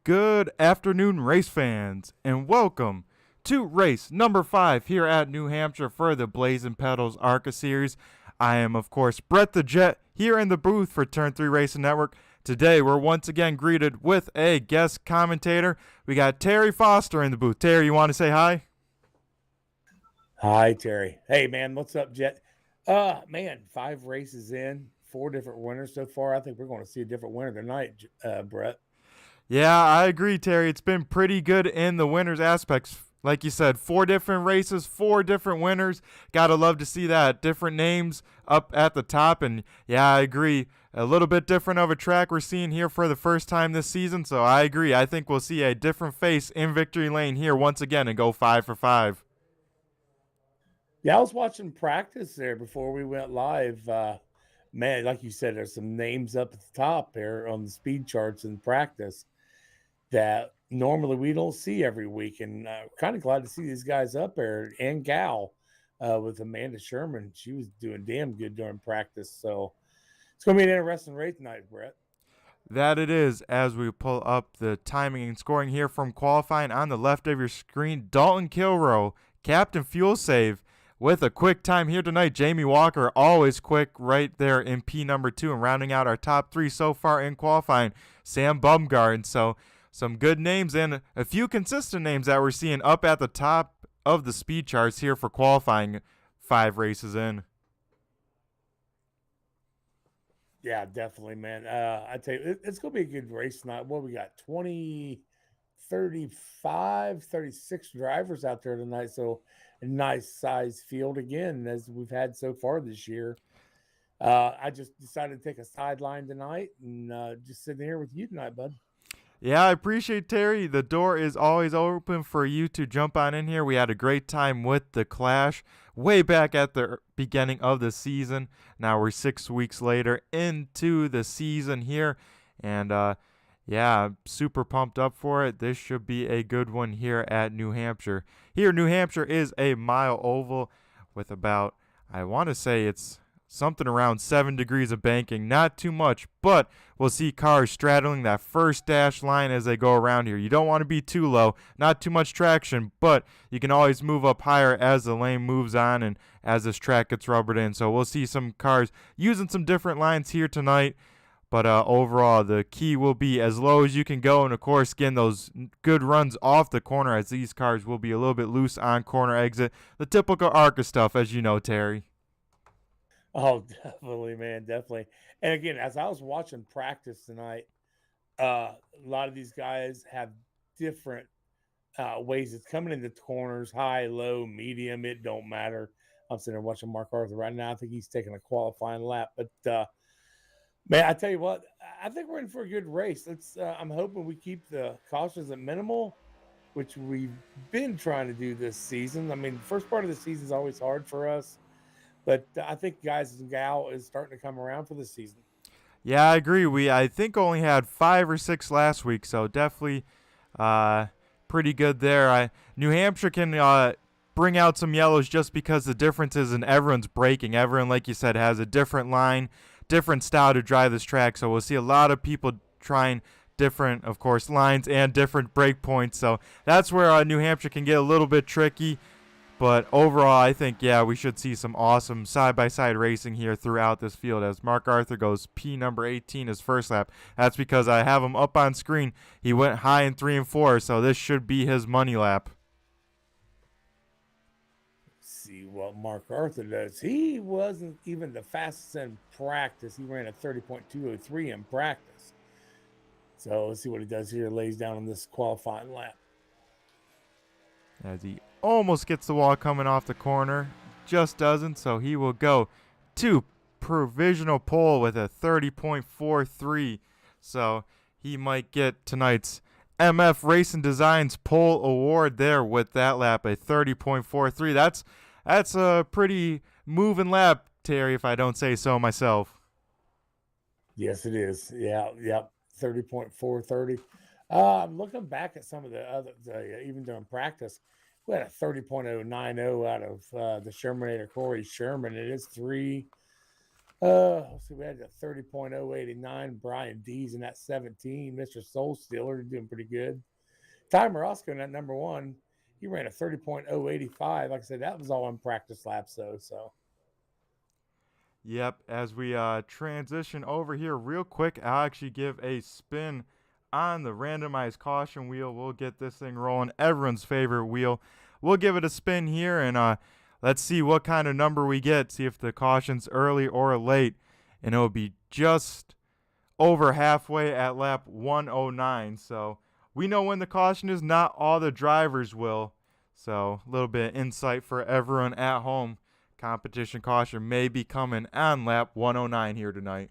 Good afternoon, race fans, and welcome to race number 5 here at New Hampshire for the Blazing Pedals Arca series. I am, of course, Brett the Jet here in the booth for Turn 3 Racing Network. Today, we're once again greeted with a guest commentator. We got Terry Foster in the booth. Terry, you want to say hi? Hi, Terry. Hey, man, what's up, Jet? Man, 5 races in, 4 different winners so far. I think we're going to see a different winner tonight, Brett. Yeah, I agree, Terry. It's been pretty good in the winners aspects. Like you said, 4 different races, 4 different winners. Gotta love to see that. Different names up at the top. And yeah, I agree. A little bit different of a track we're seeing here for the first time this season. So I agree. I think we'll see a different face in victory lane here once again and go 5 for 5. Yeah, I was watching practice there before we went live. Man, like you said, there's some names up at the top there on the speed charts in practice that normally we don't see every week. And kind of glad to see these guys up there and gal with Amanda Sherman. She was doing damn good during practice. So it's going to be an interesting race tonight, Brett. That it is as we pull up the timing and scoring here from qualifying on the left of your screen. Dalton Kilroe, Captain Fuel Save, with a quick time here tonight. Jamie Walker, always quick right there in P number 2. And rounding out our top 3 so far in qualifying, Sam Bumgard. So some good names and a few consistent names that we're seeing up at the top of the speed charts here for qualifying 5 races in. Yeah, definitely, man. I tell you, it's going to be a good race tonight. What we got 20, 35, 36 drivers out there tonight. So a nice size field again, as we've had so far this year. I just decided to take a sideline tonight and just sitting here with you tonight, bud. Yeah, I appreciate Terry. The door is always open for you to jump on in here. We had a great time with the Clash way back at the beginning of the season. Now we're 6 weeks later into the season here. And yeah, super pumped up for it. This should be a good one here at New Hampshire. Here, New Hampshire is a mile oval with about, I want to say it's something around 7 degrees of banking. Not too much, but we'll see cars straddling that first dash line as they go around here. You don't want to be too low, not too much traction, but you can always move up higher as the lane moves on and as this track gets rubbered in. So we'll see some cars using some different lines here tonight. But overall, the key will be as low as you can go, and of course, getting those good runs off the corner, as these cars will be a little bit loose on corner exit. The typical Arca stuff, as you know, Terry. Oh, definitely, man, definitely. And again, as I was watching practice tonight, a lot of these guys have different ways it's coming into corners, high, low, medium. It don't matter. I'm sitting there watching Mark Arthur right now. I think he's taking a qualifying lap, but man, I tell you what, I think we're in for a good race. Let's. I'm hoping we keep the cautions at minimal, which we've been trying to do this season. I mean, the first part of the season is always hard for us, but I think guys and gal is starting to come around for the season. Yeah, I agree. I think only had 5 or 6 last week, so definitely uh, pretty good there. New Hampshire can bring out some yellows just because the difference is in everyone's braking. Everyone, like you said, has a different line, different style to drive this track. So we'll see a lot of people trying different, of course, lines and different brake points. So that's where New Hampshire can get a little bit tricky. But overall, I think, yeah, we should see some awesome side-by-side racing here throughout this field as Mark Arthur goes P number 18 his first lap. That's because I have him up on screen. He went high in 3 and 4, so this should be his money lap. See what Mark Arthur does. He wasn't even the fastest in practice. He ran a 30.203 in practice. So let's see what he does here. Lays down on this qualifying lap. As he almost gets the wall coming off the corner. Just doesn't, so he will go to provisional pole with a 30.43. So he might get tonight's MF Racing Designs pole award there with that lap, a 30.43. That's a pretty moving lap, Terry, if I don't say so myself. Yes, it is. Yeah, yep. 30.430. Looking back at some of the other, even during practice, we had a 30.090 out of the Shermanator Corey Sherman. It is 3 Let's see, we had a 30.089. Brian D's in that 17. Mr. Soul Stealer doing pretty good. Ty Morosco in that number one, he ran a 30.085. Like I said, that was all on practice laps though. So Yep, as we transition over here real quick, I'll actually give a spin on the randomized caution wheel. We'll get this thing rolling, everyone's favorite wheel. We'll give it a spin here, and let's see what kind of number we get, see if the caution's early or late. And it'll be just over halfway at lap 109. So we know when the caution is, not all the drivers will. So a little bit of insight for everyone at home. Competition caution may be coming on lap 109 here tonight.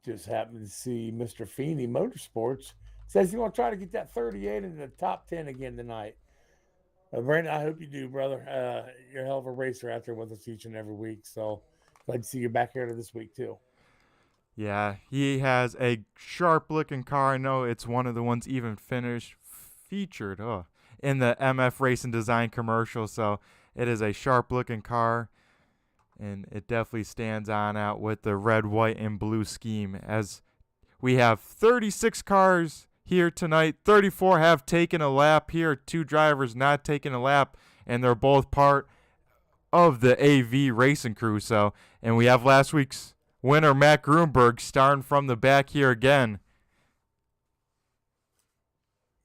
just happened to see Mr. Feeney Motorsports says you want to try to get that 38 into the top 10 again tonight. Brandon, I hope you do, brother. You're a hell of a racer out there with us each and every week. So glad to see you back here this week too. Yeah, he has a sharp-looking car. I know it's one of the ones even featured in the MF Racing Design commercial. So it is a sharp-looking car, and it definitely stands on out with the red, white, and blue scheme. As we have 36 cars here tonight, 34 have taken a lap here. 2 drivers not taking a lap, and they're both part of the AV racing crew. So, and we have last week's winner, Matt Grunberg, starting from the back here again.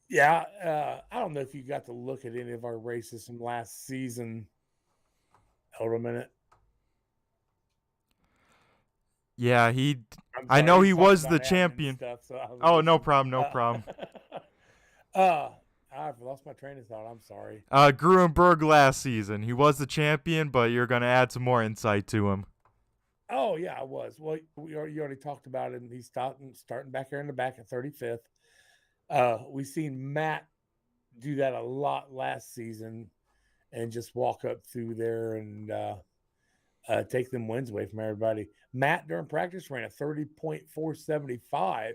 Yeah, I don't know if you got to look at any of our races from last season. Hold a minute. Yeah, I know he was the champion. Stuff, so oh, no problem, no problem. I've lost my train of thought. I'm sorry. Grunberg last season. He was the champion, but you're going to add some more insight to him. Oh, yeah, I was. Well, you already talked about it, and he's starting back here in the back at 35th. We've seen Matt do that a lot last season and just walk up through there and take them wins away from everybody. Matt, during practice, ran a 30.475.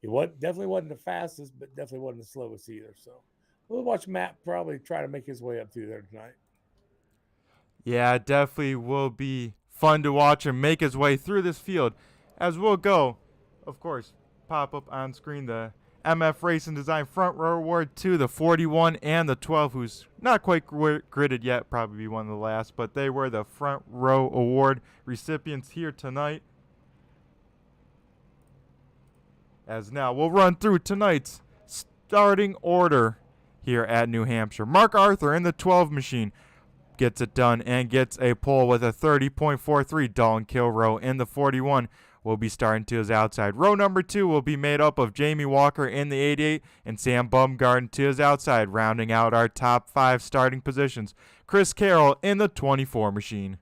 Definitely wasn't the fastest, but definitely wasn't the slowest either. So we'll watch Matt probably try to make his way up through there tonight. Yeah, it definitely will be fun to watch him make his way through this field. As we'll go, of course, pop up on screen the MF Racing Design Front Row Award to the 41 and the 12, who's not quite gridded yet, probably one of the last, but they were the Front Row Award recipients here tonight. As now we'll run through tonight's starting order here at New Hampshire. Mark Arthur in the 12 machine gets it done and gets a pole with a 30.43. Dalton Kilrow in the 41 will be starting to his outside. Row number 2 will be made up of Jamie Walker in the 88 and Sam Bumgarden to his outside, rounding out our top 5 starting positions. Chris Carroll in the 24 machine.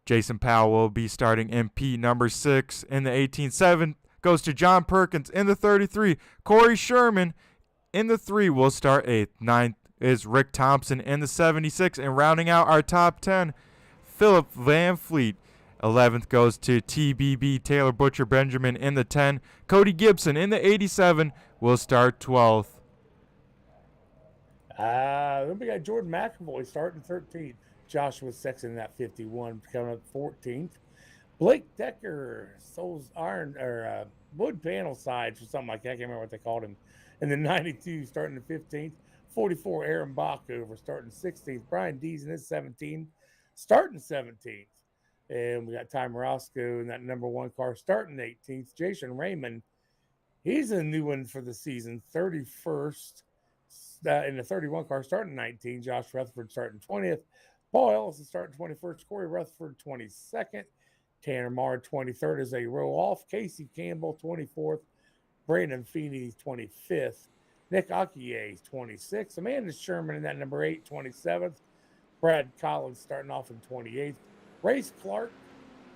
Jason Powell will be starting in P number 6 in the 18-7. Goes to John Perkins in the 33. Corey Sherman in the 3 will start 8th. 9th is Rick Thompson in the 76. And rounding out our top 10, Philip Van Fleet. 11th goes to TBB Taylor Butcher Benjamin in the 10. Cody Gibson in the 87 will start 12th. Then we got Jordan McAvoy starting 13th. Joshua Sexton in that 51 coming up 14th. Blake Decker, Souls Iron or Wood Panel Sides or something like that. I can't remember what they called him. And then 92 starting the 15th. 44 Aaron Backover starting 16th. Brian Dees in his 17 starting 17th. And we got Ty Morosco in that number 1 car starting 18th. Jason Raymond, he's a new one for the season, 31st in the 31 car starting 19th. Josh Rutherford starting 20th. Paul Ellison starting 21st. Corey Rutherford 22nd. Tanner Marr 23rd as they roll off. Casey Campbell 24th. Brandon Feeney 25th. Nick Akier 26th. Amanda Sherman in that number 8, 27th. Brad Collins starting off in 28th. Race Clark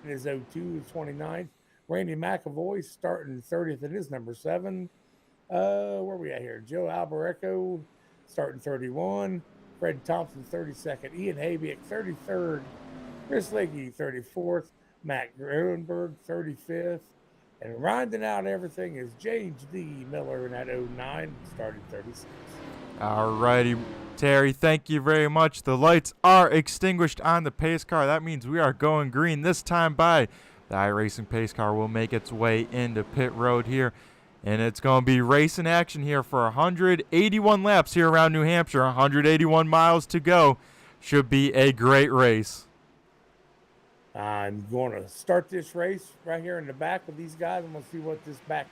in his 02 is 29th. Randy McAvoy starting 30th in his number 7. Where are we at here? Joe Albereco starting 31. Fred Thompson 32nd. Ian Habiak 33rd. Chris Legge 34th. Matt Grunberg 35th. And rounding out everything is James D. Miller in that 09 starting 36. All righty. Terry, thank you very much. The lights are extinguished on the pace car. That means we are going green this time by. The iRacing pace car will make its way into pit road here. And it's going to be racing action here for 181 laps here around New Hampshire. 181 miles to go. Should be a great race. I'm going to start this race right here in the back with these guys. I'm going to see what this back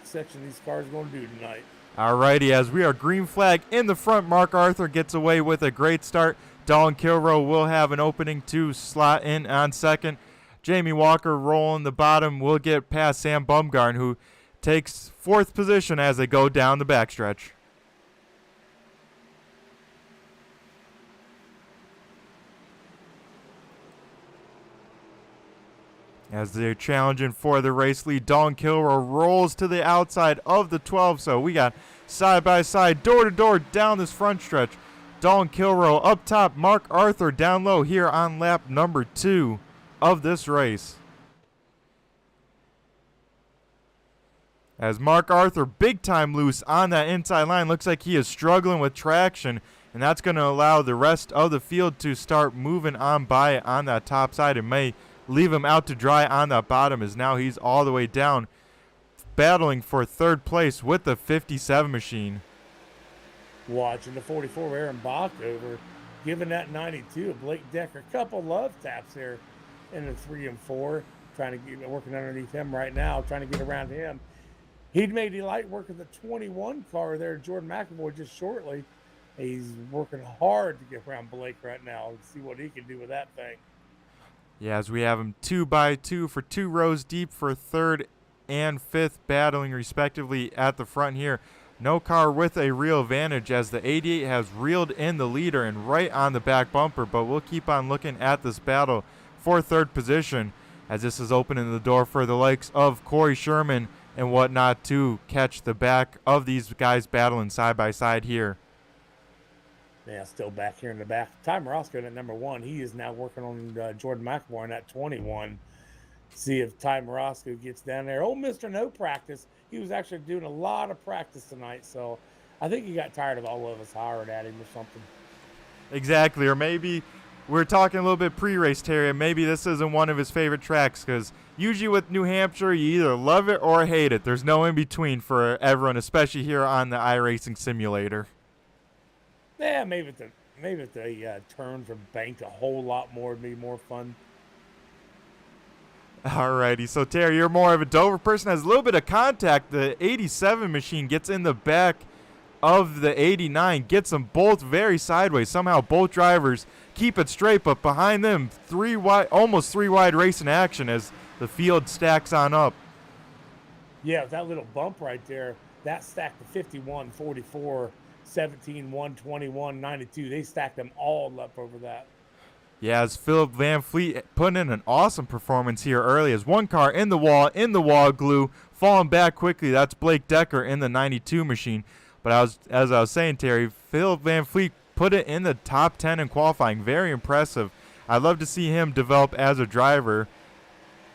section of these cars is going to do tonight. Alrighty, as we are green flag in the front, Mark Arthur gets away with a great start. Dalton Kilroe will have an opening to slot in on second. Jamie Walker rolling the bottom will get past Sam Bumgarn, who takes fourth position as they go down the backstretch. As they're challenging for the race lead, Dalton Kilroe rolls to the outside of the 12. So we got side by side, door to door down this front stretch. Dalton Kilroe up top, Mark Arthur down low here on lap number 2 of this race. As Mark Arthur big time loose on that inside line, looks like he is struggling with traction, and that's going to allow the rest of the field to start moving on by on that top side. It may leave him out to dry on that bottom, as now he's all the way down, battling for third place with the 57 machine. Watching the 44 Aaron Bach over, giving that 92 Blake Decker. A couple love taps there in the 3 and 4, trying to get working underneath him right now, trying to get around him. He'd made light work of the 21 car there, Jordan McAvoy, just shortly. He's working hard to get around Blake right now and see what he can do with that thing. Yeah, as we have them 2 by 2 for 2 rows deep for third and fifth, battling respectively at the front here. No car with a real advantage, as the 88 has reeled in the leader and right on the back bumper, but we'll keep on looking at this battle for third position, as this is opening the door for the likes of Corey Sherman and whatnot to catch the back of these guys battling side by side here. Yeah, still back here in the back. Ty Morosco at number 1. He is now working on Jordan McAvoy in that 21. See if Ty Morosco gets down there. Old Mr. No Practice. He was actually doing a lot of practice tonight, so I think he got tired of all of us hollering at him or something. Exactly, or maybe we're talking a little bit pre-race, Terry, and maybe this isn't one of his favorite tracks, because usually with New Hampshire, you either love it or hate it. There's no in-between for everyone, especially here on the iRacing simulator. Yeah, maybe if they turns or banked a whole lot more, it'd be more fun. Alrighty, so Terry, you're more of a Dover person. Has a little bit of contact. The 87 machine gets in the back of the 89, gets them both very sideways. Somehow both drivers keep it straight, but behind them, almost three wide racing action as the field stacks on up. Yeah, that little bump right there, that stacked the 51, 44, 17, 121, 92. They stacked them all up over that. Yeah, as Philip Van Fleet putting in an awesome performance here early, as one car in the wall glue, falling back quickly. That's Blake Decker in the 92 machine. But as I was saying, Terry, Philip Van Fleet put it in the top 10 in qualifying. Very impressive. I'd love to see him develop as a driver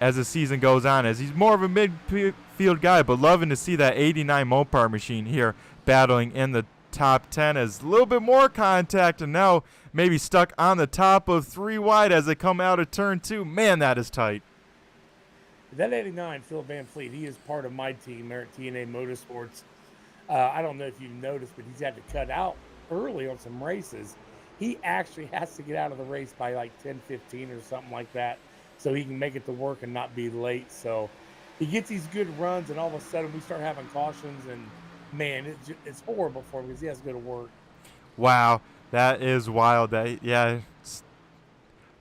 as the season goes on, as he's more of a midfield guy, but loving to see that 89 Mopar machine here battling in the top 10 as a little bit more contact, and now maybe stuck on the top of 3 wide as they come out of turn 2. Man, that is tight. That 89, Phil Van Fleet, he is part of my team there at TNA Motorsports. I don't know if you've noticed, but he's had to cut out early on some races. He actually has to get out of the race by like 10:15 or something like that, so he can make it to work and not be late. So he gets these good runs, and all of a sudden we start having cautions, and man, it's horrible for him because he has to go to work. Wow, that is wild.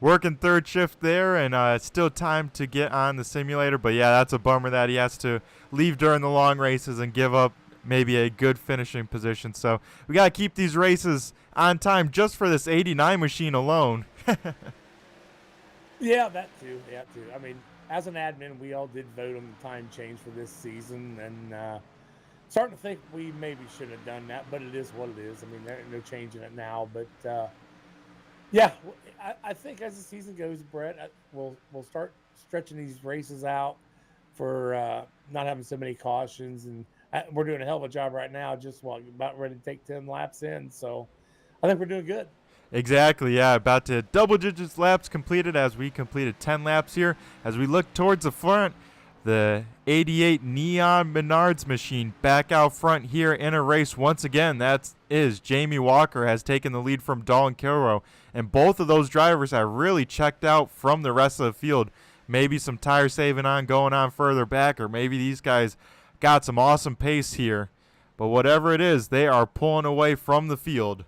Working third shift there, and it's still time to get on the simulator. But yeah, that's a bummer that he has to leave during the long races and give up maybe a good finishing position. So we got to keep these races on time just for this 89 machine alone. Yeah, that too. I mean, as an admin, we all did vote on the time change for this season, and starting to think we maybe shouldn't have done that, but it is what it is. I mean, there's no changing it now. But yeah, I think as the season goes, Brett, we'll start stretching these races out for not having so many cautions, and we're doing a hell of a job right now. Just about ready to take 10 laps in, so I think we're doing good. Exactly, yeah. About to double digits laps completed as we completed 10 laps here. As we look towards the front, the 88 Neon Menards machine back out front here in a race once again. That is Jamie Walker has taken the lead from Dalton Kilrow. And both of those drivers have really checked out from the rest of the field. Maybe some tire saving on going on further back, or maybe these guys got some awesome pace here. But whatever it is, they are pulling away from the field.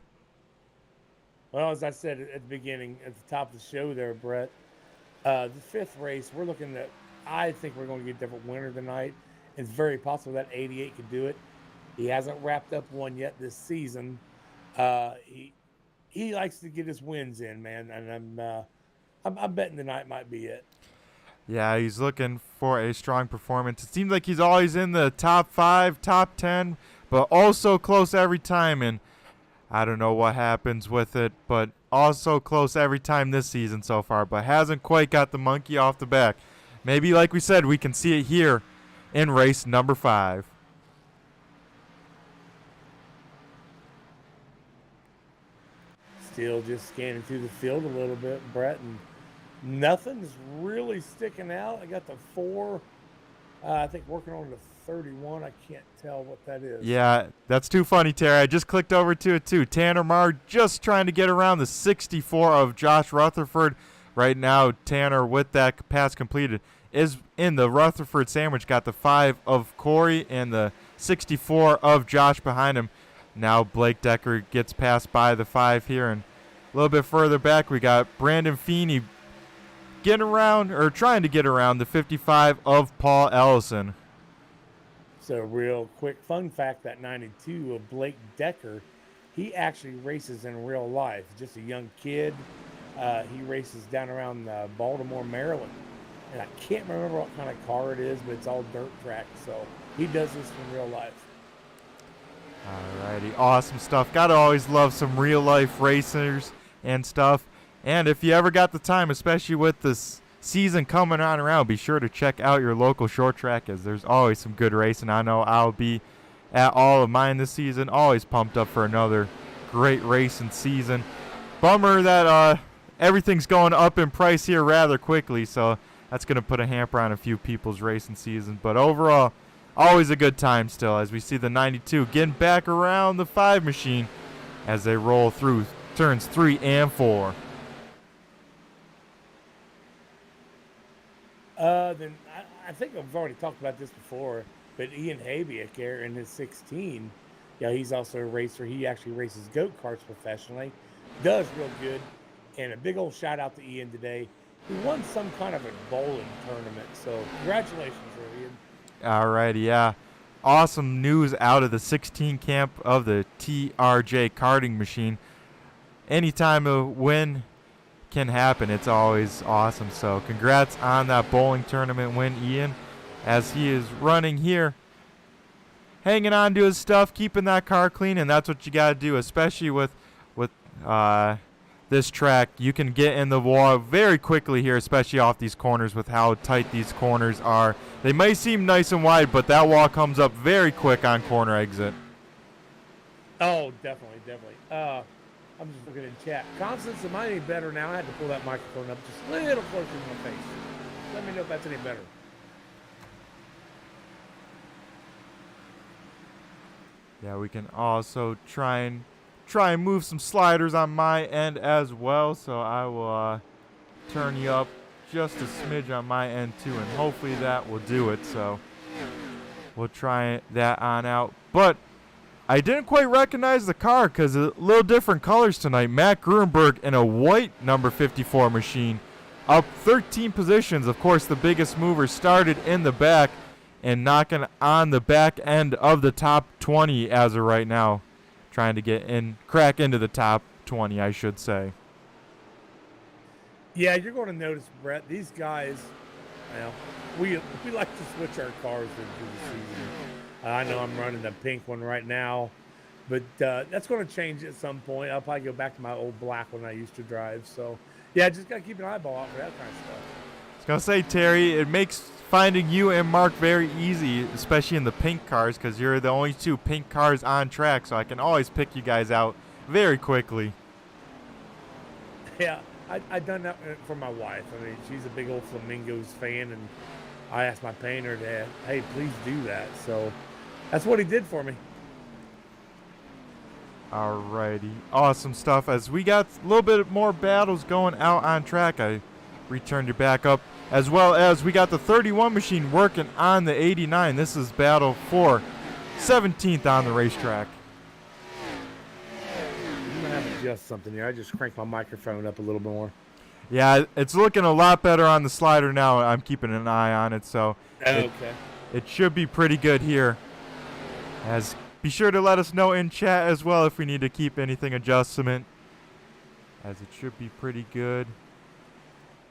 Well, as I said at the beginning, at the top of the show there, Brett, the fifth race, we're looking at, I think we're going to get a different winner tonight. It's very possible that 88 could do it. He hasn't wrapped up one yet this season. He likes to get his wins in, man, and I'm betting tonight might be it. Yeah, he's looking for a strong performance. It seems like he's always in the top 5, top 10, but also close every time. And I don't know what happens with it, but also close every time this season so far, but hasn't quite got the monkey off the back. Maybe, like we said, we can see it here in race number 5. Still just scanning through the field a little bit, Brett, and nothing's really sticking out. I got the 4, I think working on the 31. I can't tell what that is. Yeah, that's too funny, Terry. I just clicked over to it, too. Tanner Marr just trying to get around the 64 of Josh Rutherford. Right now, Tanner, with that pass completed, is in the Rutherford sandwich. Got the 5 of Corey and the 64 of Josh behind him. Now Blake Decker gets passed by the 5 here. And a little bit further back, we got Brandon Feeney getting around, or trying to get around, the 55 of Paul Ellison. So, real quick fun fact, that 92 of Blake Decker, he actually races in real life. Just a young kid. He races down around Baltimore, Maryland. And I can't remember what kind of car it is, but it's all dirt track. So, he does this in real life. Alrighty, awesome stuff. Gotta always love some real life racers and stuff. And if you ever got the time, especially with this season coming on around, be sure to check out your local short track, as there's always some good racing. I know I'll be at all of mine this season. Always pumped up for another great racing season. Bummer that everything's going up in price here rather quickly, so that's going to put a hamper on a few people's racing season. But overall, always a good time still, as we see the 92 getting back around the 5 machine as they roll through turns 3 and 4. Then I think I've already talked about this before, but Ian Habiak here in his 16, he's also a racer. He actually races go-karts professionally, does real good, and a big old shout out to Ian today. He won some kind of a bowling tournament, so congratulations, Ian. Alrighty, yeah. Awesome news out of the 16 camp of the TRJ karting machine. Anytime a win can happen, it's always awesome. So congrats on that bowling tournament win, Ian, as he is running here, hanging on to his stuff, keeping that car clean, and that's what you got to do, especially with this track. You can get in the wall very quickly here, especially off these corners with how tight these corners are. They may seem nice and wide, but that wall comes up very quick on corner exit. Oh, definitely. I'm just looking in chat. Constance, am I any better now? I had to pull that microphone up just a little closer to my face. Let me know if that's any better. Yeah, we can also try and move some sliders on my end as well. So I will turn you up just a smidge on my end too, and hopefully that will do it. So we'll try that on out. But I didn't quite recognize the car because a little different colors tonight. Matt Gruenberg in a white number 54 machine, up 13 positions. Of course, the biggest mover started in the back and knocking on the back end of the top 20 as of right now. Trying to crack into the top 20, I should say. Yeah, you're going to notice, Brett, these guys, we like to switch our cars into the season. I know I'm running the pink one right now, but that's going to change at some point. I'll probably go back to my old black one I used to drive. So, yeah, just got to keep an eyeball out for that kind of stuff. I was going to say, Terry, it makes finding you and Mark very easy, especially in the pink cars, because you're the only 2 pink cars on track, so I can always pick you guys out very quickly. Yeah, I done that for my wife. I mean, she's a big old Flamingos fan, and I asked my painter to, hey, please do that. So that's what he did for me. Alrighty, awesome stuff. As we got a little bit more battles going out on track, I returned you back up, as well as we got the 31 machine working on the 89. This is battle for 17th on the racetrack. I'm gonna have to adjust something here. I just cranked my microphone up a little more. Yeah, it's looking a lot better on the slider now. I'm keeping an eye on it, so Okay. it should be pretty good here. As be sure to let us know in chat as well if we need to keep anything adjustment, as it should be pretty good.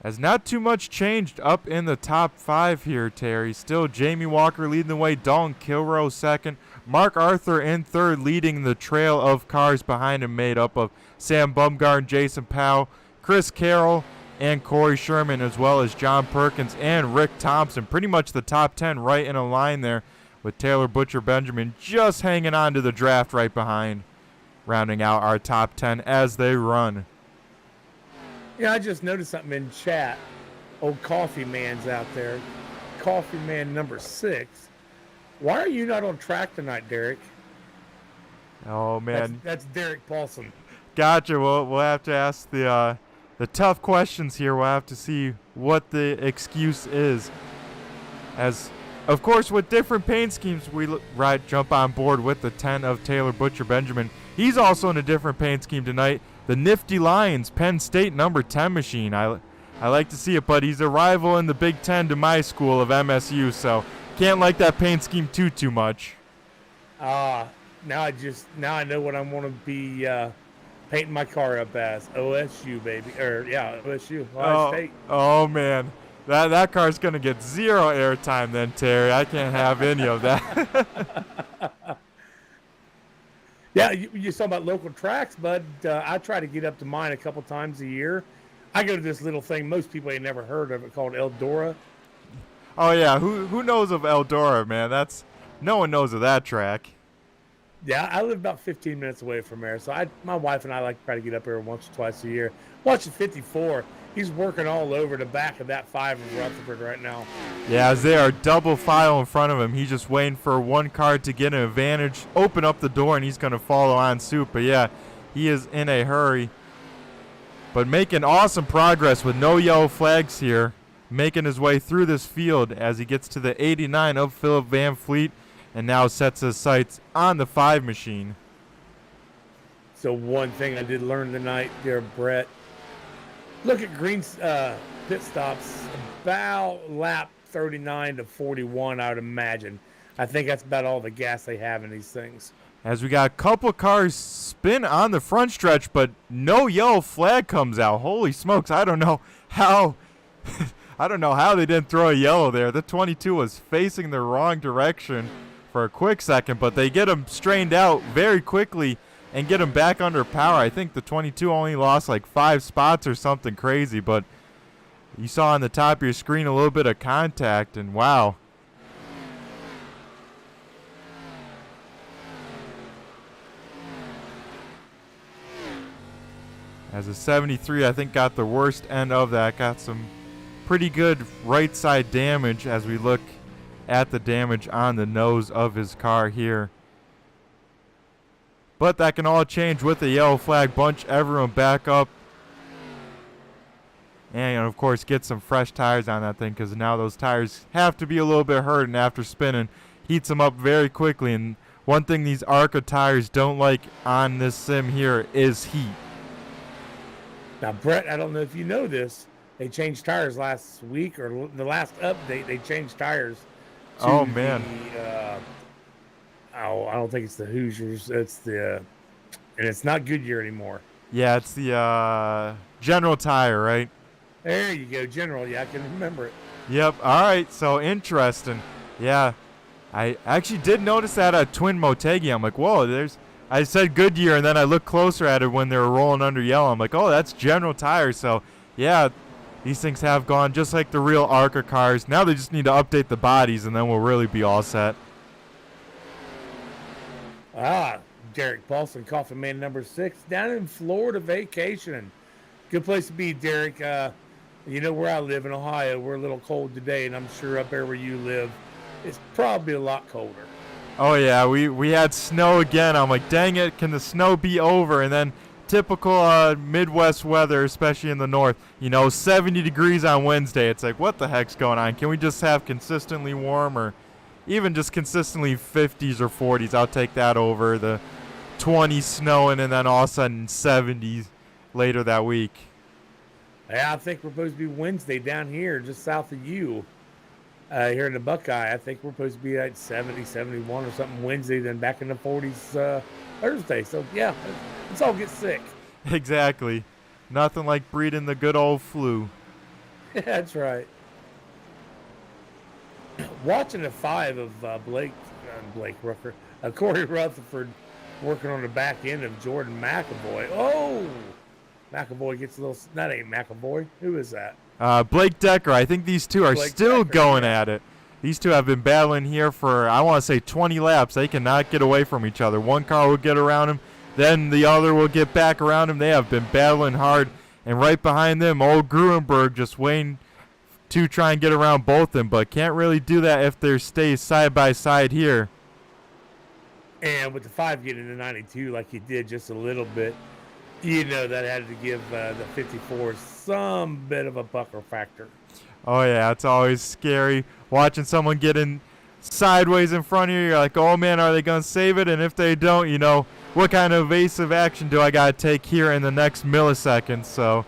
As not too much changed up in the top 5 here, Terry. Still Jamie Walker leading the way, Dalton Kilrow second, Mark Arthur in third, leading the trail of cars behind him made up of Sam Bumgarn, Jason Powell, Chris Carroll, and Corey Sherman, as well as John Perkins and Rick Thompson. Pretty much the top 10 right in a line there, with Taylor Butcher Benjamin just hanging on to the draft right behind, rounding out our top 10 as they run. Yeah, I just noticed something in chat. Old Coffee Man's out there. Coffee Man number 6. Why are you not on track tonight, Derek? Oh, man. That's Derek Paulson. Gotcha. We'll have to ask the tough questions here. We'll have to see what the excuse is. As, of course, with different paint schemes, we jump on board with the 10 of Taylor Butcher Benjamin. He's also in a different paint scheme tonight. The Nifty Lions, Penn State number 10 machine. I like to see it, but he's a rival in the Big Ten to my school of MSU, so can't like that paint scheme too much. Now I know what I'm going to be painting my car up as. OSU, baby. OSU. Ohio State. Oh, man. That car's going to get 0 airtime then, Terry. I can't have any of that. Yeah, you talking about local tracks, bud. I try to get up to mine a couple times a year. I go to this little thing most people ain't never heard of it called Eldora. Oh, yeah. Who knows of Eldora, man? No one knows of that track. Yeah, I live about 15 minutes away from there, so my wife and I like to try to get up here once or twice a year. Watching 54, he's working all over the back of that 5 of Rutherford right now. Yeah, as they are double file in front of him. He's just waiting for one car to get an advantage, open up the door, and he's going to follow on suit. But yeah, he is in a hurry. But making awesome progress with no yellow flags here, making his way through this field as he gets to the 89 of Philip Van Fleet, and now sets his sights on the 5 machine. So one thing I did learn tonight, dear Brett, look at Green's pit stops about lap 39 to 41, I would imagine. I think that's about all the gas they have in these things. As we got a couple cars spin on the front stretch, but no yellow flag comes out. Holy smokes, I don't know how they didn't throw a yellow there. The 22 was facing the wrong direction for a quick second, but they get him strained out very quickly and get him back under power. I think the 22 only lost like 5 spots or something crazy, but you saw on the top of your screen a little bit of contact, and wow. As a 73, I think, got the worst end of that. Got some pretty good right side damage as we look at the damage on the nose of his car here. But that can all change with the yellow flag. Bunch everyone back up. And, of course, get some fresh tires on that thing, because now those tires have to be a little bit hurting after spinning. Heats them up very quickly. And one thing these Arca tires don't like on this sim here is heat. Now, Brett, I don't know if you know this. They changed tires last week, or the last update, they changed tires. Oh, man. I don't think it's the Hoosiers. And it's not Goodyear anymore. Yeah, it's the General Tire, right? There you go, General. Yeah, I can remember it. Yep. All right. So interesting. Yeah, I actually did notice that at Twin Motegi. I'm like, whoa. I said Goodyear, and then I looked closer at it when they were rolling under yellow. I'm like, oh, that's General Tire. So yeah, These things have gone just like the real Arca cars. Now they just need to update the bodies, and then we'll really be all set. Derek Paulson, Coffee Man number 6, down in Florida vacationing. Good place to be, Derek. You know where I live in Ohio. We're a little cold today, and I'm sure up there where you live, it's probably a lot colder. Oh, yeah, we had snow again. I'm like, dang it, can the snow be over? And then typical Midwest weather, especially in the north, 70 degrees on Wednesday. It's like, what the heck's going on? Can we just have consistently warm or even just consistently 50s or 40s? I'll take that over the 20s snowing and then all of a sudden 70s later that week. Yeah, I think we're supposed to be Wednesday down here just south of you. Here in the Buckeye, I think we're supposed to be at 70, 71 or something Wednesday, then back in the 40s Thursday. So, yeah, let's all get sick. Exactly. Nothing like breeding the good old flu. That's right. Watching the 5 of Blake Rucker, Corey Rutherford working on the back end of Jordan McAvoy. Oh! McAvoy gets a little... That ain't McAvoy. Who is that? Blake Decker. I think these two are still going at it. These two have been battling here for, I want to say, 20 laps. They cannot get away from each other. One car will get around him, then the other will get back around him. They have been battling hard. And right behind them, old Gruenberg just waiting to try and get around both of them, but can't really do that if they stay side by side here. And with the 5 getting to 92 like he did just a little bit, that had to give the 54 some bit of a pucker factor. Oh, yeah, it's always scary watching someone get in sideways in front of you. You're like, oh, man, are they going to save it? And if they don't, what kind of evasive action do I got to take here in the next millisecond? So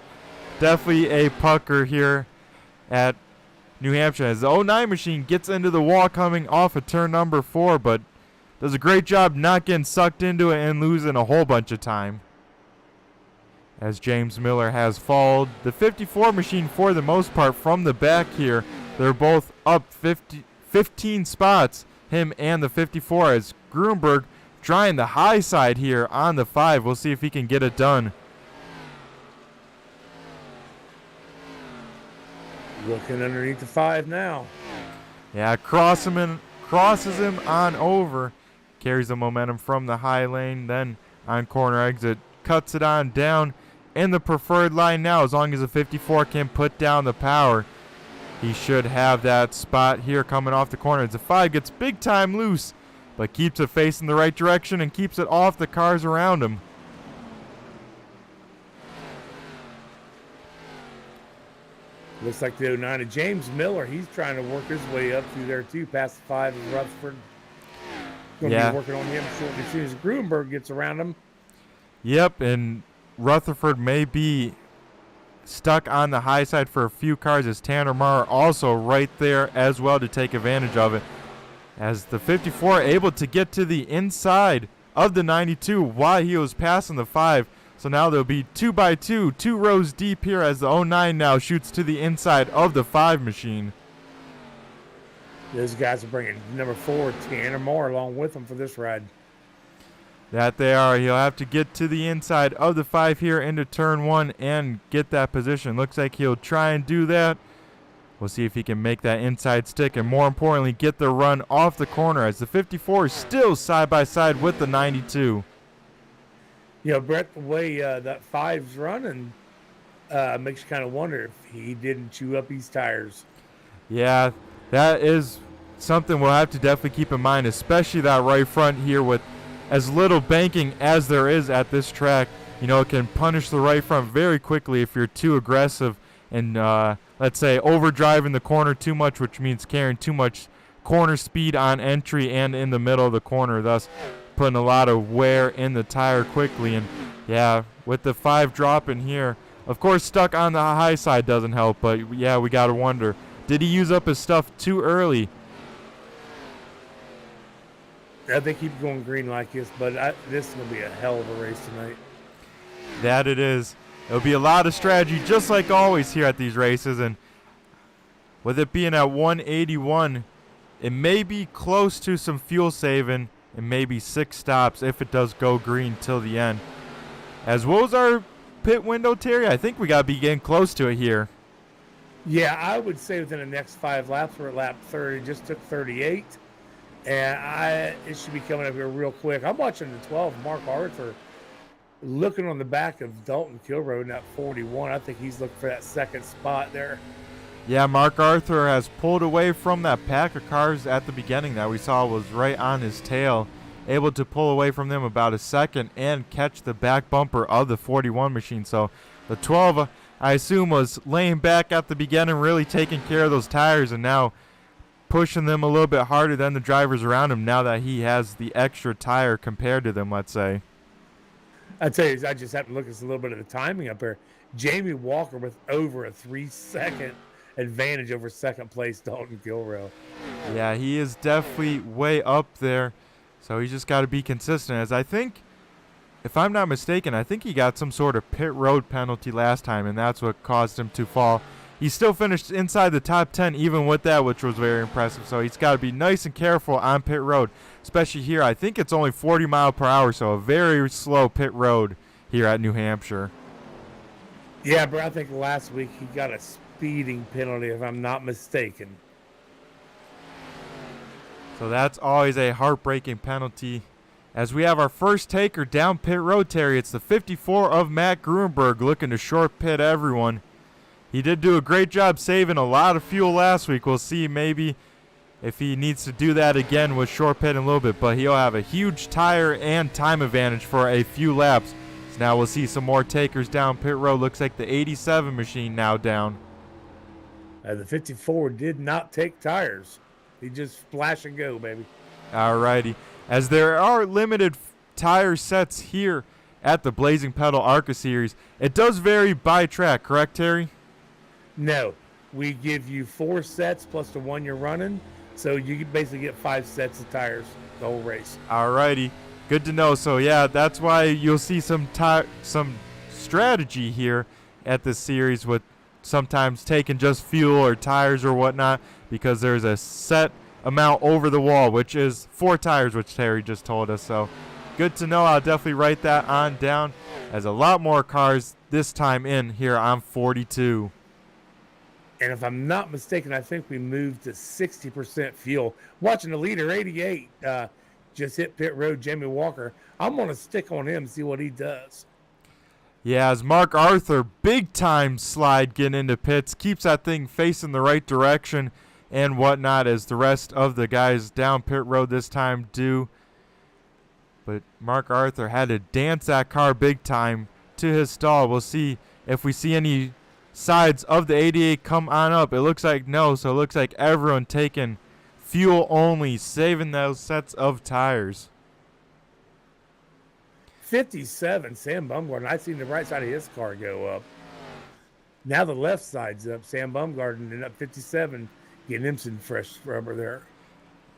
definitely a pucker here at New Hampshire as the 09 machine gets into the wall coming off of turn number 4, but does a great job not getting sucked into it and losing a whole bunch of time. As James Miller has followed the 54 machine for the most part from the back here. They're both up 15 spots, him and the 54, as Gruenberg trying the high side here on the 5. We'll see if he can get it done. Looking underneath the 5 now. Yeah, crosses him on over. Carries the momentum from the high lane, then on corner exit, cuts it on down in the preferred line now. As long as the 54 can put down the power, he should have that spot here coming off the corner. As the 5 gets big time loose, but keeps it facing the right direction and keeps it off the cars around him. Looks like the 09 of James Miller. He's trying to work his way up through there too, past the 5 of Rutherford. Going to be working on him shortly as soon as Gruenberg gets around him. Yep, and Rutherford may be stuck on the high side for a few cars, as Tanner Marr also right there as well to take advantage of it. As the 54 able to get to the inside of the 92 while he was passing the 5. So now there'll be 2 by 2, 2 rows deep here as the 09 now shoots to the inside of the 5 machine. Those guys are bringing number 4, Tanner Marr, along with them for this ride. That they are. He'll have to get to the inside of the 5 here into turn 1 and get that position. Looks like he'll try and do that. We'll see if he can make that inside stick and, more importantly, get the run off the corner as the 54 is still side by side with the 92. Brett, the way that 5's running makes you kind of wonder if he didn't chew up his tires. Yeah, that is something we'll have to definitely keep in mind, especially that right front here with as little banking as there is at this track. It can punish the right front very quickly if you're too aggressive and, let's say, overdriving the corner too much, which means carrying too much corner speed on entry and in the middle of the corner, thus putting a lot of wear in the tire quickly. And, yeah, with the 5 dropping here, of course, stuck on the high side doesn't help, but, yeah, we got to wonder, did he use up his stuff too early? They keep going green like this, but this is going to be a hell of a race tonight. That it is. It'll be a lot of strategy, just like always here at these races. And with it being at 181, it may be close to some fuel saving and maybe 6 stops if it does go green till the end. As what was our pit window, Terry? I think we got to be getting close to it here. Yeah, I would say within the next 5 laps, we're at lap 30, just took 38. And it should be coming up here real quick. I'm watching the 12, Mark Arthur, looking on the back of Dalton Kilroy in that 41. I think he's looking for that second spot there. Yeah, Mark Arthur has pulled away from that pack of cars at the beginning that we saw was right on his tail, able to pull away from them about a second and catch the back bumper of the 41 machine. So the 12, I assume, was laying back at the beginning, really taking care of those tires, and now pushing them a little bit harder than the drivers around him now that he has the extra tire compared to them, let's say. I tell you, I just have to look at a little bit of the timing up here. Jamie Walker with over a 3-second advantage over second place Dalton Kilroy. Yeah, he is definitely way up there, so he's just got to be consistent. As I think, if I'm not mistaken, I think he got some sort of pit road penalty last time, and that's what caused him to fall. He still finished inside the top 10 even with that, which was very impressive. So he's got to be nice and careful on pit road, especially here. I think it's only 40 mile per hour, so a very slow pit road here at New Hampshire. Yeah, but I think last week he got a speeding penalty, if I'm not mistaken. So that's always a heartbreaking penalty. As we have our first taker down pit road, Terry, it's the 54 of Matt Gruenberg looking to short pit everyone. He did do a great job saving a lot of fuel last week. We'll see maybe if he needs to do that again with short pit in a little bit, but he'll have a huge tire and time advantage for a few laps. So now we'll see some more takers down pit road. Looks like the 87 machine now down. The 54 did not take tires. He just splash and go, baby. Alrighty. As there are limited tire sets here at the Blazing Pedal Arca Series, it does vary by track, correct, Terry? No, we give you 4 sets plus the one you're running, so you basically get 5 sets of tires the whole race. Alrighty, good to know. So yeah, that's why you'll see some strategy here at this series with sometimes taking just fuel or tires or whatnot, because there's a set amount over the wall, which is 4 tires, which Terry just told us. So good to know. I'll definitely write that on down, as a lot more cars this time in here on 42. And if I'm not mistaken, I think we moved to 60% fuel. Watching the leader, 88, just hit pit road, Jamie Walker. I'm going to stick on him and see what he does. Yeah, as Mark Arthur, big time slide getting into pits, keeps that thing facing the right direction and whatnot, as the rest of the guys down pit road this time do. But Mark Arthur had to dance that car big time to his stall. We'll see if we see any sides of the 88 come on up. It looks like no, so it looks like everyone taking fuel only, saving those sets of tires. 57, Sam Bumgarner. I seen the right side of his car go up. Now the left side's up. Sam Bumgarner ended up 57, getting him some fresh rubber there.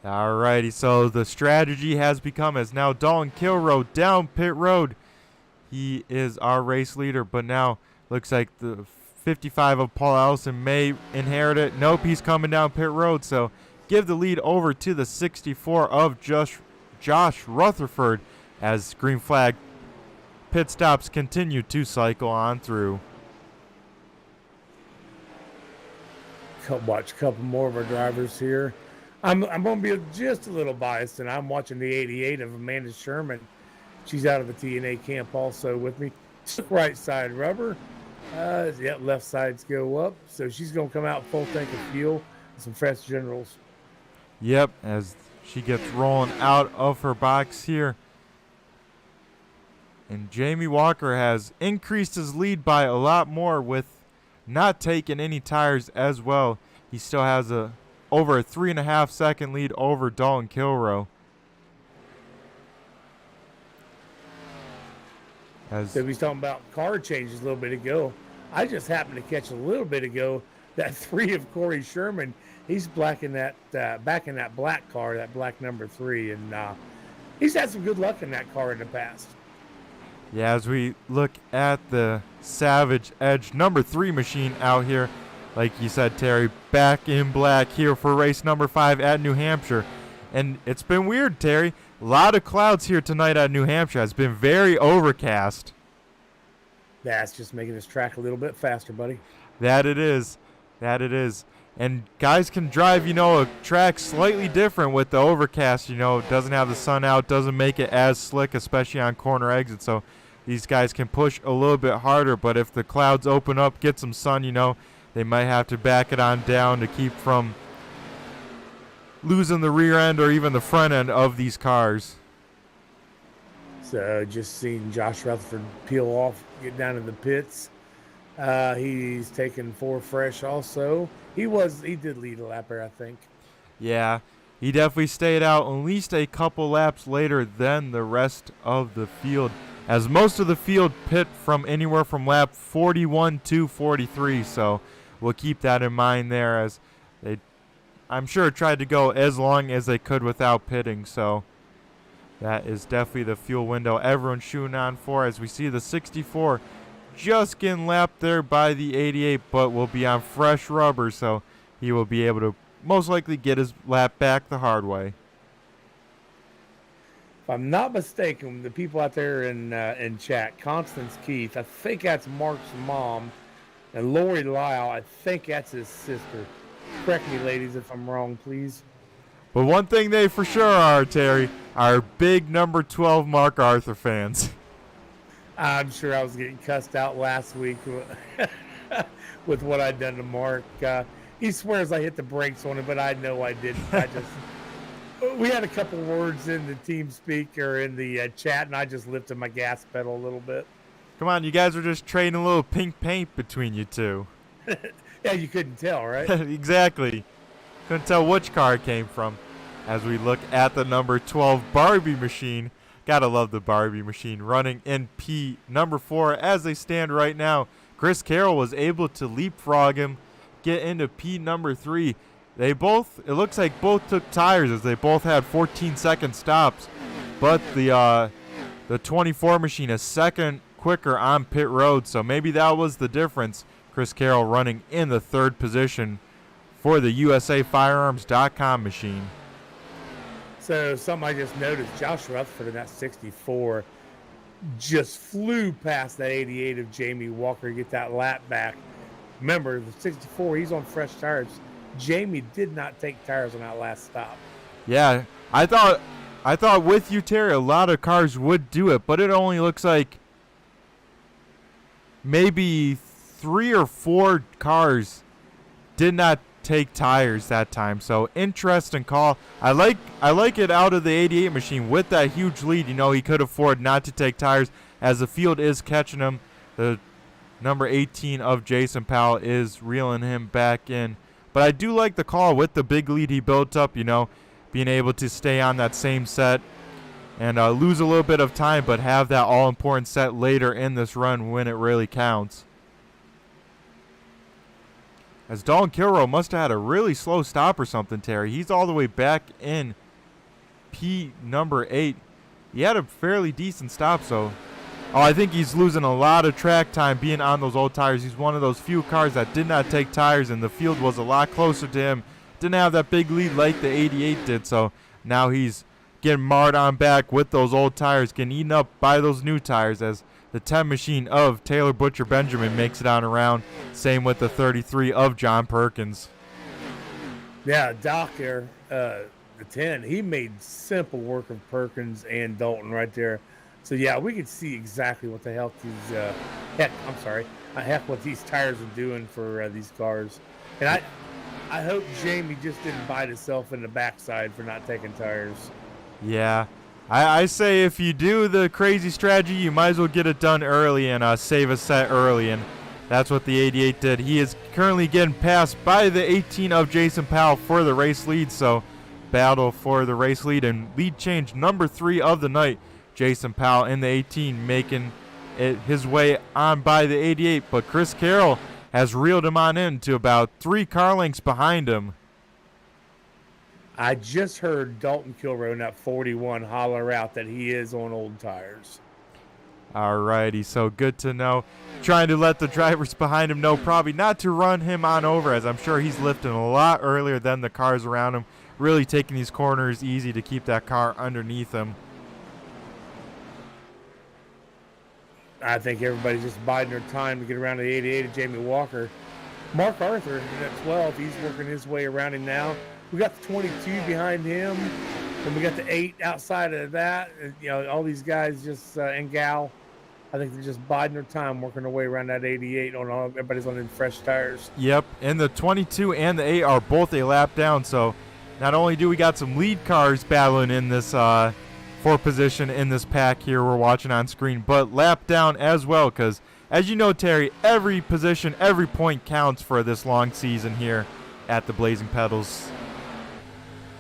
Alrighty, so the strategy has become, as now Dalton Kilroy down pit road. He is our race leader, but now looks like the 55 of Paul Allison may inherit it. Nope, he's coming down pit road, so give the lead over to the 64 of Josh Rutherford, as green flag pit stops continue to cycle on through. Watch a couple more of our drivers here. I'm going to be just a little biased, and I'm watching the 88 of Amanda Sherman. She's out of the TNA camp also with me. Right side rubber. Yeah, left sides go up. So she's going to come out full tank of fuel and some fresh generals. Yep, as she gets rolling out of her box here. And Jamie Walker has increased his lead by a lot more with not taking any tires as well. He still has over a 3.5 second lead over Dalton Kilroy. So he's talking about car changes a little bit ago. I just happened to catch a little bit ago that 3 of Corey Sherman. He's back in that black car, that black number 3, and he's had some good luck in that car in the past. Yeah, as we look at the Savage Edge number 3 machine out here, like you said, Terry, back in black here for race number 5 at New Hampshire. And it's been weird, Terry. A lot of clouds here tonight at New Hampshire. It's been very overcast. That's just making this track a little bit faster, buddy. That it is. That it is. And guys can drive, a track slightly different with the overcast, doesn't have the sun out, doesn't make it as slick, especially on corner exits. So these guys can push a little bit harder, but if the clouds open up, get some sun, they might have to back it on down to keep from losing the rear end or even the front end of these cars. So just seeing Josh Rutherford peel off, get down in the pits. He's taken 4 fresh also. He did lead a lap there, I think. Yeah, he definitely stayed out at least a couple laps later than the rest of the field, as most of the field pit from anywhere from lap 41 to 43. So we'll keep that in mind there, as they, I'm sure, tried to go as long as they could without pitting. So that is definitely the fuel window everyone's shooting on for, as we see the 64 just getting lapped there by the 88, but will be on fresh rubber, so he will be able to most likely get his lap back the hard way. If I'm not mistaken, the people out there in chat, Constance Keith, I think that's Mark's mom, and Lori Lyle, I think that's his sister. Correct me, ladies, if I'm wrong, please. But one thing they for sure are, Terry, are big number 12 Mark Arthur fans. I'm sure I was getting cussed out last week with what I'd done to Mark. He swears I hit the brakes on him, but I know I didn't. We had a couple words in the team speak or in the chat, and I just lifted my gas pedal a little bit. Come on, you guys are just trading a little pink paint between you two. Yeah, you couldn't tell, right? Exactly. Couldn't tell which car it came from. As we look at the number 12 Barbie machine, gotta love the Barbie machine running in P number 4 as they stand right now. Chris Carroll was able to leapfrog him, get into P number 3. They both, it looks like both took tires, as they both had 14-second stops, but the 24 machine a second quicker on pit road, so maybe that was the difference. Chris Carroll running in the 3rd position for the USAFirearms.com machine. So something I just noticed, Josh Rutherford in that 64 just flew past that 88 of Jamie Walker to get that lap back. Remember, the 64, he's on fresh tires. Jamie did not take tires on that last stop. Yeah, I thought with you, Terry, a lot of cars would do it, but it only looks like maybe 3 or 4 cars did not take tires that time. So interesting call. I like it out of the 88 machine with that huge lead. He could afford not to take tires, as the field is catching him. The number 18 of Jason Powell is reeling him back in. But I do like the call with the big lead he built up, being able to stay on that same set and lose a little bit of time, but have that all-important set later in this run when it really counts. As Dalton Kilroy must have had a really slow stop or something, Terry. He's all the way back in P number 8. He had a fairly decent stop, so... Oh, I think he's losing a lot of track time being on those old tires. He's one of those few cars that did not take tires, and the field was a lot closer to him. Didn't have that big lead like the 88 did, so now he's getting marred on back with those old tires, getting eaten up by those new tires, as the 10 machine of Taylor Butcher Benjamin makes it on around. Same with the 33 of John Perkins. Yeah, Doc there, the 10, he made simple work of Perkins and Dalton right there. So yeah, we could see exactly what the heck what these tires are doing for these cars. And I hope Jamie just didn't bite himself in the backside for not taking tires. Yeah. I say if you do the crazy strategy, you might as well get it done early and save a set early, and that's what the 88 did. He is currently getting passed by the 18 of Jason Powell for the race lead, so battle for the race lead and lead change number 3 of the night. Jason Powell in the 18 making it his way on by the 88, but Chris Carroll has reeled him on in to about 3 car lengths behind him. I just heard Dalton Kilroy in that 41 holler out that he is on old tires. Alrighty, so good to know. Trying to let the drivers behind him know probably not to run him on over, as I'm sure he's lifting a lot earlier than the cars around him. Really taking these corners easy to keep that car underneath him. I think everybody's just biding their time to get around to the 88 of Jamie Walker. Mark Arthur at 12. He's working his way around him now. We got the 22 behind him, and we got the 8 outside of that. You know, all these guys just and gal, I think they're just biding their time, working their way around that 88 on all. Everybody's on them fresh tires. Yep, and the 22 and the 8 are both a lap down, so not only do we got some lead cars battling in this for position in this pack here we're watching on screen, but lap down as well, because as you know, Terry, every position, every point counts for this long season here at the Blazing Pedals.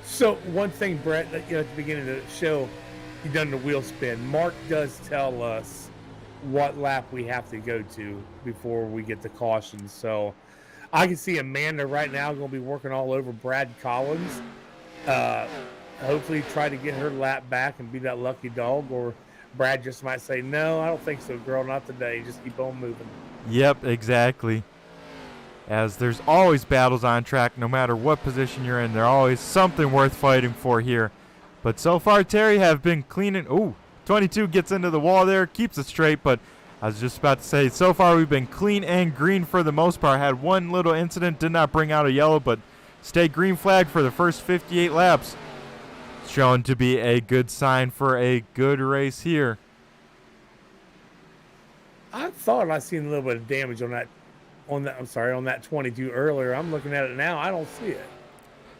So one thing, Brett, that, you know, at the beginning of the show, you done the wheel spin. Mark does tell us what lap we have to go to before we get the caution. So I can see Amanda right now going to be working all over Brad Collins. Hopefully try to get her lap back and be that lucky dog, or Brad just might say, no, I don't think so, girl, not today. Just keep on moving. Yep, exactly. As there's always battles on track, no matter what position you're in. There's always something worth fighting for here. But so far, Terry have been cleaning. Ooh, 22 gets into the wall there, keeps it straight. But I was just about to say, so far we've been clean and green for the most part. Had one little incident, did not bring out a yellow, but stayed green flag for the first 58 laps. Shown to be a good sign for a good race here. I thought I seen a little bit of damage on that. On that 22 earlier. I'm looking at it now. I don't see it.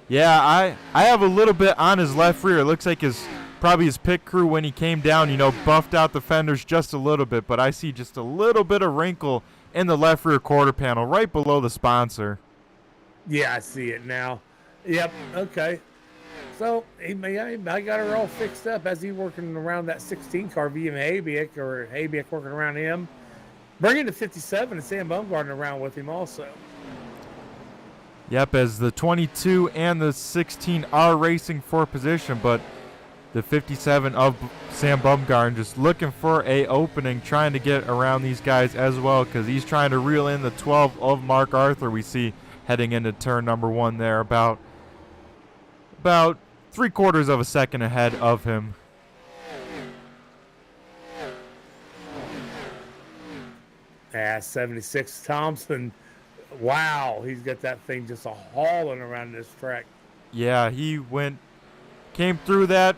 Yeah, I have a little bit on his left rear. It looks like probably his pit crew when he came down, you know, buffed out the fenders just a little bit, but I see just a little bit of wrinkle in the left rear quarter panel right below the sponsor. Yeah, I see it now. Yep. Okay. So I got her all fixed up as he working around that 16 car, VM Haybick, or Haybick working around him. Bringing the 57 and Sam Bumgarner around with him also. Yep, as the 22 and the 16 are racing for position, but the 57 of Sam Bumgarner just looking for a opening, trying to get around these guys as well, because he's trying to reel in the 12 of Mark Arthur we see heading into turn number 1 there, about 3/4 of a second ahead of him. Yeah, 76 Thompson. Wow, he's got that thing just a hauling around this track. Yeah, he came through that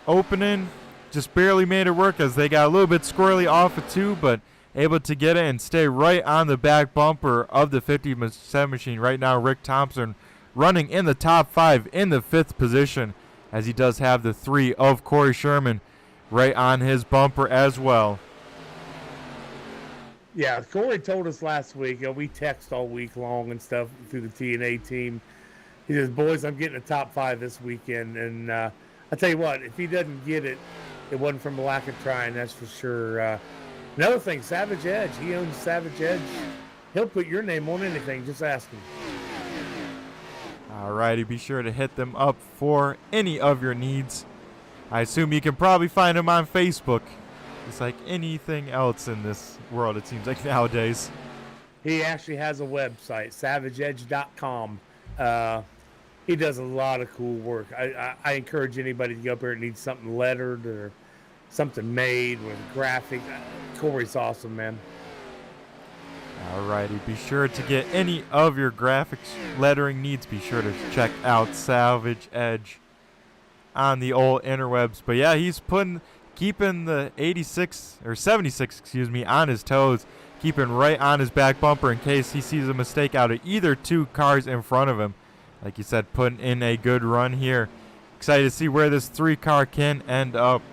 opening, just barely made it work as they got a little bit squirrely off of 2, but able to get it and stay right on the back bumper of the 57 machine. Right now, Rick Thompson running in the top 5 in the 5th position, as he does have the 3 of Corey Sherman right on his bumper as well. Yeah, Corey told us last week, you know, we text all week long and stuff through the TNA team. He says, boys, I'm getting the top 5 this weekend. And I tell you what, if he doesn't get it, it wasn't from a lack of trying, that's for sure. Another thing, Savage Edge. He owns Savage Edge. He'll put your name on anything. Just ask him. Alrighty, be sure to hit them up for any of your needs. I assume you can probably find him on Facebook. It's like anything else in this world, it seems like nowadays. He actually has a website, savageedge.com. He does a lot of cool work. I encourage anybody to go up here and need something lettered or something made with graphic. Corey's awesome, man. Alrighty, be sure to get any of your graphics lettering needs. Be sure to check out Savage Edge on the old interwebs. But yeah, he's keeping the 76 on his toes, keeping right on his back bumper in case he sees a mistake out of either 2 cars in front of him. Like you said, putting in a good run here. Excited to see where this 3 car can end up.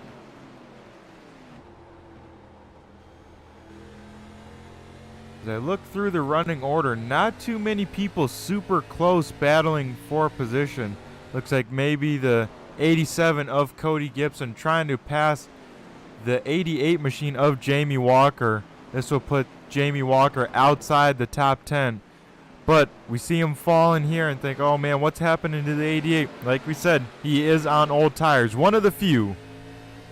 As I look through the running order, not too many people super close battling for position. Looks like maybe the 87 of Cody Gibson trying to pass the 88 machine of Jamie Walker. This will put Jamie Walker outside the top 10. But we see him fall in here and think, oh man, what's happening to the 88? Like we said, he is on old tires. One of the few,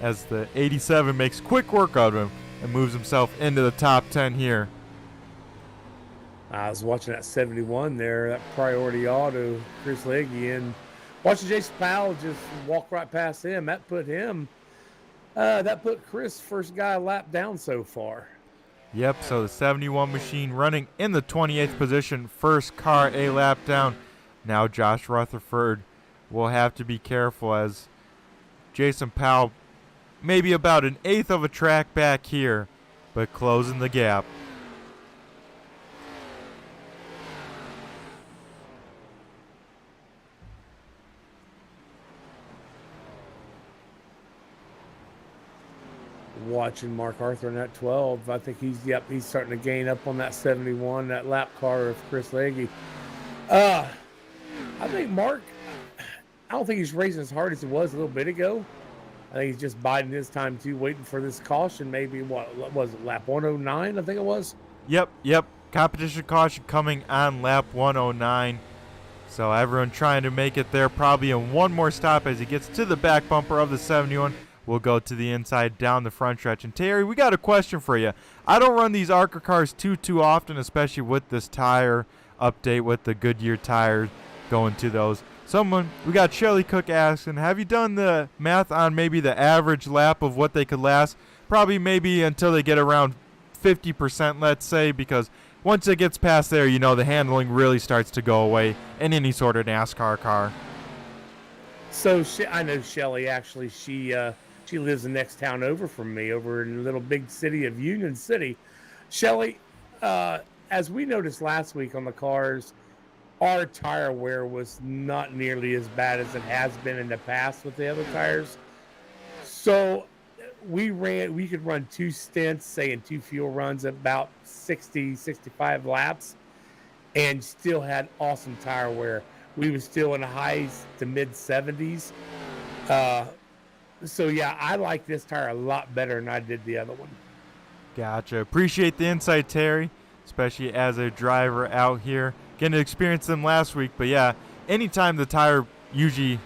as the 87 makes quick work of him and moves himself into the top 10 here. I was watching that 71 there, that Priority Auto, Chris Legge, and watching Jason Powell just walk right past him. That put Chris first guy lap down so far. Yep, so the 71 machine running in the 28th position, first car a lap down. Now Josh Rutherford will have to be careful as Jason Powell maybe about an eighth of a track back here, but closing the gap. Watching Mark Arthur in that 12, I think he's starting to gain up on that 71, that lap car of Chris Legge. I think Mark, I don't think he's racing as hard as he was a little bit ago. I think he's just biding his time too, waiting for this caution. Maybe what was it, lap 109? I think it was. Yep. Competition caution coming on lap 109. So everyone trying to make it there, probably in one more stop as he gets to the back bumper of the 71. We'll go to the inside down the front stretch. And Terry, we got a question for you. I don't run these Arca cars too often, especially with this tire update with the Goodyear tires going to those. We got Shelly Cook asking, have you done the math on maybe the average lap of what they could last? Probably maybe until they get around 50%, let's say, because once it gets past there, the handling really starts to go away in any sort of NASCAR car. So I know Shelly, actually. She lives the next town over from me, over in the little big city of Union City. Shelly, as we noticed last week on the cars, our tire wear was not nearly as bad as it has been in the past with the other tires. So we could run 2 stints, say in 2 fuel runs, about 60, 65 laps, and still had awesome tire wear. We were still in the high to mid 70s. So yeah, I like this tire a lot better than I did the other one. Gotcha. Appreciate the insight, Terry, especially as a driver out here. Getting to experience them last week, but yeah, anytime the tire, usually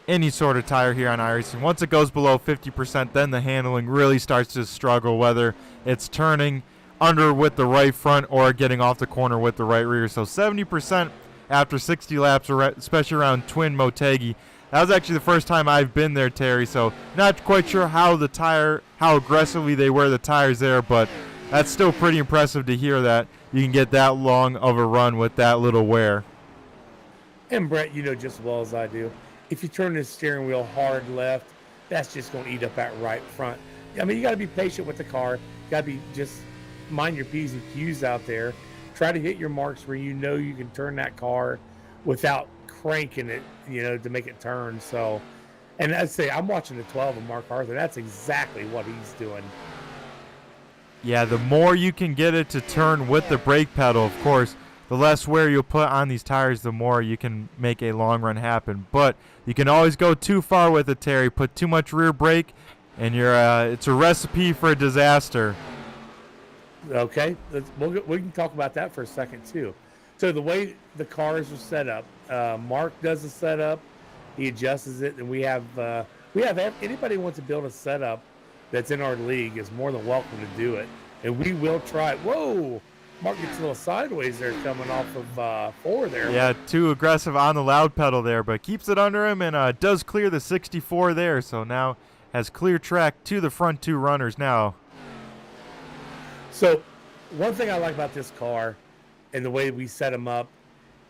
any sort of tire here on iRacing, once it goes below 50%, then the handling really starts to struggle, whether it's turning under with the right front or getting off the corner with the right rear. So 70% after 60 laps, especially around Twin Motegi. That was actually the first time I've been there, Terry, so not quite sure how aggressively they wear the tires there, but that's still pretty impressive to hear that you can get that long of a run with that little wear. And Brett, you know just as well as I do, if you turn this steering wheel hard left, that's just going to eat up that right front. I mean, you got to be patient with the car. You got to just mind your P's and Q's out there. Try to hit your marks where you can turn that car without cranking it, to make it turn. So, and I'd say I'm watching the 12 of Mark Arthur. That's exactly what he's doing. Yeah, the more you can get it to turn with the brake pedal, of course, the less wear you'll put on these tires, the more you can make a long run happen. But you can always go too far with it, Terry. Put too much rear brake, and it's a recipe for a disaster. Okay, we can talk about that for a second too. So the way the cars are set up, Mark does the setup, he adjusts it, and we have anybody who wants to build a setup that's in our league is more than welcome to do it, and we will try it. Whoa, Mark gets a little sideways there coming off of 4 there. Yeah, too aggressive on the loud pedal there, but keeps it under him and does clear the 64 there, so now has clear track to the front 2 runners now. So one thing I like about this car and the way we set them up,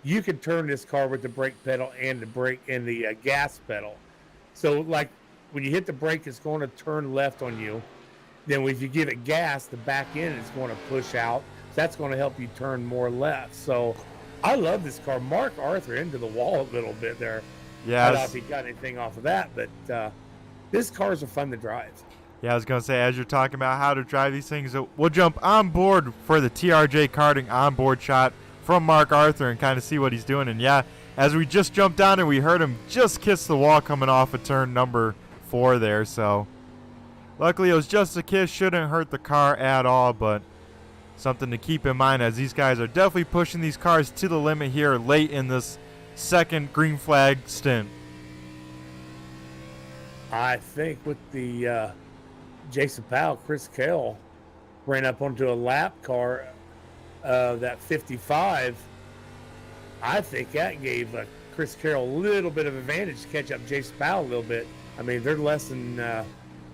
you can turn this car with the brake pedal and the gas pedal. So like when you hit the brake, it's going to turn left on you. Then if you give it gas, the back end is going to push out. That's going to help you turn more left. So I love this car. Mark Arthur into the wall a little bit there. Yeah. I don't know if he got anything off of that, but this cars are fun to drive. Yeah, I was going to say, as you're talking about how to drive these things, we'll jump on board for the TRJ Karting onboard shot from Mark Arthur and kind of see what he's doing. And yeah, as we just jumped down and we heard him just kiss the wall coming off of turn number 4 there. So luckily it was just a kiss, shouldn't hurt the car at all, but something to keep in mind as these guys are definitely pushing these cars to the limit here late in this second green flag stint. I think with the Jason Powell, Chris Kell ran up onto a lap car that 55. I think that gave Chris Carroll a little bit of advantage to catch up Jason Powell a little bit. I mean, they're less than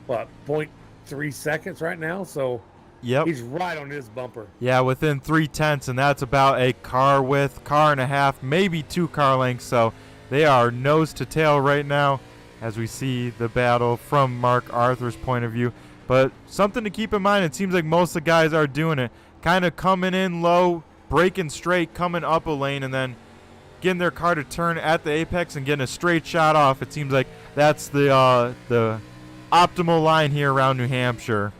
0.3 seconds right now. So Yep. He's right on his bumper. Yeah, within 3/10, and that's about a car width, car and a half, maybe 2 car lengths. So they are nose to tail right now as we see the battle from Mark Arthur's point of view. But something to keep in mind, it seems like most of the guys are doing it. Kind of coming in low, breaking straight, coming up a lane, and then getting their car to turn at the apex and getting a straight shot off. It seems like that's the optimal line here around New Hampshire.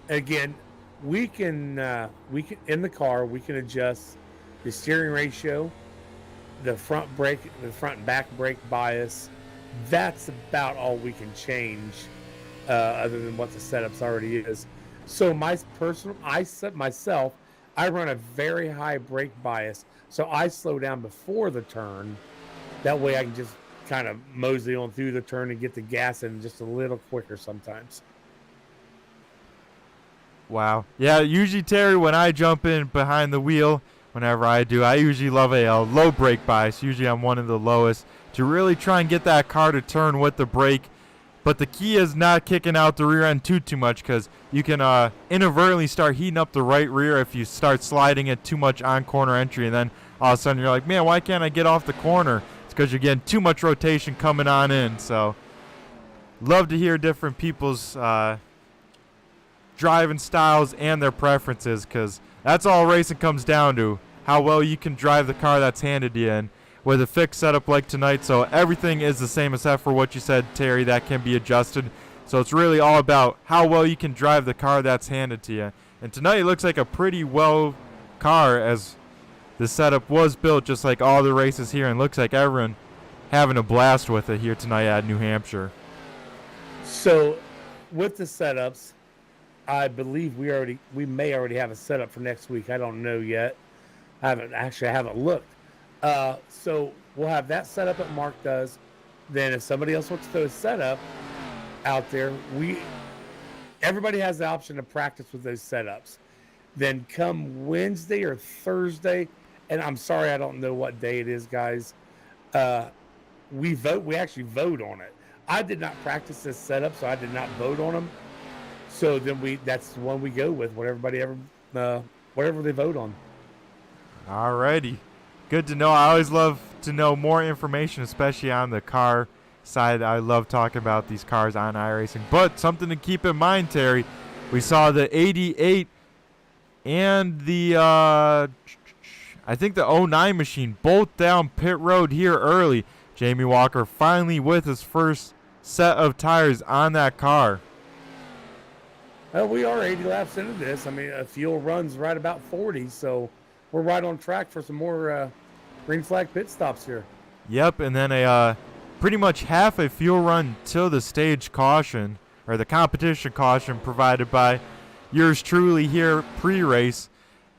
Again, we can in the car we can adjust the steering ratio, the front and back brake bias. That's about all we can change, other than what the setup's already is. So I run a very high brake bias, so I slow down before the turn. That way I can just kind of mosey on through the turn and get the gas in just a little quicker sometimes. Wow. Yeah, usually, Terry, when I jump in behind the wheel, whenever I do, I usually love a low brake bias. Usually I'm one of the lowest to really try and get that car to turn with the brake. But the key is not kicking out the rear end too much, because you can inadvertently start heating up the right rear if you start sliding it too much on corner entry. And then all of a sudden you're like, man, why can't I get off the corner? It's because you're getting too much rotation coming on in. So love to hear different people's driving styles and their preferences, because that's all racing comes down to, how well you can drive the car that's handed to you. And with a fixed setup like tonight, so everything is the same except for what you said, Terry, that can be adjusted. So it's really all about how well you can drive the car that's handed to you. And tonight it looks like a pretty well car, as the setup was built just like all the races here, and looks like everyone having a blast with it here tonight at New Hampshire. So with the setups, I believe we may already have a setup for next week. I don't know yet. I haven't looked. So we'll have that setup that Mark does. Then if somebody else wants to throw a setup out there, everybody has the option to practice with those setups. Then come Wednesday or Thursday, and I'm sorry I don't know what day it is, guys. We actually vote on it. I did not practice this setup, so I did not vote on them. So then that's the one we go with, whatever they vote on. Alrighty. Good to know. I always love to know more information, especially on the car side. I love talking about these cars on iRacing. But something to keep in mind, Terry, we saw the 88 and the I think the 09 machine both down pit road here early. Jamie Walker finally with his first set of tires on that car. We are 80 laps into this. I mean, fuel runs right about 40, so we're right on track for some more green flag pit stops here. Yep, and then a pretty much half a fuel run till the stage caution, or the competition caution provided by yours truly here pre-race,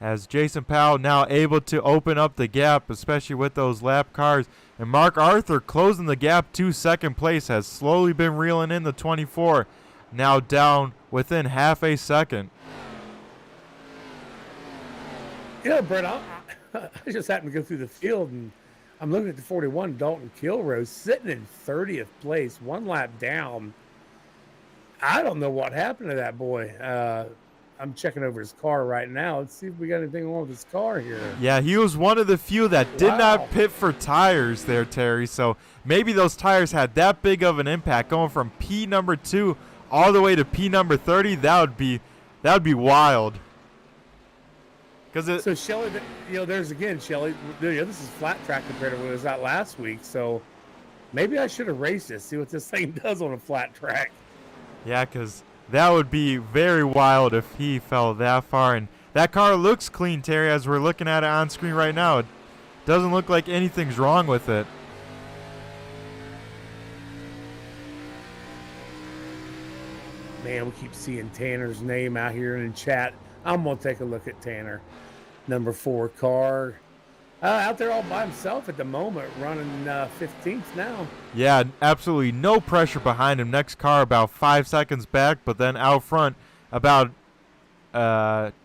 as Jason Powell now able to open up the gap, especially with those lap cars. And Mark Arthur closing the gap to second place, has slowly been reeling in the 24, now down within half a second. Brett, I just happened to go through the field, and I'm looking at the 41, Dalton Kilrose, sitting in 30th place, one lap down. I don't know what happened to that boy. I'm checking over his car right now. Let's see if we got anything wrong with his car here. Yeah, he was one of the few that did not pit for tires there, Terry. So maybe those tires had that big of an impact, going from P number 2 all the way to P number 30. That would be wild. So Shelly, there's again, Shelly. This is flat track compared to what it was out last week. So maybe I should have raced this, see what this thing does on a flat track. Yeah, because that would be very wild if he fell that far. And that car looks clean, Terry, as we're looking at it on screen right now. It doesn't look like anything's wrong with it. Man, we keep seeing Tanner's name out here in the chat. I'm going to take a look at Tanner. Number 4 car. Out there all by himself at the moment, running 15th now. Yeah, absolutely no pressure behind him. Next car about 5 seconds back, but then out front about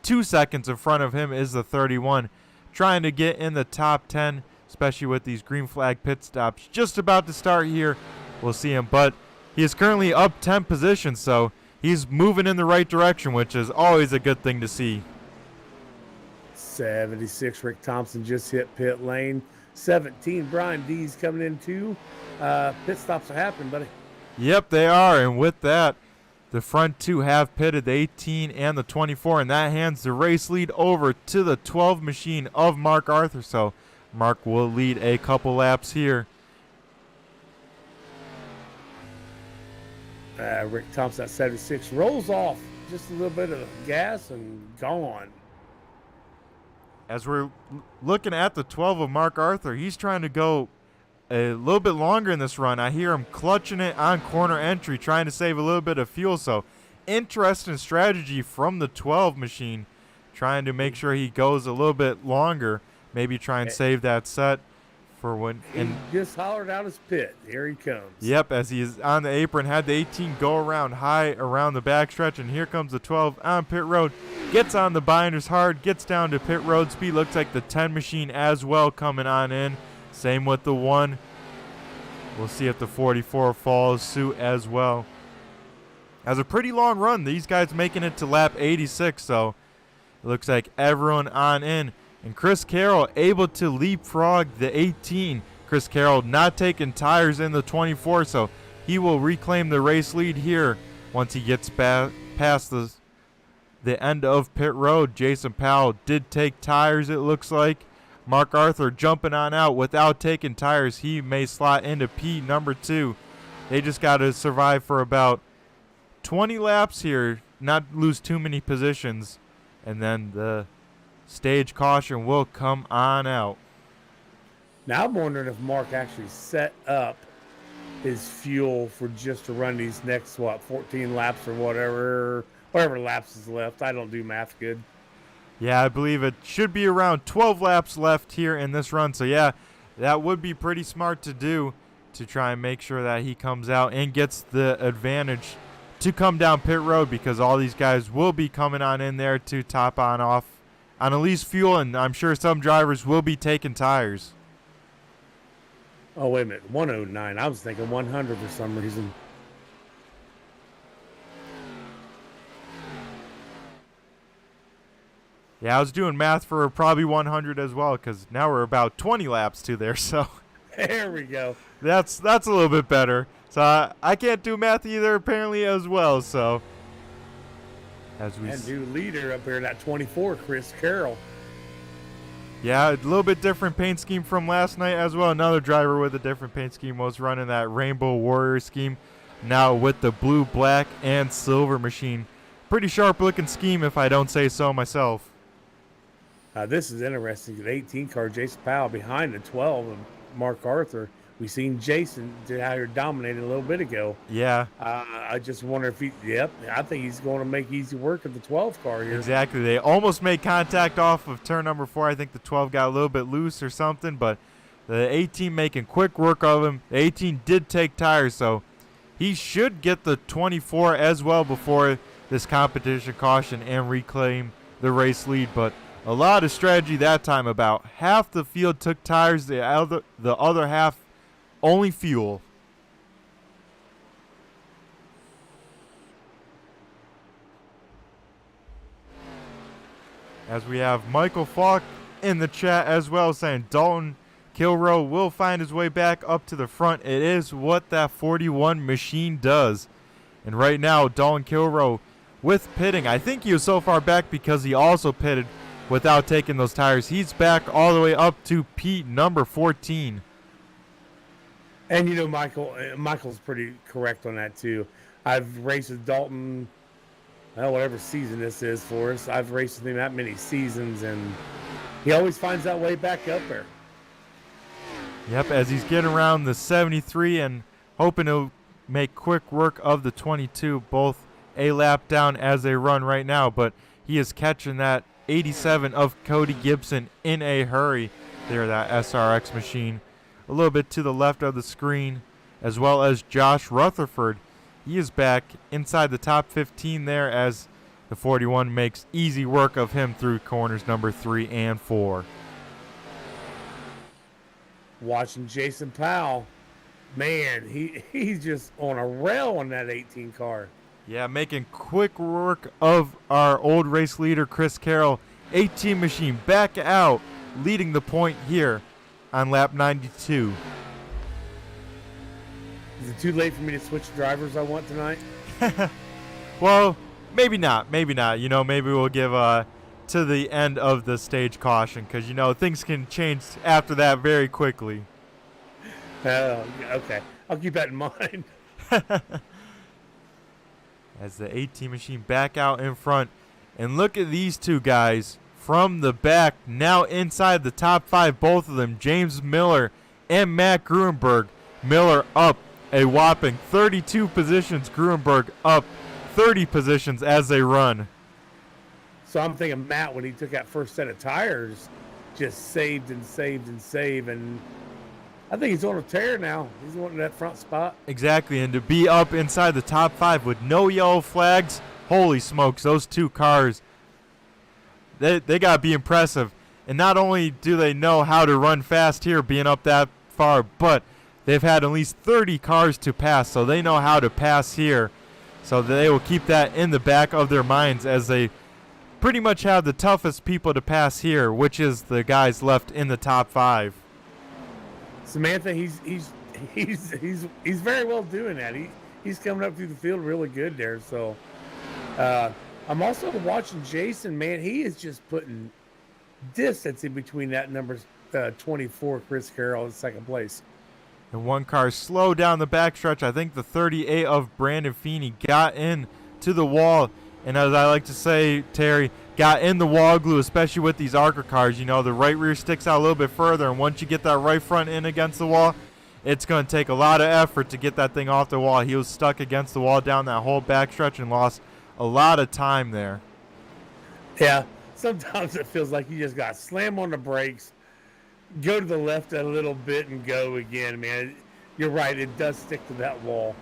2 seconds in front of him is the 31. Trying to get in the top 10, especially with these green flag pit stops. Just about to start here. We'll see him, but he is currently up 10 positions, so he's moving in the right direction, which is always a good thing to see. 76, Rick Thompson just hit pit lane. 17, Brian D's coming in too. Pit stops are happening, buddy. Yep, they are, and with that, the front two have pitted, the 18 and the 24, and that hands the race lead over to the 12 machine of Mark Arthur. So Mark will lead a couple laps here. Rick Thompson at 76 rolls off just a little bit of gas and gone. As we're looking at the 12 of Mark Arthur, he's trying to go a little bit longer in this run. I hear him clutching it on corner entry, trying to save a little bit of fuel. So interesting strategy from the 12 machine, trying to make sure he goes a little bit longer, maybe try and save that set for when. He just hollered out his pit. Here he comes. Yep, as he is on the apron, had the 18 go around high around the backstretch, and here comes the 12 on pit road. Gets on the binders hard, gets down to pit road speed. Looks like the 10 machine as well coming on in. Same with the 1. We'll see if the 44 follows suit as well. As a pretty long run, these guys making it to lap 86, so it looks like everyone on in. And Chris Carroll able to leapfrog the 18. Chris Carroll not taking tires in the 24, so he will reclaim the race lead here once he gets past the end of pit road. Jason Powell did take tires, it looks like. Mark Arthur jumping on out without taking tires. He may slot into P number 2. They just got to survive for about 20 laps here, not lose too many positions, and then the stage caution will come on out. Now I'm wondering if Mark actually set up his fuel for just to run these next 14 laps or whatever laps is left. I don't do math good. Yeah, I believe it should be around 12 laps left here in this run. So yeah, that would be pretty smart to do, to try and make sure that he comes out and gets the advantage to come down pit road, because all these guys will be coming on in there to top on off on at least fuel, and I'm sure some drivers will be taking tires. Oh, wait a minute. 109. I was thinking 100 for some reason. Yeah, I was doing math for probably 100 as well, because now we're about 20 laps to there, so there we go. That's a little bit better. So I can't do math either, apparently, as well. So as we and new leader up here, that 24, Chris Carroll. Yeah, a little bit different paint scheme from last night as well. Another driver with a different paint scheme was running that Rainbow Warrior scheme, now with the blue, black, and silver machine. Pretty sharp looking scheme, if I don't say so myself. This is interesting. The 18 car, Jason Powell, behind the 12 of Mark Arthur. We seen Jason out here dominating a little bit ago. Yeah. I just wonder if I think he's going to make easy work of the 12 car here. Exactly. They almost made contact off of turn number 4. I think the 12 got a little bit loose or something, but the 18 making quick work of him. The 18 did take tires, so he should get the 24 as well before this competition caution and reclaim the race lead. But a lot of strategy that time. About half the field took tires, the other half only fuel. As we have Michael Falk in the chat as well, saying Dalton Kilroe will find his way back up to the front. It is what that 41 machine does. And right now, Dalton Kilroe with pitting. I think he was so far back because he also pitted without taking those tires. He's back all the way up to Pete number 14. And, you know, Michael's pretty correct on that, too. I've raced with Dalton, whatever season this is for us. I've raced with him that many seasons, and he always finds that way back up there. Yep, as he's getting around the 73 and hoping to make quick work of the 22, both a lap down as they run right now. But he is catching that 87 of Cody Gibson in a hurry there, that SRX machine. A little bit to the left of the screen, as well as Josh Rutherford. He is back inside the top 15 there as the 41 makes easy work of him through corners number 3 and 4. Watching Jason Powell, man, he's just on a rail on that 18 car. Yeah, making quick work of our old race leader, Chris Carroll. 18 machine back out, leading the point here on lap 92. Is it too late for me to switch drivers I want tonight? Well, maybe not. Maybe not. You know, maybe we'll give to the end of the stage caution because, you know, things can change after that very quickly. Okay. I'll keep that in mind. As the 18 machine back out in front. And look at these two guys from the back, now inside the top 5, both of them, James Miller and Matt Gruenberg. Miller up a whopping 32 positions, Gruenberg up 30 positions as they run. So I'm thinking Matt, when he took that first set of tires, just saved and saved and saved, and I think he's on a tear now. He's wanting that front spot. Exactly, and to be up inside the top 5 with no yellow flags, holy smokes, those two cars, they got to be impressive. And not only do they know how to run fast here being up that far, but they've had at least 30 cars to pass, so they know how to pass here. So they will keep that in the back of their minds as they pretty much have the toughest people to pass here, which is the guys left in the top 5. Samantha, he's very well doing that. He's coming up through the field really good there. So I'm also watching Jason. Man, he is just putting distance in between that number 24 Chris Carroll in second place. And one car slowed down the backstretch. I think the 38 of Brandon Feeney got in to the wall. And as I like to say, Terry, got in the wall glue, especially with these Arca cars. You know, the right rear sticks out a little bit further, and once you get that right front in against the wall, it's going to take a lot of effort to get that thing off the wall. He was stuck against the wall down that whole backstretch and lost a lot of time there. Yeah, sometimes it feels like you just got to slam on the brakes, go to the left a little bit, and go again, man. You're right, it does stick to that wall.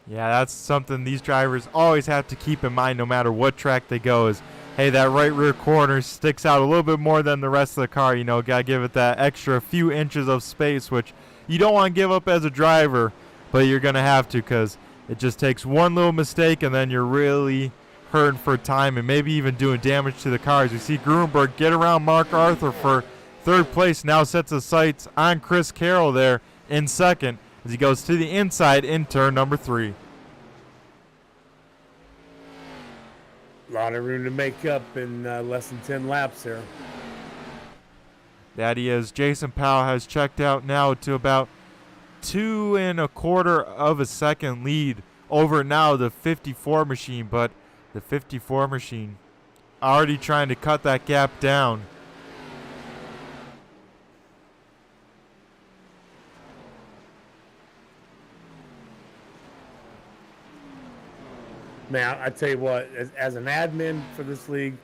Yeah, that's something these drivers always have to keep in mind no matter what track they go is, hey, that right rear corner sticks out a little bit more than the rest of the car. You know, got to give it that extra few inches of space, which you don't want to give up as a driver, but you're going to have to because it just takes one little mistake and then you're really hurting for time and maybe even doing damage to the cars. We see Gruenberg get around Mark Arthur for third place, now sets his sights on Chris Carroll there in second as he goes to the inside in turn number 3. A lot of room to make up in less than 10 laps there. That he is. Jason Powell has checked out now to about 2 1/4 of a second lead over now the 54 machine, but the 54 machine already trying to cut that gap down. Man, I tell you what, as an admin for this league,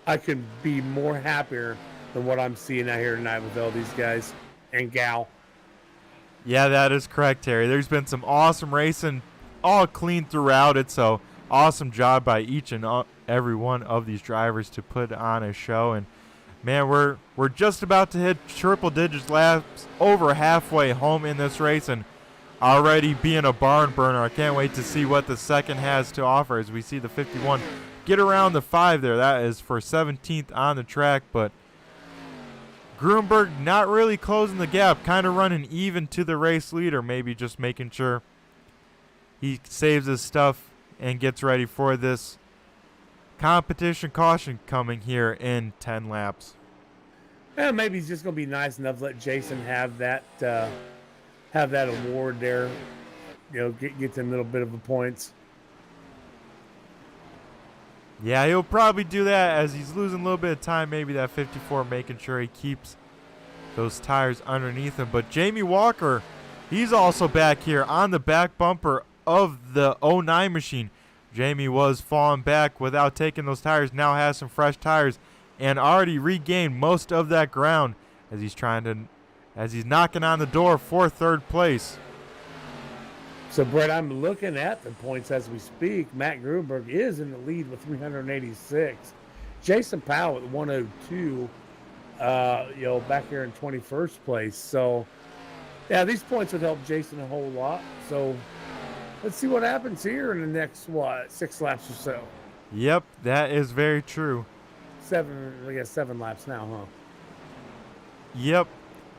I couldn't be more happier than what I'm seeing out here tonight with all these guys and gal. Yeah, that is correct, Terry. There's been some awesome racing all clean throughout it, so awesome job by each and every one of these drivers to put on a show. And man, we're just about to hit triple digits laps, over halfway home in this race, and already being a barn burner. I can't wait to see what the second has to offer as we see the 51 get around the 5 there. That is for 17th on the track, but Gruenberg not really closing the gap, kind of running even to the race leader, maybe just making sure he saves his stuff and gets ready for this competition caution coming here in 10 laps. Well, maybe he's just going to be nice enough to let Jason have that award there, you know, get them a little bit of the points. Yeah, he'll probably do that as he's losing a little bit of time, maybe that 54, making sure he keeps those tires underneath him. But Jamie Walker, he's also back here on the back bumper of the 09 machine. Jamie was falling back without taking those tires, now has some fresh tires and already regained most of that ground as he's knocking on the door for third place. So, Brett, I'm looking at the points as we speak. Matt Gruenberg is in the lead with 386. Jason Powell at 102, back here in 21st place. So, yeah, these points would help Jason a whole lot. So, let's see what happens here in the next 6 laps or so. Yep, that is very true. 7 laps now, huh? Yep.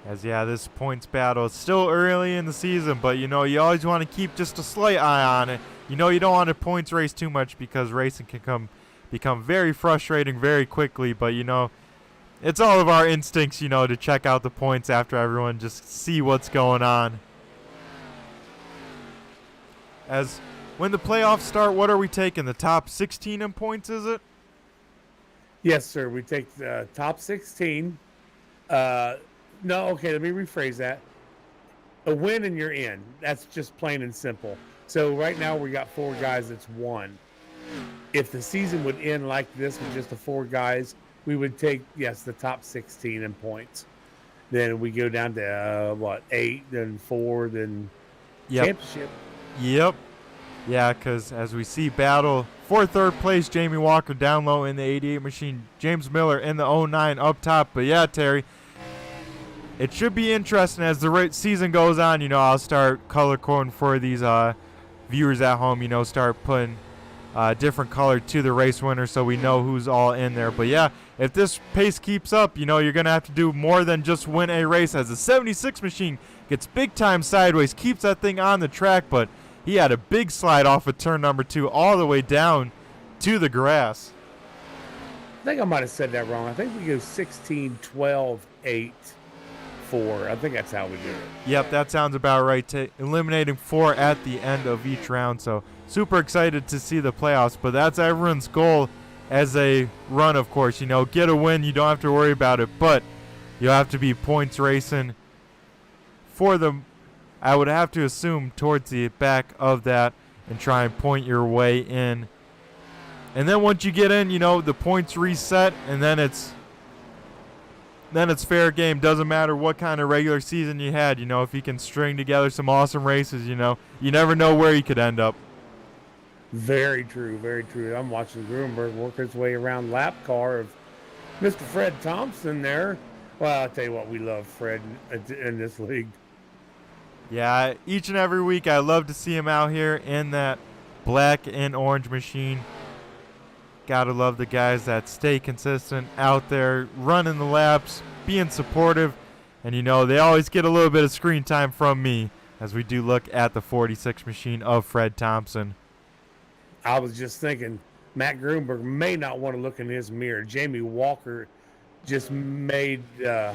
As yeah, this points battle is still early in the season, but you always want to keep just a slight eye on it. You don't want to points race too much because racing can become very frustrating very quickly, but it's all of our instincts, to check out the points after everyone, just see what's going on. As when the playoffs start, what are we taking? The top 16 in points, is it? Yes, sir. We take the top 16. No, okay, let me rephrase that. A win and you're in. That's just plain and simple. So right now we got 4 guys that's won. If the season would end like this with just the 4 guys, we would take, the top 16 in points. Then we go down to, 8, then 4, then championship. Yep. Yeah, because as we see battle for third place, Jamie Walker down low in the 88 machine, James Miller in the 09 up top. But yeah, Terry, it should be interesting as the season goes on. I'll start color coding for these viewers at home, start putting different color to the race winner so we know who's all in there. But yeah, if this pace keeps up, you're going to have to do more than just win a race, as the 76 machine gets big time sideways, keeps that thing on the track, but he had a big slide off of turn number 2 all the way down to the grass. I think I might have said that wrong. I think we go 16, 12, 8, 4. I think that's how we do it. Yep, that sounds about right. Eliminating 4 at the end of each round. So super excited to see the playoffs. But that's everyone's goal as they run, of course. Get a win. You don't have to worry about it. But you'll have to be points racing for them. I would have to assume towards the back of that and try and point your way in. And then once you get in, the points reset, and then it's fair game. Doesn't matter what kind of regular season you had. If you can string together some awesome races, you never know where you could end up. Very true, very true. I'm watching Grunberg work his way around lap car of Mr. Fred Thompson there. Well, I'll tell you what, we love Fred in this league. Yeah, each and every week I love to see him out here in that black and orange machine. Gotta love the guys that stay consistent out there, running the laps, being supportive. And they always get a little bit of screen time from me as we do look at the 46 machine of Fred Thompson. I was just thinking, Matt Grunberg may not want to look in his mirror. Jamie Walker just made a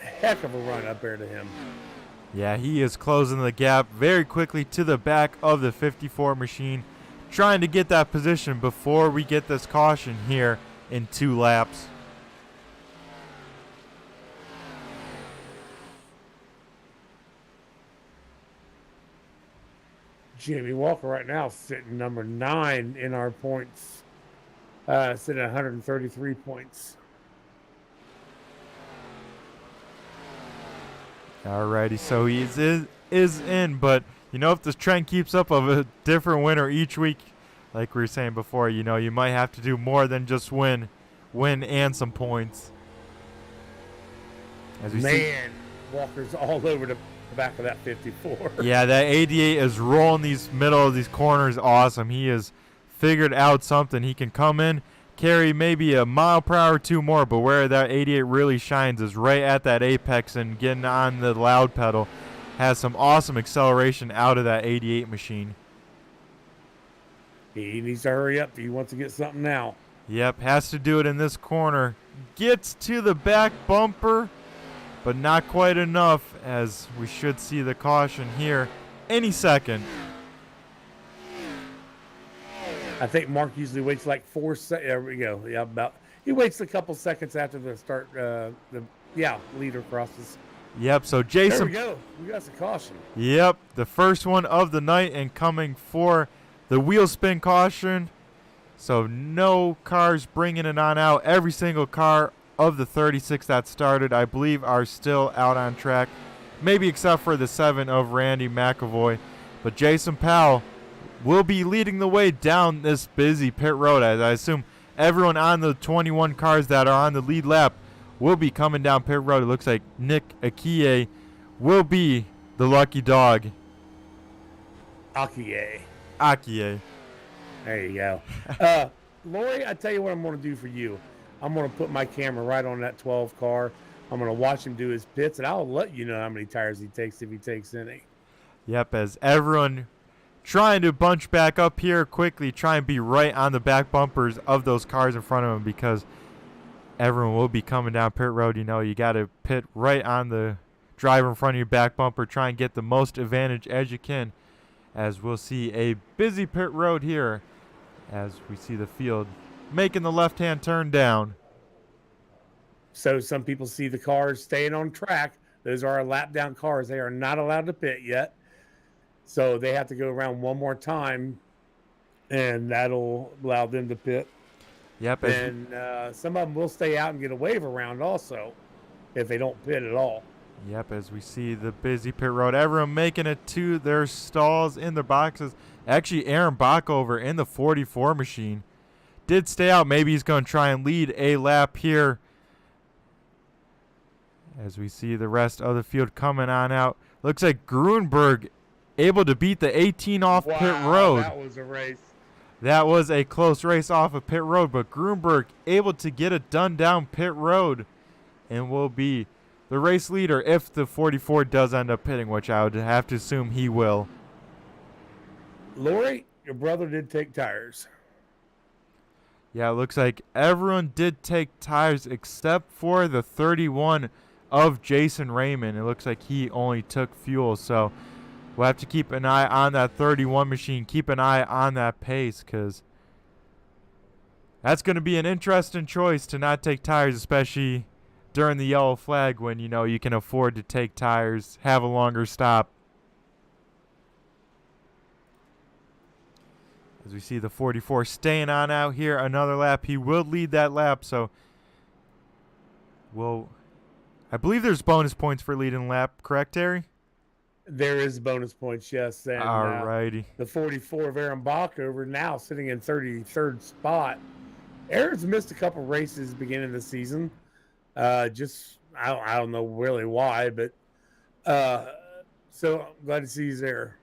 heck of a run up there to him. Yeah, he is closing the gap very quickly to the back of the 54 machine, trying to get that position before we get this caution here in 2 laps. Jamie Walker right now sitting number 9 in our points, sitting at 133 points. Alrighty, so he is in, but if this trend keeps up of a different winner each week, like we were saying before, you might have to do more than just win and some points. As we see, Walker's all over the back of that 54. Yeah, that 88 is rolling these middle of these corners awesome. He has figured out something. He can come in, carry maybe a mile per hour or 2 more, but where that 88 really shines is right at that apex and getting on the loud pedal. Has some awesome acceleration out of that 88 machine. He needs to hurry up if he wants to get something now. Yep, has to do it in this corner. Gets to the back bumper, but not quite enough, as we should see the caution here any second. I think Mark usually waits like 4 seconds. There we go. Yeah, he waits a couple seconds after the start. Leader crosses. Yep, so Jason. There we go. We got some caution. Yep, the first one of the night, and coming for the wheel spin caution. So no cars bringing it on out. Every single car of the 36 that started, I believe, are still out on track. Maybe except for the 7 of Randy McAvoy. But Jason Powell will be leading the way down this busy pit road. As I assume everyone on the 21 cars that are on the lead lap will be coming down pit road. It looks like Nick Akie will be the lucky dog. Akie. Akie. There you go. Lori, I tell you what I'm going to do for you. I'm going to put my camera right on that 12 car. I'm going to watch him do his pits, and I'll let you know how many tires he takes if he takes any. Yep, as everyone trying to bunch back up here quickly, try and be right on the back bumpers of those cars in front of him because everyone will be coming down pit road. You know, you got to pit right on the driver in front of your back bumper, try and get the most advantage as you can, as we'll see a busy pit road here as we see the field making the left-hand turn down. So some people see the cars staying on track. Those are our lap down cars. They are not allowed to pit yet. So they have to go around one more time, and that'll allow them to pit. Yep. And some of them will stay out and get a wave around also if they don't pit at all. Yep, as we see the busy pit road. Everyone making it to their stalls in the boxes. Actually, Aaron Backover in the 44 machine did stay out. Maybe he's going to try and lead a lap here as we see the rest of the field coming on out. Looks like Grunberg able to beat the 18 off pit road. That was a race. That was a close race off of pit road, but Grunberg able to get it done down pit road and will be the race leader if the 44 does end up pitting, which I would have to assume he will. Lori, your brother did take tires. Yeah, it looks like everyone did take tires except for the 31 of Jason Raymond. It looks like he only took fuel, so we'll have to keep an eye on that 31 machine. Keep an eye on that pace because that's going to be an interesting choice to not take tires, especially during the yellow flag when, you know, you can afford to take tires, have a longer stop. As we see the 44 staying on out here another lap. He will lead that lap, so I believe there's bonus points for leading lap, correct, Terry? There is bonus points, yes. And Alrighty. the 44 of Aaron Backover now sitting in 33rd spot. Aaron's missed a couple races beginning of the season. I don't know really why, but so I'm glad to see he's there.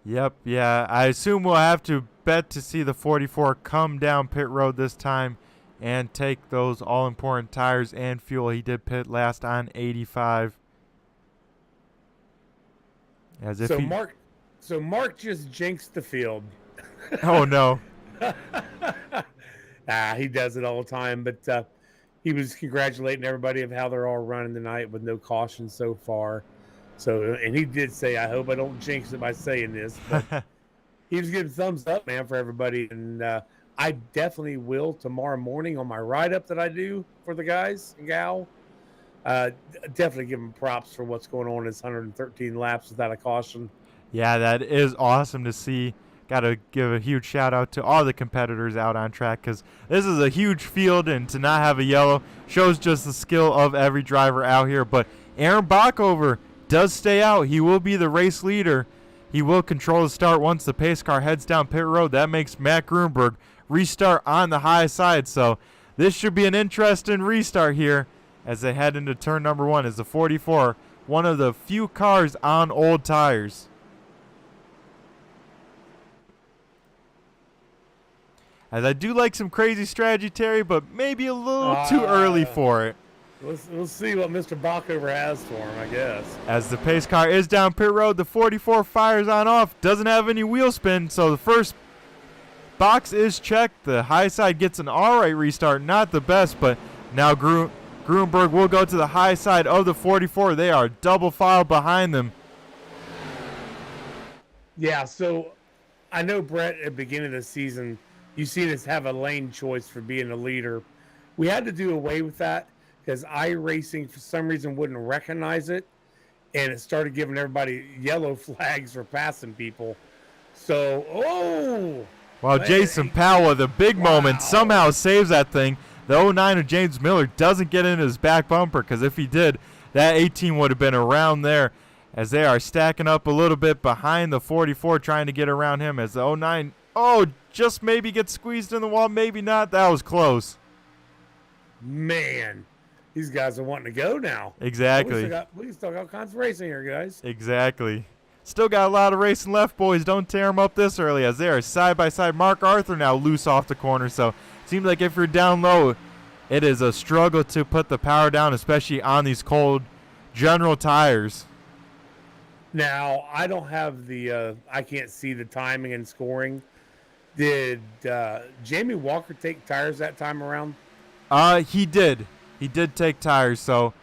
Yep, yeah. I assume we'll have to bet to see the 44 come down pit road this time and take those all-important tires and fuel. He did pit last on 85. Mark just jinxed the field. Oh, no. He does it all the time, but he was congratulating everybody of how they're all running tonight with no caution so far. So, and he did say, I hope I don't jinx it by saying this, but he was giving thumbs up, man, for everybody. And I definitely will tomorrow morning on my write-up that I do for the guys and gal. Definitely give them props for what's going on in this 113 laps without a caution. Yeah, that is awesome to see. Got to give a huge shout out to all the competitors out on track because this is a huge field, and to not have a yellow shows just the skill of every driver out here. But Aaron Backover does stay out. He will be the race leader. He will control the start once the pace car heads down pit road. That makes Matt Grunberg restart on the high side. So this should be an interesting restart here as they head into turn number one as the 44, one of the few cars on old tires. As I do like some crazy strategy, Terry, but maybe a little too early for it. We'll see what Mr. Backover has for him, I guess. As the pace car is down pit road, the 44 fires on off. Doesn't have any wheel spin, so the first box is checked. The high side gets an all-right restart. Not the best, but now Grunberg will go to the high side of the 44. They are double file behind them. Yeah, so I know, Brett, at the beginning of the season, you seen us have a lane choice for being a leader. We had to do away with that because iRacing, for some reason, wouldn't recognize it, and it started giving everybody yellow flags for passing people. So, Well, Jason Powell, the big moment, somehow saves that thing. The 09 of James Miller doesn't get in his back bumper because if he did, that 18 would have been around there as they are stacking up a little bit behind the 44 trying to get around him as the 09, just maybe gets squeezed in the wall, maybe not. That was close. Man, these guys are wanting to go now. Exactly. We still got all kinds of racing here, guys. Exactly. Still got a lot of racing left, boys. Don't tear them up this early, as they are side by side. Mark Arthur now loose off the corner, so it seems like if you're down low, it is a struggle to put the power down, especially on these cold General tires. Now, I don't have I can't see the timing and scoring. Did Jamie Walker take tires that time around? He did. He did take tires, so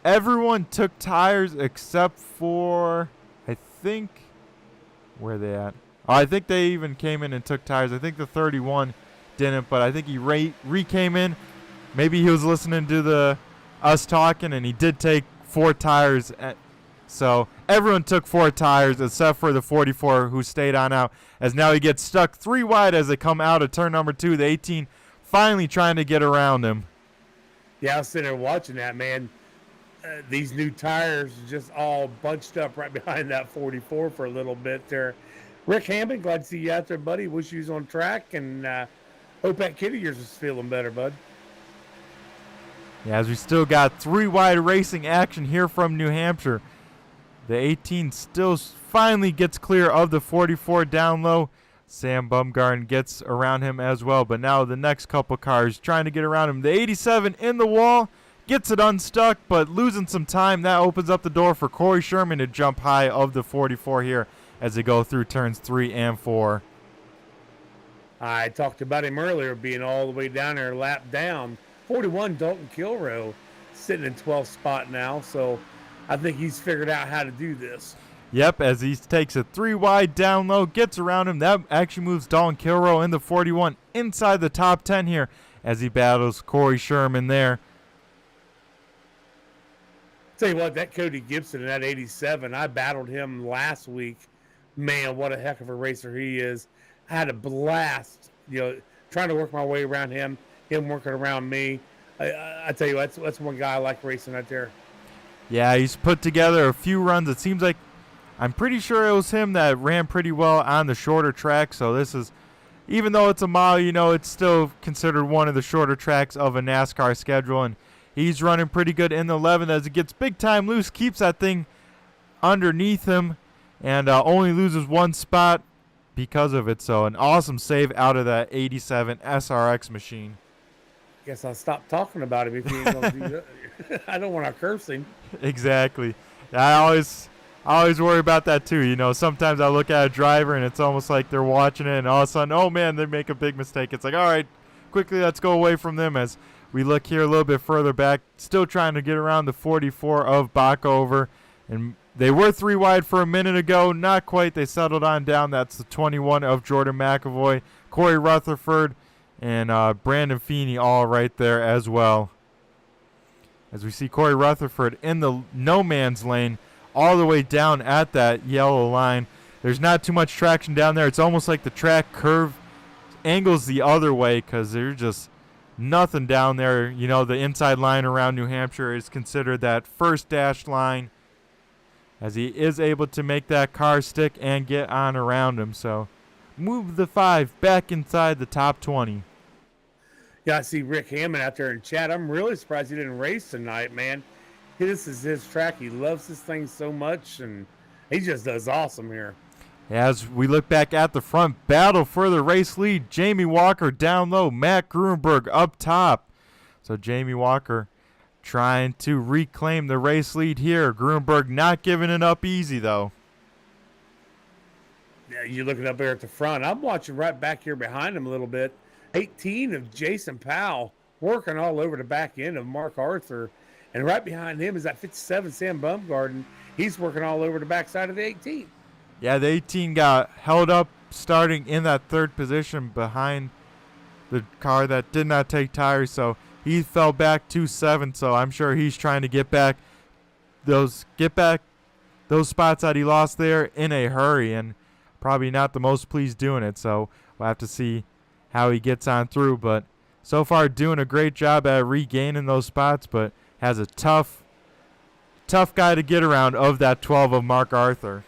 everyone took tires except for, I think, where are they at? Oh, I think they even came in and took tires. I think the 31 didn't, but I think he re-came in. Maybe he was listening to us talking, and he did take 4 tires. So everyone took 4 tires except for the 44, who stayed on out, as now he gets stuck 3 wide as they come out of turn number 2. The 18 finally trying to get around him. Yeah, I was sitting there watching that, man. These new tires just all bunched up right behind that 44 for a little bit there. Rick Hammond, glad to see you out there, buddy. Wish you was on track, and hope that kid of yours is feeling better, bud. Yeah, as we still got 3 wide racing action here from New Hampshire. The 18 still finally gets clear of the 44 down low. Sam Bumgarn gets around him as well, but now the next couple cars trying to get around him. The 87 in the wall, gets it unstuck, but losing some time. That opens up the door for Corey Sherman to jump high of the 44 here as they go through turns 3 and 4. I talked about him earlier being all the way down there, lap down. 41, Dalton Kilroe, sitting in 12th spot now, so I think he's figured out how to do this. Yep, as he takes a 3 wide down low, gets around him. That actually moves Dalton Kilroe in the 41 inside the top 10 here as he battles Corey Sherman there. Tell you what, that Cody Gibson in that 87, I battled him last week. Man, what a heck of a racer he is. I had a blast, trying to work my way around him working around me. I tell you, that's one guy I like racing right there. Yeah, he's put together a few runs. It seems like, I'm pretty sure it was him that ran pretty well on the shorter track. So this is, even though it's a mile, it's still considered one of the shorter tracks of a NASCAR schedule. And he's running pretty good in the 11 as it gets big time loose, keeps that thing underneath him, and only loses 1 spot because of it. So an awesome save out of that 87 SRX machine. Guess I'll stop talking about him if he ain't going to do that. I don't want to curse him. Exactly. I always worry about that too. Sometimes I look at a driver and it's almost like they're watching it, and all of a sudden, oh man, they make a big mistake. It's like, all right, quickly, let's go away from them as we look here a little bit further back. Still trying to get around the 44 of Backover, and they were 3 wide for a minute ago. Not quite. They settled on down. That's the 21 of Jordan McAvoy, Corey Rutherford, and Brandon Feeney all right there as well. As we see Corey Rutherford in the no man's lane all the way down at that yellow line. There's not too much traction down there. It's almost like the track curve angles the other way because there's just nothing down there. The inside line around New Hampshire is considered that first dashed line, as he is able to make that car stick and get on around him. So move the 5 back inside the top 20. Yeah, I see Rick Hammond out there in chat. I'm really surprised he didn't race tonight, man. This is his track. He loves this thing so much, and he just does awesome here. As we look back at the front, battle for the race lead. Jamie Walker down low, Matt Gruenberg up top. So Jamie Walker trying to reclaim the race lead here. Gruenberg not giving it up easy, though. Yeah, you're looking up there at the front. I'm watching right back here behind him a little bit. 18 of Jason Powell working all over the back end of Mark Arthur. And right behind him is that 57 Sam Bumgarden. He's working all over the backside of the 18. Yeah, the 18 got held up starting in that 3rd position behind the car that did not take tires. So he fell back to 7. So I'm sure he's trying to get back those spots that he lost there in a hurry, and probably not the most pleased doing it. So we'll have to see how he gets on through. But so far doing a great job at regaining those spots, but has a tough guy to get around of that 12 of Mark Arthur.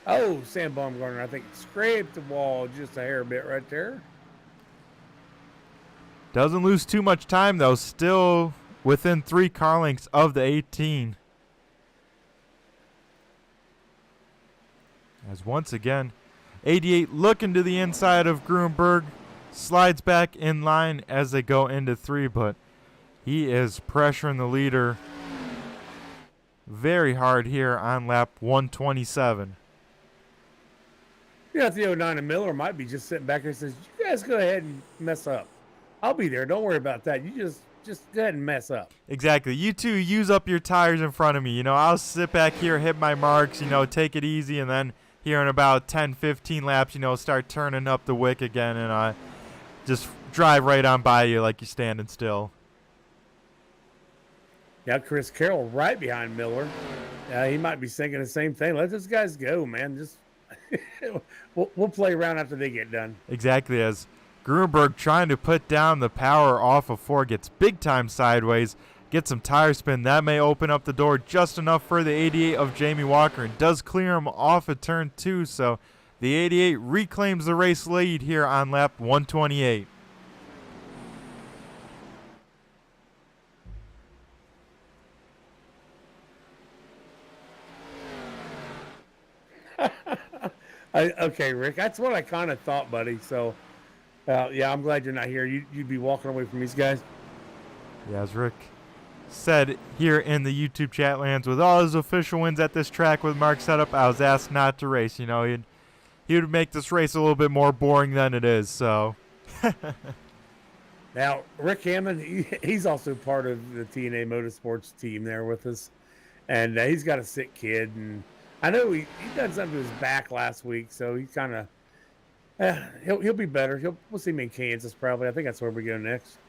Oh, Sam Baumgartner, I think, scraped the wall just a hair bit right there. Doesn't lose too much time, though. Still within 3 car lengths of the 18. As once again, 88 looking to the inside of Grunberg, slides back in line as they go into 3, but he is pressuring the leader very hard here on lap 127. Yeah, Theo 9 and Miller might be just sitting back here and says, you guys go ahead and mess up. I'll be there. Don't worry about that. You just go ahead and mess up. Exactly. You two use up your tires in front of me. I'll sit back here, hit my marks, take it easy, and then here in about 10, 15 laps, start turning up the wick again, and just drive right on by you like you're standing still. Yeah, Chris Carroll right behind Miller. He might be thinking the same thing. Let those guys go, man. Just we'll play around after they get done. Exactly, as Grunberg trying to put down the power off of 4 gets big time sideways, gets some tire spin. That may open up the door just enough for the 88 of Jamie Walker and does clear him off of turn 2. So the 88 reclaims the race lead here on lap 128. Okay, Rick, that's what I kind of thought, buddy. So, yeah, I'm glad you're not here. You'd be walking away from these guys. Yeah, as Rick said here in the YouTube chat lands, with all his official wins at this track with Mark setup, I was asked not to race. He would make this race a little bit more boring than it is. So, now Rick Hammond, he's also part of the TNA Motorsports team there with us, and he's got a sick kid, and I know he done something to his back last week, so he's kind of he'll be better. We'll see him in Kansas probably. I think that's where we go next.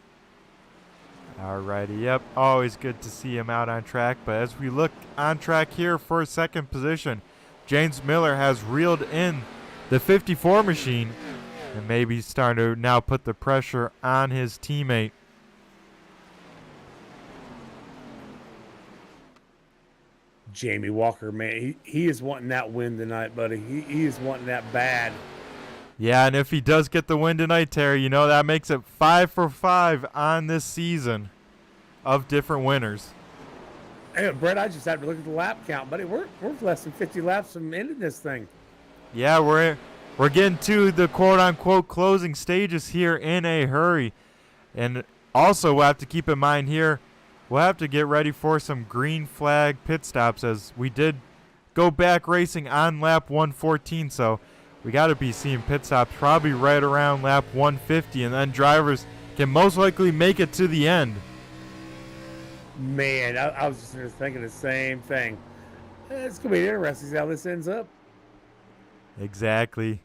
Alrighty, yep, always good to see him out on track. But as we look on track here for second position, James Miller has reeled in the 54 machine and maybe starting to now put the pressure on his teammate. Jamie Walker, man, he is wanting that win tonight, buddy. He is wanting that bad. Yeah, and if he does get the win tonight, Terry, that makes it 5 for 5 on this season of different winners. Hey, Brett, I just had to look at the lap count, buddy. We're less than 50 laps from ending this thing. Yeah, we're getting to the quote-unquote closing stages here in a hurry. And also we'll have to keep in mind here, we'll have to get ready for some green flag pit stops, as we did go back racing on lap 114, so we got to be seeing pit stops probably right around lap 150, and then drivers can most likely make it to the end. Man, I was just thinking the same thing. It's going to be interesting to see how this ends up. Exactly.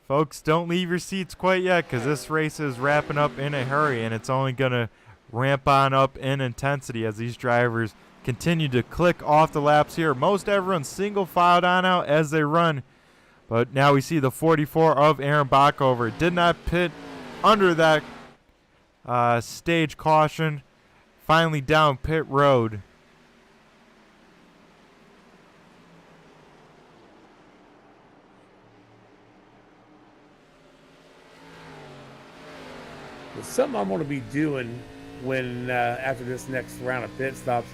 Folks, don't leave your seats quite yet, because this race is wrapping up in a hurry, and it's only going to ramp on up in intensity as these drivers continue to click off the laps here. Most everyone's single filed on out as they run. But now we see the 44 of Aaron Backover did not pit under that stage caution. Finally down pit road. Something I'm going to be doing when after this next round of pit stops,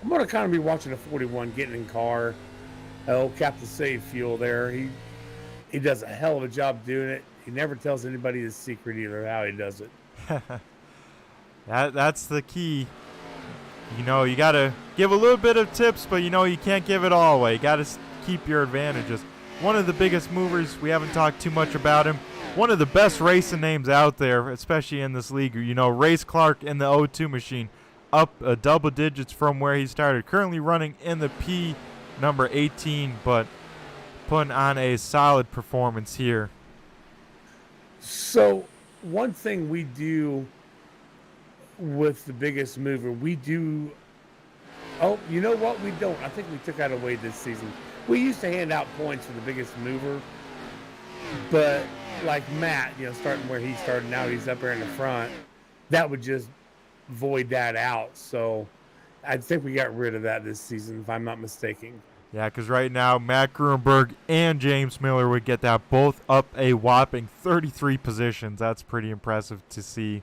I'm going to kind of be watching the 41 getting in car. Captain Save Fuel there. He does a hell of a job doing it. He never tells anybody his secret either, how he does it. That's the key. You got to give a little bit of tips, but you can't give it all away. You got to keep your advantages. One of the biggest movers, we haven't talked too much about him. One of the best racing names out there, especially in this league. Race Clark in the O2 machine, up double digits from where he started. Currently running in the P number 18, but putting on a solid performance here. So one thing we do with the biggest mover, we do. Oh, you know what? We don't. I think we took that away this season. We used to hand out points for the biggest mover, but like Matt, starting where he started, now he's up there in the front. That would just void that out. So I think we got rid of that this season, if I'm not mistaken. Yeah, because right now, Matt Grunberg and James Miller would get that both up a whopping 33 positions. That's pretty impressive to see.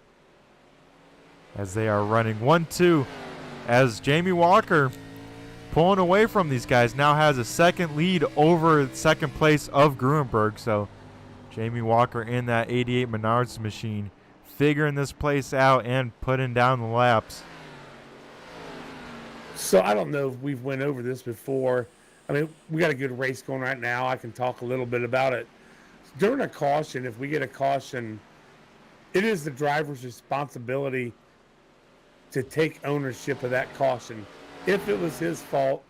as they are running 1-2, as Jamie Walker pulling away from these guys now has a second lead over second place of Gruenberg. So Jamie Walker in that 88 Menards machine figuring this place out and putting down the laps. So I don't know if we've went over this before. I mean, we got a good race going right now. I can talk a little bit about it. During a caution, if we get a caution, it is the driver's responsibility to take ownership of that caution. If it was his fault,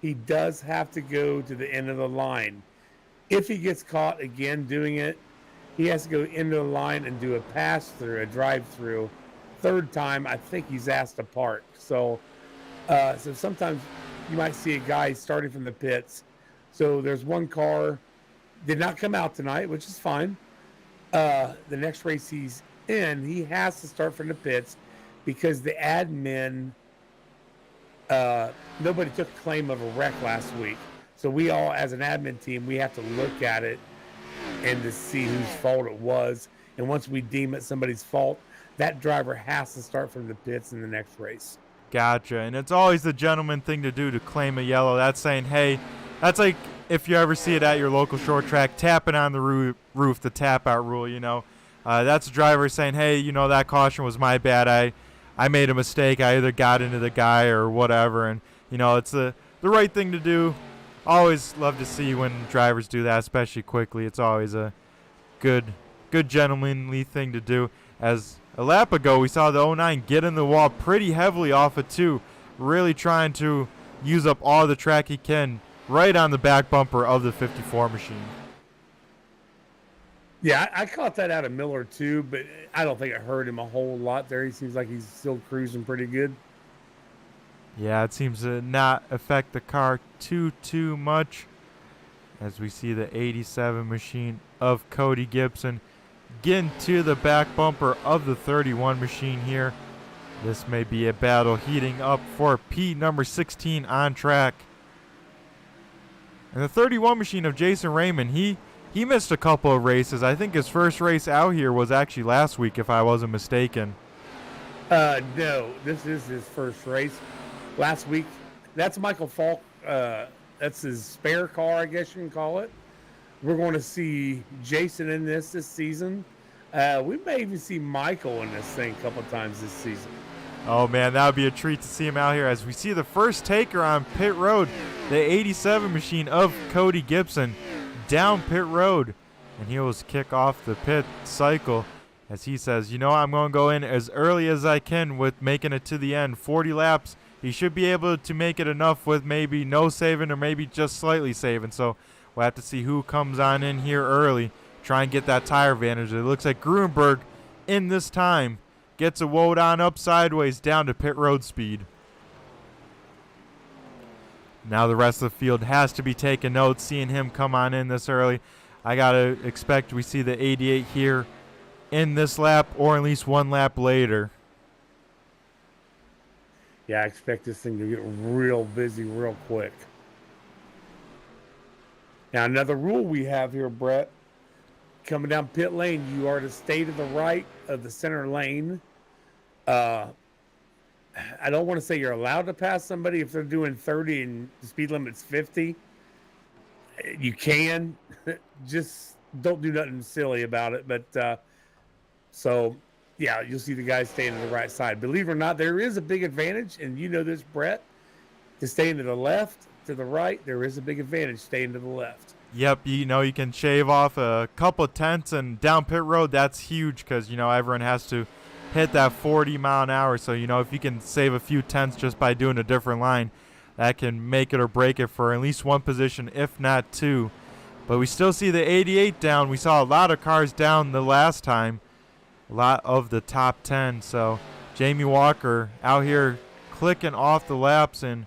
he does have to go to the end of the line. If he gets caught again doing it, he has to go into the line and do a pass-through, a drive-through. Third time, I think he's asked to park. So sometimes you might see a guy starting from the pits. So there's one car did not come out tonight, which is fine. The next race he's in, he has to start from the pits because the admin, nobody took claim of a wreck last week. So we all, as an admin team, we have to look at it and to see whose fault it was. And once we deem it somebody's fault, that driver has to start from the pits in the next race. Gotcha. And it's always the gentleman thing to do to claim a yellow. That's saying, hey, that's like if you ever see it at your local short track, tapping on the roof, the tap out rule, you know. That's a driver saying, hey, you know, that caution was my bad. I made a mistake. I either got into the guy or whatever. And, you know, it's the right thing to do. Always love to see when drivers do that, especially quickly. It's always a good gentlemanly thing to do. As a lap ago, we saw the 09 get in the wall pretty heavily off of 2, really trying to use up all the track he can right on the back bumper of the 54 machine. Yeah, I caught that out of Miller too, but I don't think it hurt him a whole lot there. He seems like he's still cruising pretty good. Yeah, it seems to not affect the car too much, as we see the 87 machine of Cody Gibson getting to the back bumper of the 31 machine here. This may be a battle heating up for P number 16 on track. And the 31 machine of Jason Raymond, he missed a couple of races. I think his first race out here was actually last week, if I wasn't mistaken. No, this is his first race. Last week, that's Michael Falk. That's his spare car, I guess you can call it. We're going to see Jason in this season. We may even see Michael in this thing a couple times this season. Oh, man, that would be a treat to see him out here as we see the first taker on pit road, the 87 machine of Cody Gibson down pit road. And he will kick off the pit cycle as he says, you know, I'm going to go in as early as I can with making it to the end. 40 laps. He should be able to make it enough with maybe no saving or maybe just slightly saving. So we'll have to see who comes on in here early, try and get that tire advantage. It looks like Gruenberg in this time gets a woed on up sideways down to pit road speed. Now the rest of the field has to be taking notes, seeing him come on in this early. I got to expect we see the 88 here in this lap or at least one lap later. Yeah, I expect this thing to get real busy real quick. Now, another rule we have here, Brett, coming down pit lane, you are to stay to the right of the center lane. I don't want to say you're allowed to pass somebody if they're doing 30 and the speed limit's 50. You can. Just don't do nothing silly about it. But so, yeah, you'll see the guys staying to the right side. Believe it or not, there is a big advantage, and you know this, Brett, to staying to the left, to the right, there is a big advantage staying to the left. Yep, you know, you can shave off a couple tenths, and down pit road, that's huge because, you know, everyone has to hit that 40 mile an hour. So, you know, if you can save a few tenths just by doing a different line, that can make it or break it for at least one position, if not two. But we still see the 88 down. We saw a lot of cars down the last time, a lot of the top 10. So Jamie Walker out here clicking off the laps and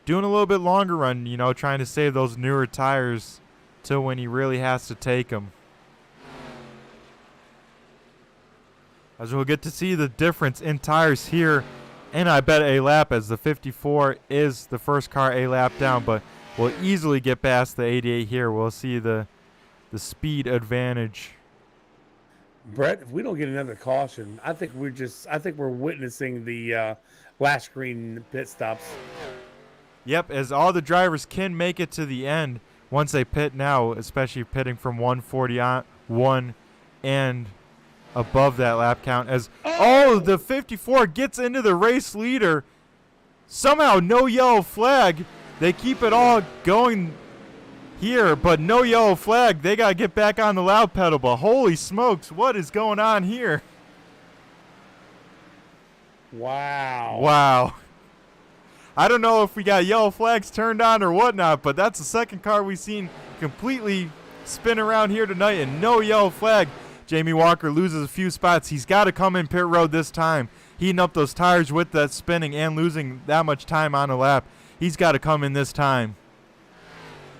doing a little bit longer run, you know, trying to save those newer tires till when he really has to take them. As we'll get to see the difference in tires here, and I bet a lap, as the 54 is the first car a lap down, but we'll easily get past the 88 here. We'll see the speed advantage. Brett, if we don't get another caution, I think we're witnessing the last green pit stops. Yep, as all the drivers can make it to the end once they pit now, especially pitting from 140 on one and above that lap count. As the 54 gets into the race leader. Somehow no yellow flag. They keep it all going here, but no yellow flag. They got to get back on the loud pedal. But holy smokes, what is going on here? Wow. Wow. I don't know if we got yellow flags turned on or whatnot, but that's the second car we've seen completely spin around here tonight and no yellow flag. Jamie Walker loses a few spots. He's got to come in pit road this time. Heating up those tires with that spinning and losing that much time on a lap. He's got to come in this time.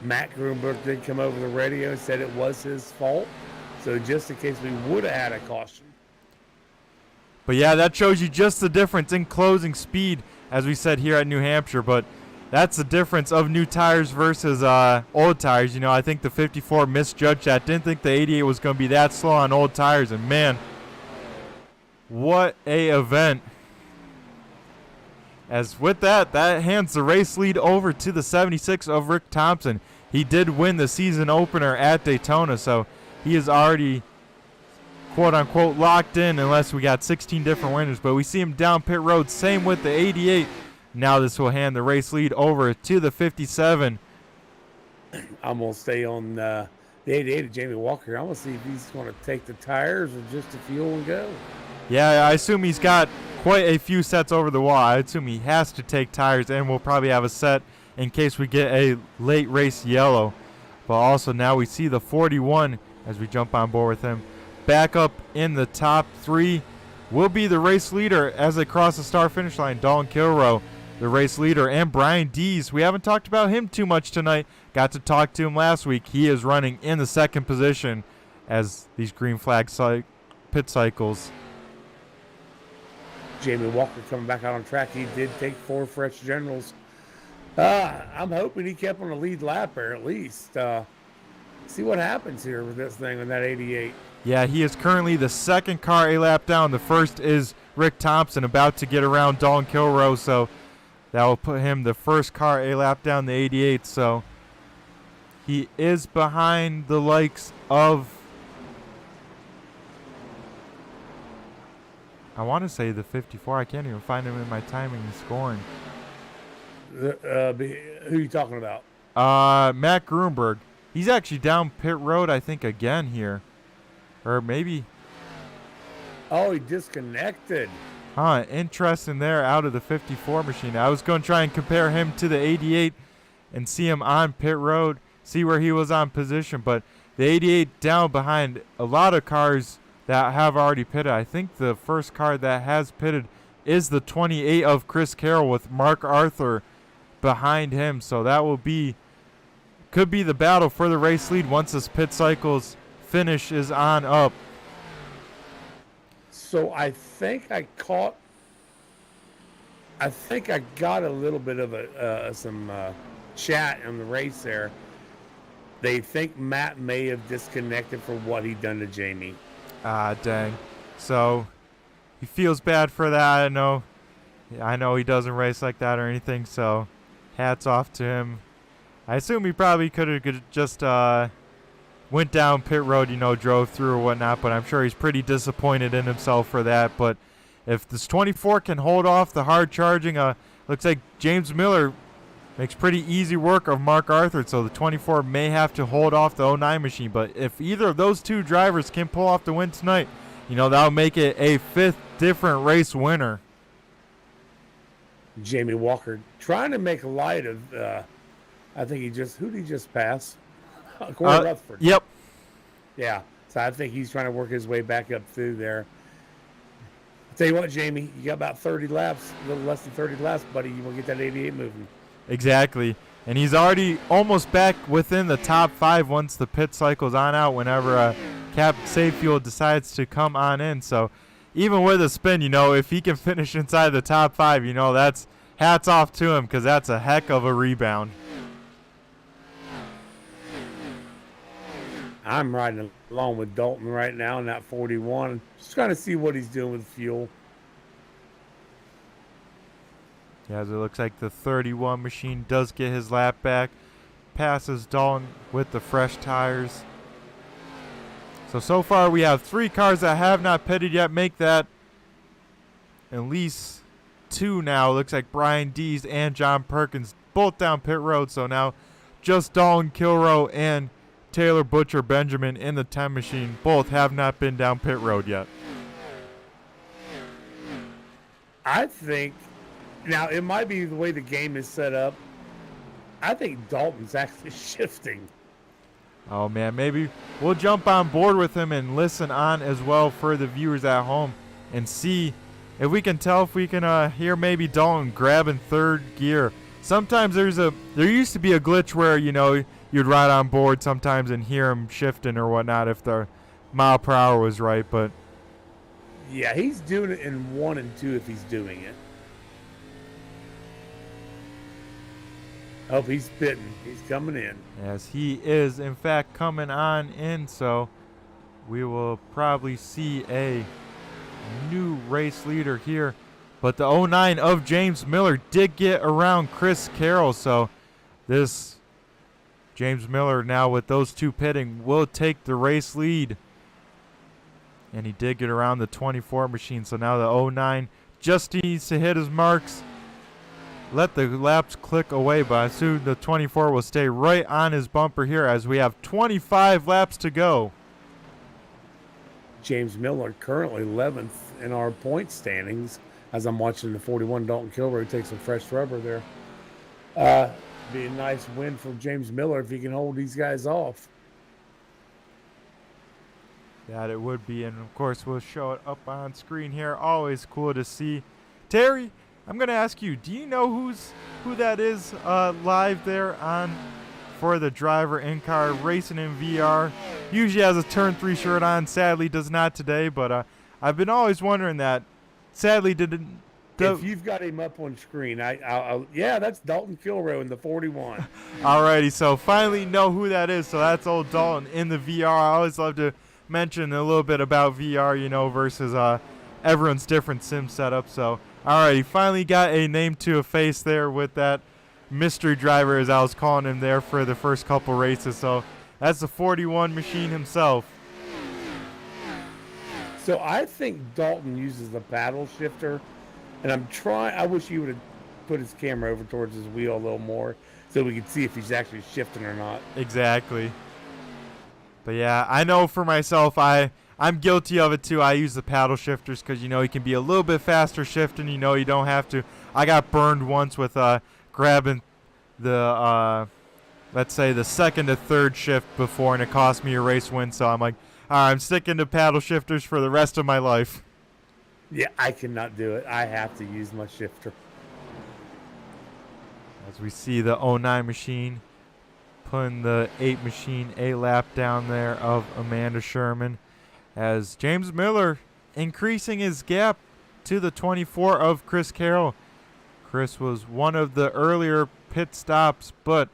Matt Grunberg did come over the radio and said it was his fault. So just in case we would have had a caution. But yeah, that shows you just the difference in closing speed, as we said here at New Hampshire. But that's the difference of new tires versus old tires. You know, I think the 54 misjudged that. Didn't think the 88 was going to be that slow on old tires. And man, what a event. As with that hands the race lead over to the 76 of Rick Thompson. He did win the season opener at Daytona, so he is already quote-unquote locked in unless we got 16 different winners. But we see him down pit road. Same with the 88. Now this will hand the race lead over to the 57. I'm going to stay on the 88 of Jamie Walker. I'm going to see if he's going to take the tires or just the fuel and go. Yeah, I assume he's got quite a few sets over the wall. I assume he has to take tires, and we'll probably have a set in case we get a late race yellow. But also now we see the 41 as we jump on board with him. Back up in the top three will be the race leader as they cross the start finish line. Dalton Kilroe, the race leader, and Brian Dees. We haven't talked about him too much tonight. Got to talk to him last week. He is running in the second position as these green flag pit cycles. Jamie Walker coming back out on track. He did take 4 fresh generals. I'm hoping he kept on the lead lap there at least. See what happens here with this thing on that 88. Yeah, he is currently the second car a lap down. The first is Rick Thompson about to get around Dalton Kilroe, so that will put him the first car a lap down the 88. So he is behind the likes of, I want to say the 54. I can't even find him in my timing and scoring. Who are you talking about? Matt Grunberg. He's actually down pit road, I think, again here. Or maybe. Oh, he disconnected. Huh, interesting there out of the 54 machine. I was going to try and compare him to the 88 and see him on pit road, see where he was on position. But the 88 down behind a lot of cars that have already pitted. I think the first car that has pitted is the 28 of Chris Carroll with Mark Arthur behind him. So that could be the battle for the race lead once this pit cycle's finish is on up. So I think I got a little bit of some chat in the race there. They think Matt may have disconnected for what he done to Jamie. Ah, dang. So he feels bad for that. I know he doesn't race like that or anything, so hats off to him. I assume he probably could have just went down pit road, drove through or whatnot, but I'm sure he's pretty disappointed in himself for that. But if this 24 can hold off the hard charging, looks like James Miller makes pretty easy work of Mark Arthur, so the 24 may have to hold off the 09 machine. But if either of those two drivers can pull off the win tonight, that'll make it a 5th different race winner. Jamie Walker trying to make light of, I think who did he just pass? Corey Rutherford. Yep. Yeah, so I think he's trying to work his way back up through there. I'll tell you what, Jamie, you got about 30 laps, a little less than 30 laps, buddy. You want to get that 88 moving. Exactly. And he's already almost back within the top 5 once the pit cycle's on out, whenever Cap Safefuel decides to come on in. So even with a spin, if he can finish inside the top 5, that's hats off to him, because that's a heck of a rebound. I'm riding along with Dalton right now in that 41. Just trying to see what he's doing with fuel. Yeah, as it looks like the 31 machine does get his lap back. Passes Dalton with the fresh tires. So far we have 3 cars that have not pitted yet. Make that at least 2 now. Looks like Brian Dees and John Perkins both down pit road. So now just Dalton Kilroe and Taylor Butcher Benjamin in the 10 machine both have not been down pit road yet. I think now it might be the way the game is set up. I think Dalton's actually shifting. Oh man, maybe we'll jump on board with him and listen on as well for the viewers at home and see if we can tell if we can hear maybe Dalton grabbing third gear. Sometimes there used to be a glitch where, you know, you'd ride on board sometimes and hear him shifting or whatnot if the mile per hour was right, but Yeah, he's doing it in 1 and 2 if he's doing it. Oh, he's pitting. He's coming in. as he is in fact coming on in, so we will probably see a new race leader here. But the 09 of James Miller did get around Chris Carroll, so this James Miller now with those 2 pitting will take the race lead. And he did get around the 24 machine, so now the 09 just needs to hit his marks. Let the laps click away, but I assume the 24 will stay right on his bumper here as we have 25 laps to go. James Miller currently 11th in our point standings as I'm watching the 41 Dalton Kilroe take some fresh rubber there. Be a nice win for James Miller if he can hold these guys off. That it would be, and of course we'll show it up on screen here. Always cool to see. Terry, I'm gonna ask you, do you know who that is live there on for the driver in-car racing in VR? Usually has a turn 3 shirt on, sadly does not today, but I've been always wondering that. Sadly didn't. If you've got him up on screen, yeah, that's Dalton Kilroe in the 41. Alrighty, so finally know who that is. So that's old Dalton in the VR. I always love to mention a little bit about VR, you know, versus everyone's different sim setup. So alrighty, finally got a name to a face there with that mystery driver, as I was calling him there for the first couple races. So that's the 41 machine himself. So I think Dalton uses the paddle shifter, and I wish he would have put his camera over towards his wheel a little more so we could see if he's actually shifting or not. Exactly. But yeah, I know for myself, I'm guilty of it too. I use the paddle shifters because, you know, you can be a little bit faster shifting. You know, you don't have to. I got burned once with grabbing the, let's say, the second to third shift before, and it cost me a race win. So I'm like, all right, I'm sticking to paddle shifters for the rest of my life. Yeah, I cannot do it. I have to use my shifter. As we see the 09 machine putting the 8 machine a lap down there of Amanda Sherman, as James Miller increasing his gap to the 24 of Chris Carroll. Chris was one of the earlier pit stops, but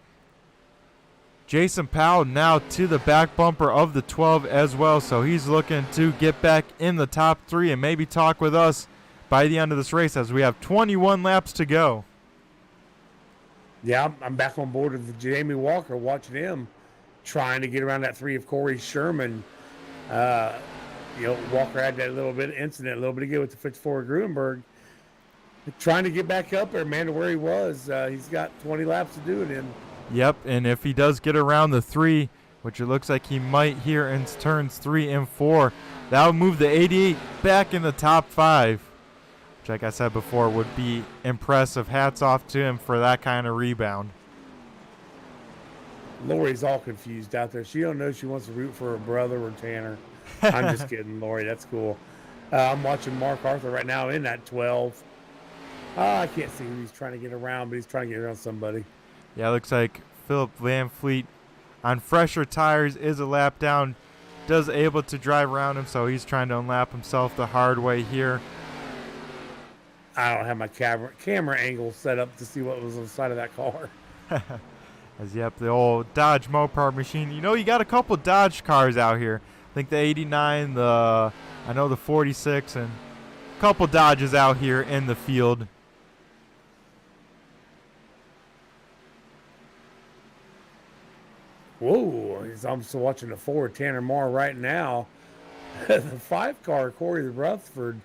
Jason Powell now to the back bumper of the 12 as well, so he's looking to get back in the top 3 and maybe talk with us by the end of this race as we have 21 laps to go. Yeah, I'm back on board with Jamie Walker, watching him trying to get around that 3 of Corey Sherman. You know, Walker had that little bit of incident a little bit ago with the 54 Gruenberg. Trying to get back up there, man, to where he was. He's got 20 laps to do it in. Yep, and if he does get around the 3, which it looks like he might here in turns 3 and 4, that would move the 88 back in the top 5, which, like I said before, would be impressive. Hats off to him for that kind of rebound. Lori's all confused out there. She don't know she wants to root for her brother or Tanner. I'm just kidding, Lori. That's cool. I'm watching Mark Arthur right now in that 12. I can't see who he's trying to get around, but he's trying to get around somebody. Yeah, it looks like Philip Van Fleet on fresher tires is a lap down, does able to drive around him, so he's trying to unlap himself the hard way here. I don't have my camera angle set up to see what was on the side of that car. As yep, the old Dodge Mopar machine. You know, you got a couple Dodge cars out here. I think the 89, I know the 46, and a couple Dodges out here in the field. Whoa, I'm still watching the 4 Tanner Moore right now. The 5 car, Corey Rutherford,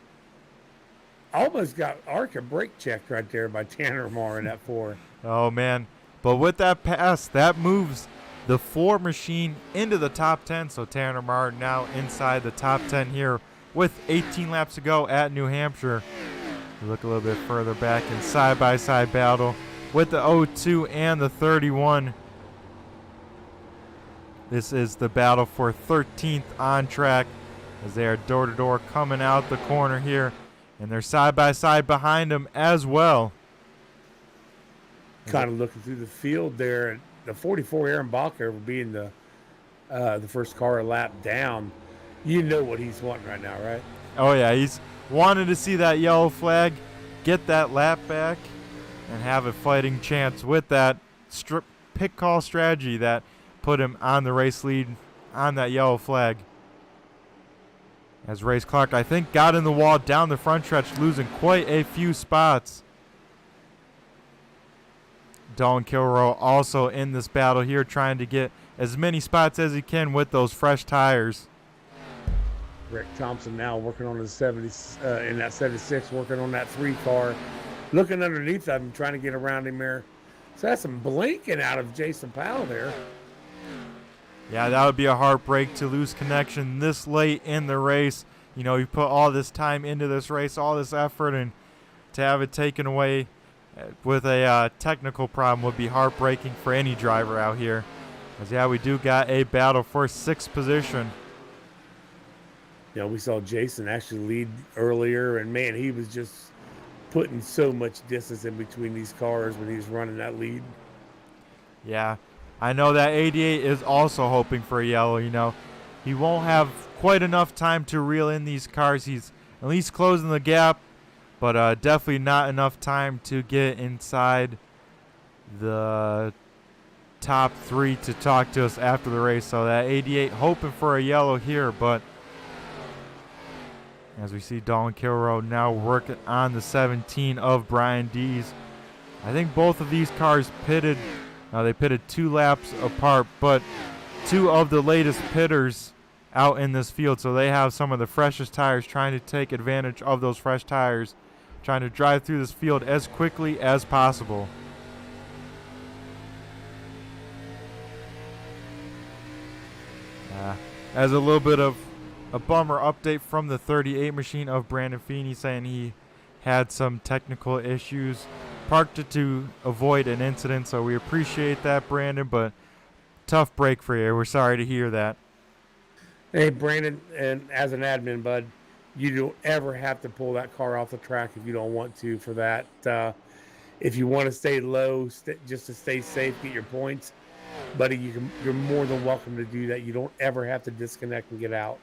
almost got Arca brake checked right there by Tanner Moore in that 4. Oh, man. But with that pass, that moves the 4 machine into the top 10. So Tanner Martin now inside the top 10 here with 18 laps to go at New Hampshire. We look a little bit further back in side-by-side battle with the 02 and the 31. This is the battle for 13th on track as they are door-to-door coming out the corner here. And they're side-by-side behind them as well. Kind of looking through the field there. The 44 Aaron Bacher being the first car a lap down. You know what he's wanting right now, right? Oh, yeah. He's wanted to see that yellow flag, get that lap back, and have a fighting chance with that pick call strategy that put him on the race lead on that yellow flag. As Race Clark, I think, got in the wall down the front stretch, losing quite a few spots. Dalton Kilroy also in this battle here, trying to get as many spots as he can with those fresh tires. Rick Thompson now working on his 70 in that 76, working on that 3 car, looking underneath of him, trying to get around him there. So that's some blinking out of Jason Powell there. Yeah, that would be a heartbreak to lose connection this late in the race. You know, you put all this time into this race, all this effort, and to have it taken away with a technical problem would be heartbreaking for any driver out here. As yeah, we do got a battle for 6th position. You know, we saw Jason actually lead earlier, and man, he was just putting so much distance in between these cars when he was running that lead. Yeah, I know that 88 is also hoping for a yellow. You know, he won't have quite enough time to reel in these cars. He's at least closing the gap, but definitely not enough time to get inside the top 3 to talk to us after the race. So that 88 hoping for a yellow here, but as we see Dalton Kilroy now working on the 17 of Brian Dees. I think both of these cars pitted. They pitted 2 laps apart, but 2 of the latest pitters out in this field, so they have some of the freshest tires, trying to take advantage of those fresh tires, trying to drive through this field as quickly as possible. As a little bit of a bummer update from the 38 machine of Brandon Feeney, saying he had some technical issues, parked it to avoid an incident, so we appreciate that, Brandon, but tough break for you. We're sorry to hear that. Hey, Brandon, and as an admin, bud, you don't ever have to pull that car off the track if you don't want to for that. If you want to stay low, just to stay safe, get your points, buddy, you're more than welcome to do that. You don't ever have to disconnect and get out.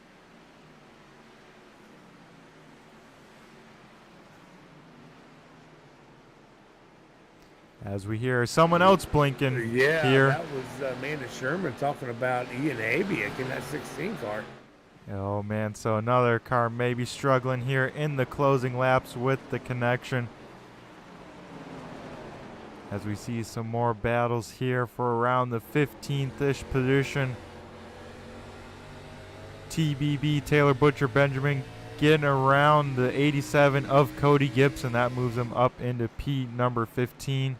As we hear someone else blinking here. That was Amanda Sherman talking about Ian Abiak in that 16 car. Oh, man, so another car maybe struggling here in the closing laps with the connection. As we see some more battles here for around the 15th-ish position. TBB, Taylor Butcher Benjamin, getting around the 87 of Cody Gibson. That moves him up into P number 15.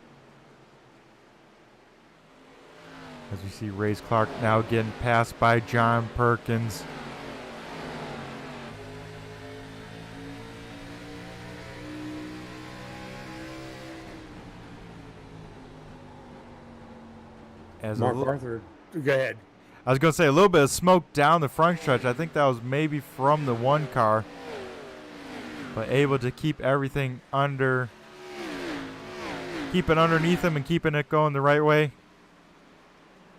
As we see Race Clark now getting passed by John Perkins. As Mark Arthur, go ahead. I was going to say a little bit of smoke down the front stretch. I think that was maybe from the 1 car. But able to keep everything under, keep it underneath him and keeping it going the right way.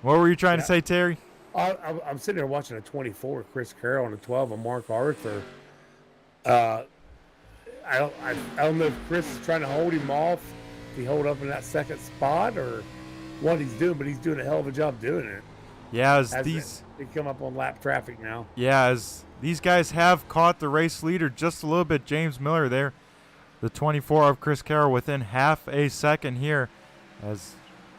What were you trying to say, Terry? I'm sitting there watching a 24, Chris Carroll, and a 12 of Mark Arthur. I don't know if Chris is trying to hold him off. Did he hold up in that second spot, or what he's doing, but he's doing a hell of a job doing it. Yeah, They come up on lap traffic now. Yeah, as these guys have caught the race leader just a little bit, James Miller there, the 24 of Chris Carroll, within half a second here. As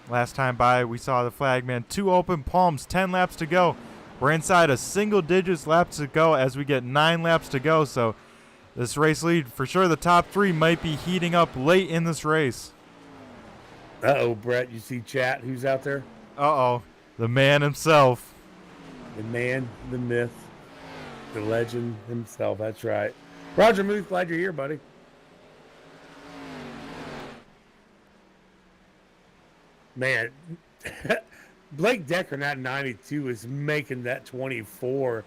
last time by, we saw the flagman, 2 open palms, 10 laps to go. We're inside a single digits laps to go as we get 9 laps to go. So this race lead, for sure, the top 3 might be heating up late in this race. Uh-oh, Brett, you see chat? Who's out there? Uh-oh, the man himself. The man, the myth, the legend himself. That's right. Roger Muth, glad you're here, buddy. Man, Blake Decker, not 92, is making that 24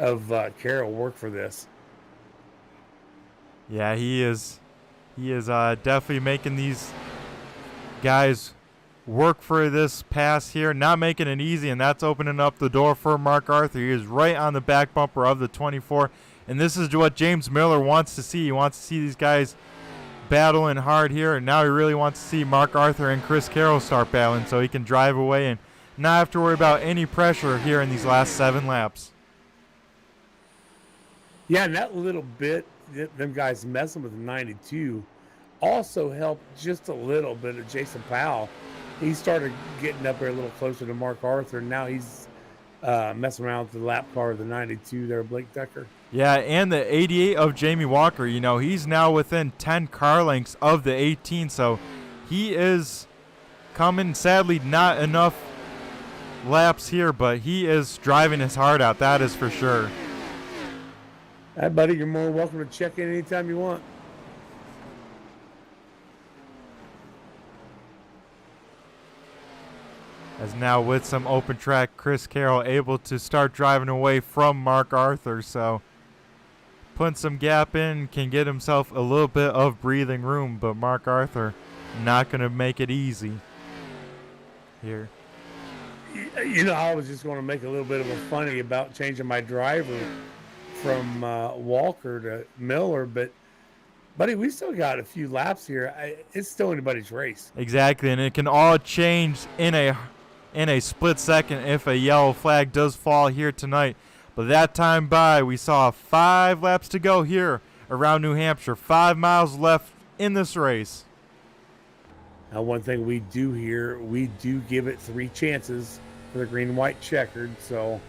of Carroll work for this. Yeah, he is. He is definitely making these guys work for this pass here, not making it easy, and that's opening up the door for Mark Arthur. He is right on the back bumper of the 24, and this is what James Miller wants to see. He wants to see these guys battling hard here, and now he really wants to see Mark Arthur and Chris Carroll start battling so he can drive away and not have to worry about any pressure here in these last 7 laps. Yeah, and that little bit, them guys messing with the 92 also helped just a little bit of Jason Powell. He started getting up there a little closer to Mark Arthur, and now he's messing around with the lap car of the 92 there, Blake Decker. Yeah, and the 88 of Jamie Walker, you know, he's now within 10 car lengths of the 18, so he is coming, sadly, not enough laps here, but he is driving his heart out, that is for sure. Hey, buddy, you're more welcome to check in anytime you want. As now with some open track, Chris Carroll able to start driving away from Mark Arthur. So putting some gap in, can get himself a little bit of breathing room. But Mark Arthur not going to make it easy here. You know, I was just going to make a little bit of a funny about changing my driver from Walker to Miller. But, buddy, we still got a few laps here. It's still anybody's race. Exactly, and it can all change in a split second if a yellow flag does fall here tonight. But that time by, we saw 5 laps to go here around New Hampshire. 5 miles left in this race. Now, one thing we do here, we do give it 3 chances for the green and white checkered. So,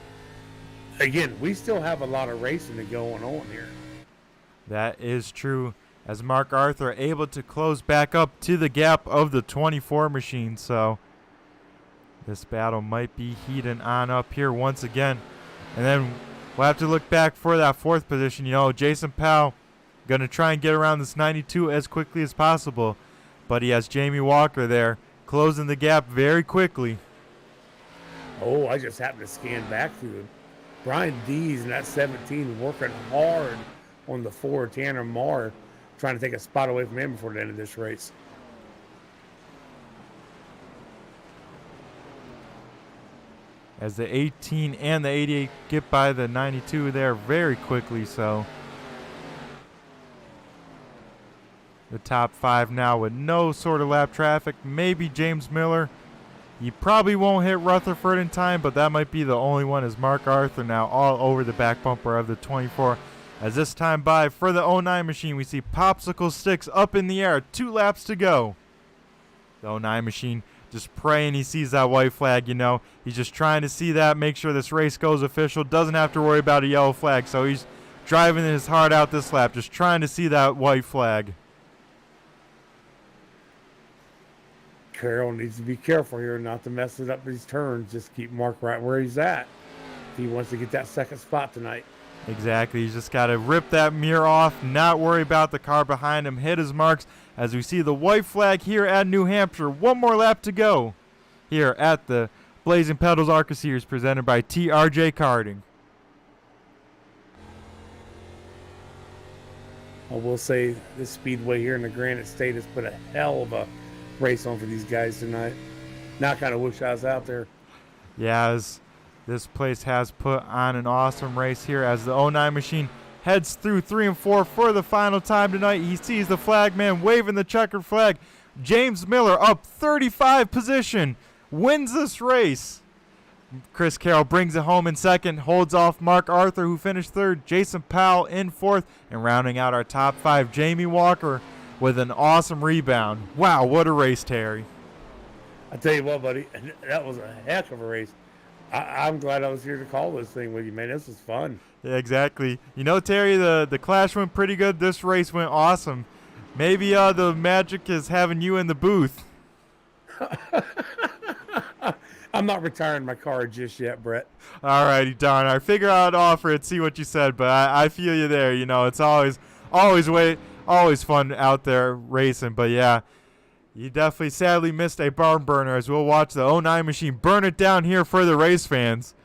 again, we still have a lot of racing to going on here. That is true. As Mark Arthur able to close back up to the gap of the 24 machine. So this battle might be heating on up here once again. And then we'll have to look back for that 4th position. You know, Jason Powell going to try and get around this 92 as quickly as possible. But he has Jamie Walker there closing the gap very quickly. Oh, I just happened to scan back through it. Brian Dees in that 17 working hard on the 4, Tanner Marr, trying to take a spot away from him before the end of this race. As the 18 and the 88 get by the 92 there very quickly, so the top 5 now with no sort of lap traffic. Maybe James Miller. He probably won't hit Rutherford in time, but that might be the only one, as Mark Arthur now all over the back bumper of the 24. As this time by for the 09 machine, we see popsicle sticks up in the air. 2 laps to go. The 09 machine just praying he sees that white flag, you know. He's just trying to see that, make sure this race goes official. Doesn't have to worry about a yellow flag, so he's driving his heart out this lap, just trying to see that white flag. Carroll needs to be careful here not to mess it up these turns. Just keep Mark right where he's at if he wants to get that 2nd spot tonight. Exactly. He's just got to rip that mirror off, not worry about the car behind him, hit his marks as we see the white flag here at New Hampshire. 1 more lap to go here at the Blazing Pedals Arca Series presented by TRJ Karting. I will say this speedway here in the Granite State has put a hell of a race on for these guys tonight. Now I kind of wish I was out there. Yeah, as this place has put on an awesome race here as the 09 machine heads through 3 and 4 for the final time tonight. He sees the flag man waving the checkered flag. James Miller up 35 position wins this race. Chris Carroll brings it home in second, holds off Mark Arthur, who finished third, Jason Powell in fourth, and rounding out our top five, Jamie Walker with an awesome rebound. Wow, what a race, Terry. I tell you what, buddy, that was a heck of a race. I'm glad I was here to call this thing with you, man. This was fun. Yeah, exactly. You know, Terry, the Clash went pretty good. This race went awesome. Maybe the magic is having you in the booth. I'm not retiring my car just yet, Brett. All righty, darn. I figure I'd offer it, see what you said, but I feel you there. You know, it's always fun out there racing. But yeah, you definitely sadly missed a barn burner as we'll watch the '09 machine burn it down here for the race fans.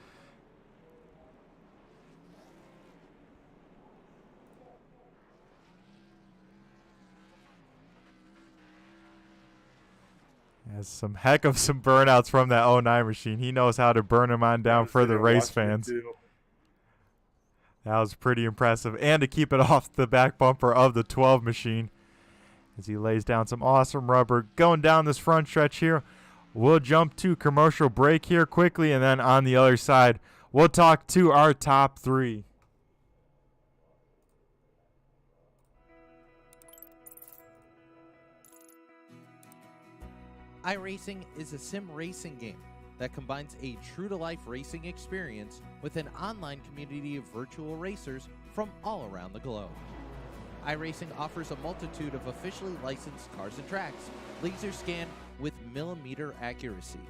Has some heck of some burnouts from that '09 machine. He knows how to burn them on down for the race fans. That was pretty impressive. And to keep it off the back bumper of the 12 machine as he lays down some awesome rubber. Going down this front stretch here, we'll jump to commercial break here quickly, and then on the other side, we'll talk to our top three. iRacing is a sim racing game that combines a true-to-life racing experience with an online community of virtual racers from all around the globe. iRacing offers a multitude of officially licensed cars and tracks, laser scanned with millimeter accuracy.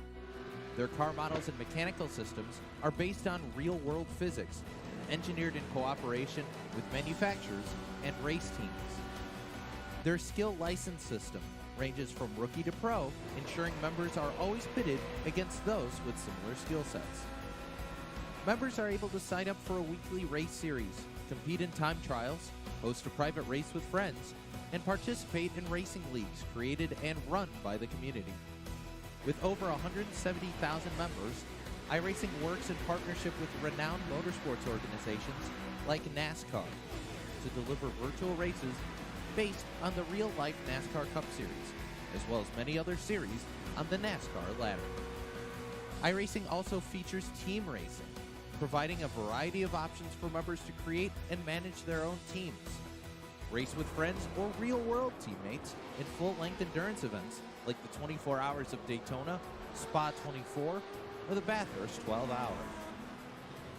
Their car models and mechanical systems are based on real-world physics, engineered in cooperation with manufacturers and race teams. Their skill license system ranges from rookie to pro, ensuring members are always pitted against those with similar skill sets. Members are able to sign up for a weekly race series, compete in time trials, host a private race with friends, and participate in racing leagues created and run by the community. With over 170,000 members, iRacing works in partnership with renowned motorsports organizations like NASCAR to deliver virtual races based on the real-life NASCAR Cup Series, as well as many other series on the NASCAR ladder. iRacing also features team racing, providing a variety of options for members to create and manage their own teams. Race with friends or real-world teammates in full-length endurance events like the 24 Hours of Daytona, Spa 24, or the Bathurst 12 Hour.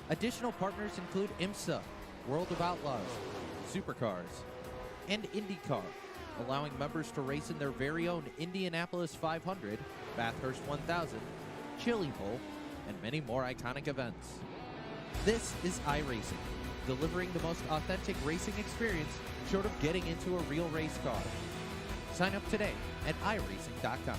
Additional partners include IMSA, World of Outlaws, Supercars, and IndyCar, allowing members to race in their very own Indianapolis 500, Bathurst 1000, Chili Bowl, and many more iconic events. This is iRacing, delivering the most authentic racing experience short of getting into a real race car. Sign up today at iRacing.com.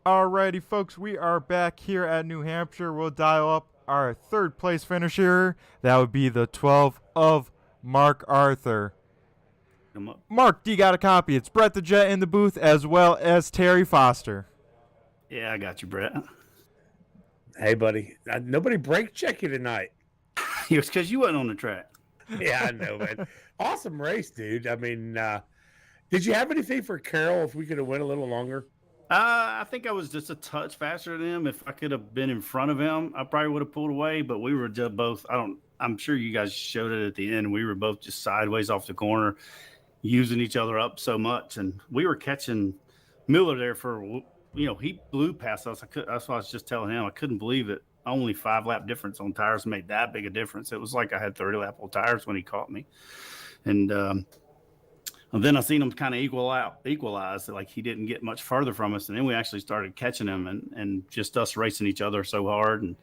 Alrighty, folks, we are back here at New Hampshire. We'll dial up our third place finisher. That would be the 12 of Mark Arthur. Mark, do you got a copy? It's Brett the Jet in the booth as well as Terry Foster. Yeah, I got you, Brett. Hey, buddy. Nobody brake check you tonight. It was because you wasn't on the track. Yeah, I know, man. Awesome race, dude. I mean, did you have anything for Carroll if we could have went a little longer? I think I was just a touch faster than him. If I could have been in front of him, I probably would have pulled away. But we were just both. I'm sure you guys showed it at the end. We were both just sideways off the corner, using each other up so much, and we were catching Miller there for. He blew past us. That's what I was just telling him. I couldn't believe it. Only 5-lap difference on tires made that big a difference. It was like I had 30-lap old tires when he caught me, and then I seen him kind of equalize. Like he didn't get much further from us, and then we actually started catching him, and just us racing each other so hard. And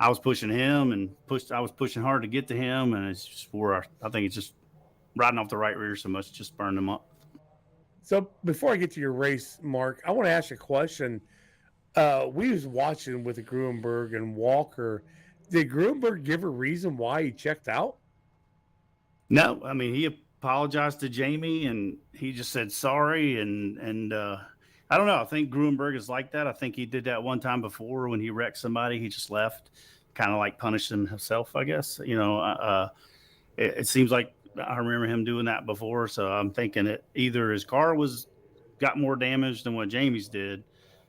I was pushing him, and I was pushing hard to get to him, and it's just I think it's just riding off the right rear so much, just burned him up. So before I get to your race, Mark, I want to ask you a question. We was watching with the Gruenberg and Walker. Did Gruenberg give a reason why he checked out? No, I mean, he apologized to Jamie, and he just said sorry. And I don't know. I think Gruenberg is like that. I think he did that one time before when he wrecked somebody. He just left. kind of like punished himself, I guess. It seems like I remember him doing that before. So I'm thinking that either his car got more damage than what Jamie's did,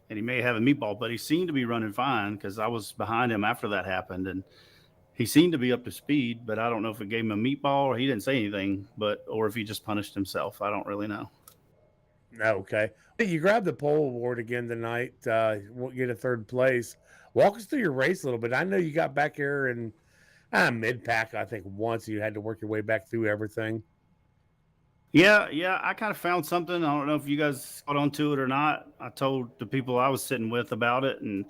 and he may have a meatball, but he seemed to be running fine because I was behind him after that happened, and he seemed to be up to speed, but I don't know if it gave him a meatball or he didn't say anything, or if he just punished himself. I don't really know. Okay. You grabbed the pole award again tonight. Won't get a third place. Walk us through your race a little bit. I know you got back here in mid-pack, I think once you had to work your way back through everything. Yeah. I kind of found something. I don't know if you guys caught on to it or not. I told the people I was sitting with about it, and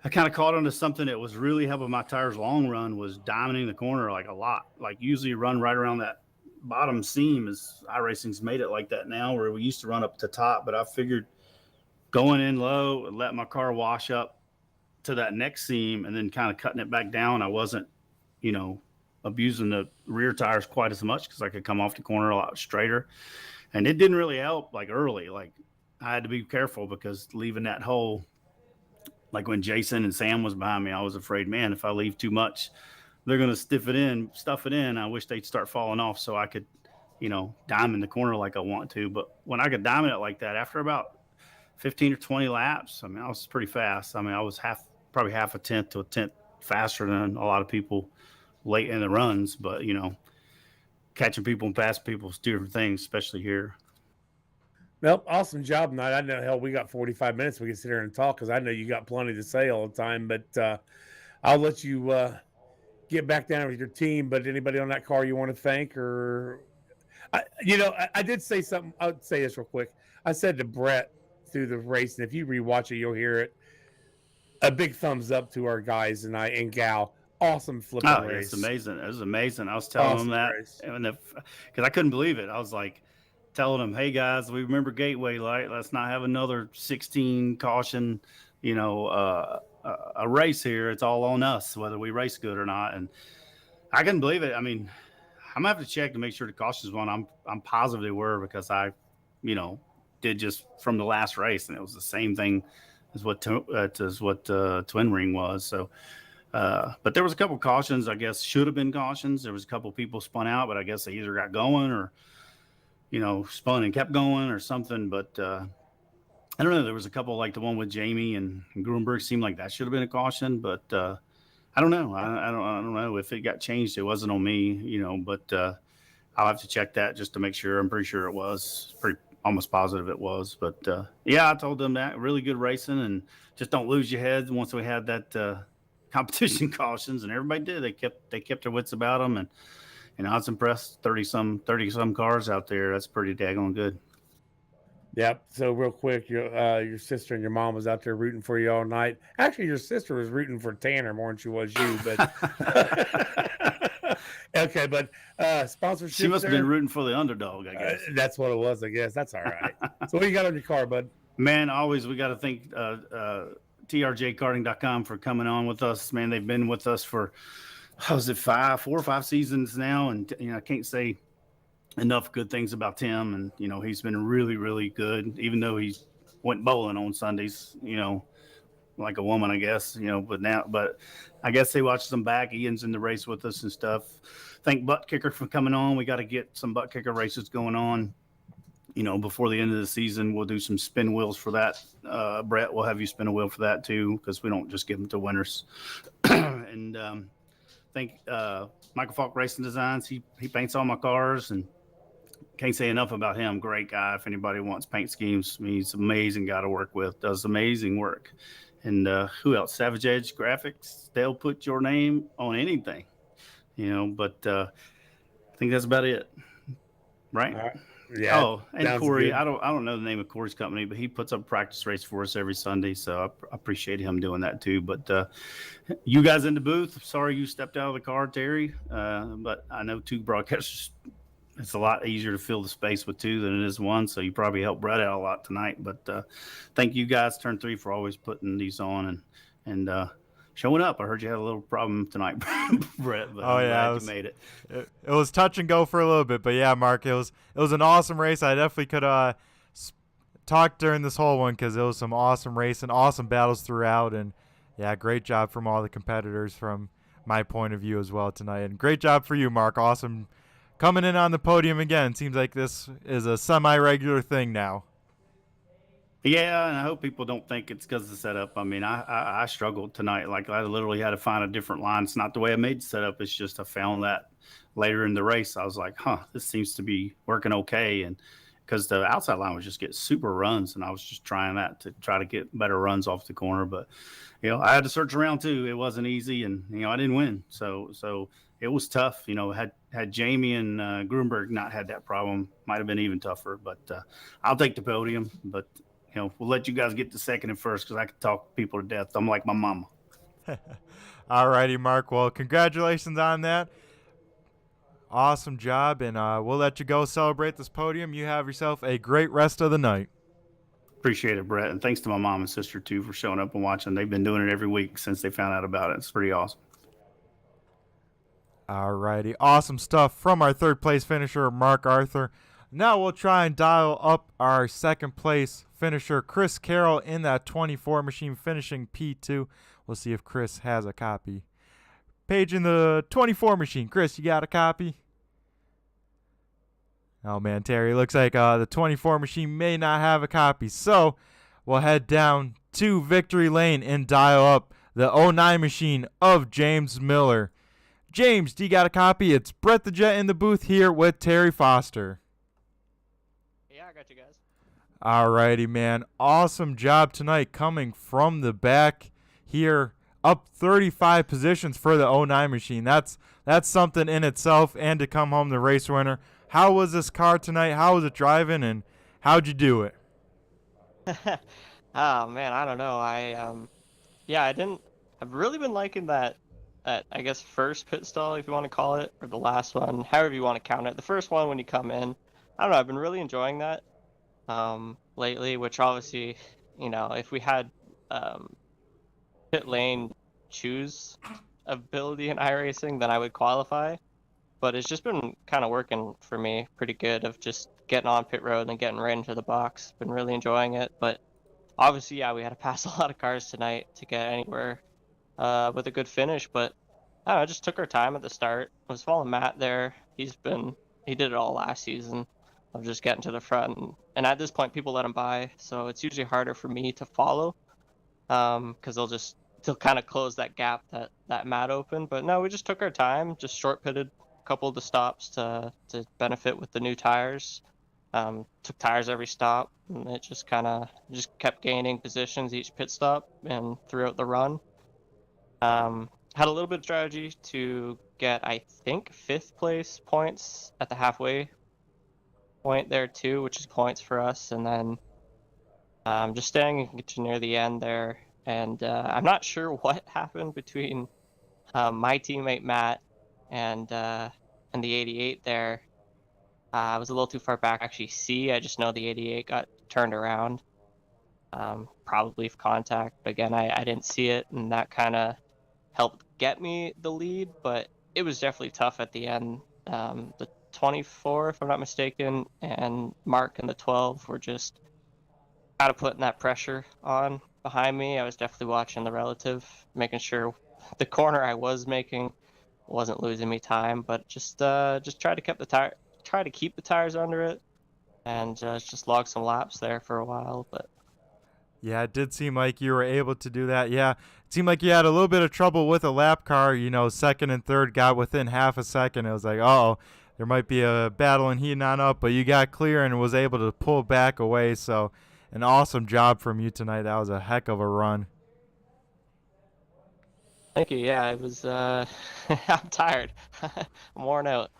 I kind of caught onto something that was really helping my tires long run was diamonding the corner like a lot. Like usually you run right around that bottom seam, as iRacing's made it like that now, where we used to run up to top, but I figured going in low and let my car wash up to that next seam and then kind of cutting it back down. I wasn't, abusing the rear tires quite as much because I could come off the corner a lot straighter. And it didn't really help like early. Like I had to be careful because leaving that hole, like when Jason and Sam was behind me, I was afraid, man, if I leave too much, they're going to stuff it in. I wish they'd start falling off so I could, diamond the corner like I want to. But when I could diamond it like that, after about 15 or 20 laps, I was pretty fast. I was probably half a tenth to a tenth faster than a lot of people late in the runs. But, catching people and passing people is two different things, especially here. Well, awesome job tonight. I know, hell, we got 45 minutes. We can sit here and talk because I know you got plenty to say all the time. But I'll let you get back down with your team. But anybody on that car you want to thank? I did say something. I'll say this real quick. I said to Brett through the race, and if you rewatch it, you'll hear it. A big thumbs up to our guys tonight and gal. Awesome flipping race. It's amazing. It was amazing. I was telling them that because I couldn't believe it. I was like, telling them, hey guys, we remember Gateway Light. Let's not have another 16 caution, a race here. It's all on us, whether we race good or not. And I couldn't believe it. I'm gonna have to check to make sure the cautions won. I'm positive they were because I, did just from the last race, and it was the same thing as what Twin Ring was. So, but there was a couple cautions. I guess should have been cautions. There was a couple people spun out, but I guess they either got going or spun and kept going or something. But I don't know. There was a couple like the one with Jamie and Grunberg seemed like that should have been a caution, but I don't know. I don't know if it got changed. It wasn't on me, but I'll have to check that just to make sure. I'm pretty sure it was almost positive it was, but yeah, I told them that really good racing and just don't lose your head. Once we had that competition cautions and everybody did, they kept their wits about them. And I was impressed. 30 some cars out there. That's pretty daggone good. Yep. So real quick, your sister and your mom was out there rooting for you all night. Actually, your sister was rooting for Tanner more than she was you. But okay. But sponsorship. She must have been rooting for the underdog, I guess. That's what it was. I guess that's all right. So what do you got on your car, bud? Man, always we got to thank TRJkarting.com for coming on with us. Man, they've been with us for. Was it 4 or 5 seasons now? And, I can't say enough good things about Tim. And, he's been really, really good, even though he went bowling on Sundays, like a woman, I guess, but I guess they watched some back. Ian's in the race with us and stuff. Thank Butt Kicker for coming on. We got to get some Butt Kicker races going on, before the end of the season. We'll do some spin wheels for that. Brett, we'll have you spin a wheel for that too, because we don't just give them to winners. And, thank Michael Falk Racing Designs. He paints all my cars and can't say enough about him. Great guy. If anybody wants paint schemes, he's an amazing guy to work with. Does amazing work. And who else? Savage Edge Graphics. They'll put your name on anything, But I think that's about it, right? Yeah. Oh, and Corey. Good. I don't know the name of Corey's company, but he puts up a practice race for us every Sunday. So I appreciate him doing that too. But you guys in the booth, sorry you stepped out of the car, Terry. But I know 2 broadcasters. It's a lot easier to fill the space with 2 than it is 1. So you probably helped Brett out a lot tonight. But thank you guys, Turn 3, for always putting these on and showing up. I heard you had a little problem tonight, Brett. But I'm glad you made it. It was touch and go for a little bit, but yeah, Mark, it was an awesome race. I definitely could talk during this whole one because it was some awesome racing, awesome battles throughout, and Yeah, great job from all the competitors from my point of view as well tonight. And great job for you, Mark. Awesome coming in on the podium again. Seems like this is a semi-regular thing now. Yeah, and I hope people don't think it's because of the setup. I mean, I struggled tonight. Like I literally had to find a different line. It's not the way I made the setup. It's just I found that later in the race. I was like, this seems to be working okay. And because the outside line was just getting super runs, and I was just trying that to try to get better runs off the corner. But I had to search around too. It wasn't easy, and I didn't win. So it was tough. Had Jamie and Grunberg not had that problem, might have been even tougher. But I'll take the podium. But we'll let you guys get to second and first because I can talk people to death. I'm like my mama. All righty, Mark. Well, congratulations on that. Awesome job, and we'll let you go celebrate this podium. You have yourself a great rest of the night. Appreciate it, Brett. And thanks to my mom and sister, too, for showing up and watching. They've been doing it every week since they found out about it. It's pretty awesome. All righty. Awesome stuff from our third place finisher, Mark Arthur. Now we'll try and dial up our second place finisher, Chris Carroll, in that 24 machine, finishing P2. We'll see if Chris has a copy. Page in the 24 machine. Chris, you got a copy? Oh, man, Terry, looks like the 24 machine may not have a copy. So we'll head down to Victory Lane and dial up the 09 machine of James Miller. James, do you got a copy? It's Brett the Jet in the booth here with Terry Foster. Yeah, I got you guys. All righty, man. Awesome job tonight coming from the back here, up 35 positions for the 09 machine. That's something in itself, and to come home the race winner. How was this car tonight? How was it driving, and how'd you do it? Oh man, I don't know. I've really been liking that I guess first pit stall, if you want to call it, or the last one, however you want to count it. The first one when you come in. I don't know, I've been really enjoying that lately, which obviously, if we had pit lane choose ability in iRacing, then I would qualify. But it's just been kind of working for me pretty good of just getting on pit road and getting right into the box. Been really enjoying it. But obviously, yeah, we had to pass a lot of cars tonight to get anywhere with a good finish. But I don't know, just took our time at the start. I was following Matt there. He did it all last season of just getting to the front. And at this point, people let him by. So it's usually harder for me to follow because they'll kind of close that gap that Matt opened. But no, we just took our time, just short pitted couple of the stops to benefit with the new tires. Took tires every stop, and it just kept gaining positions each pit stop and throughout the run. Had a little bit of strategy to get, I think, 5th place points at the halfway point there too, which is points for us. And then just staying near the end there. And I'm not sure what happened between my teammate Matt and the 88 there. I was a little too far back to actually see. I just know the 88 got turned around, probably for contact. But again, I didn't see it, and that kind of helped get me the lead. But it was definitely tough at the end. The 24, if I'm not mistaken, and Mark and the 12 were just kind of putting that pressure on behind me. I was definitely watching the relative, making sure the corner I was making wasn't losing me time, but just try to keep the tires under it, and just log some laps there for a while. But yeah, it did seem like you were able to do that. Yeah, it seemed like you had a little bit of trouble with a lap car. Second and third got within half a second. It was like, there might be a battle and heating on up, but you got clear and was able to pull back away. So an awesome job from you tonight. That was a heck of a run. thank you. Yeah, it was. I'm tired. I'm worn out.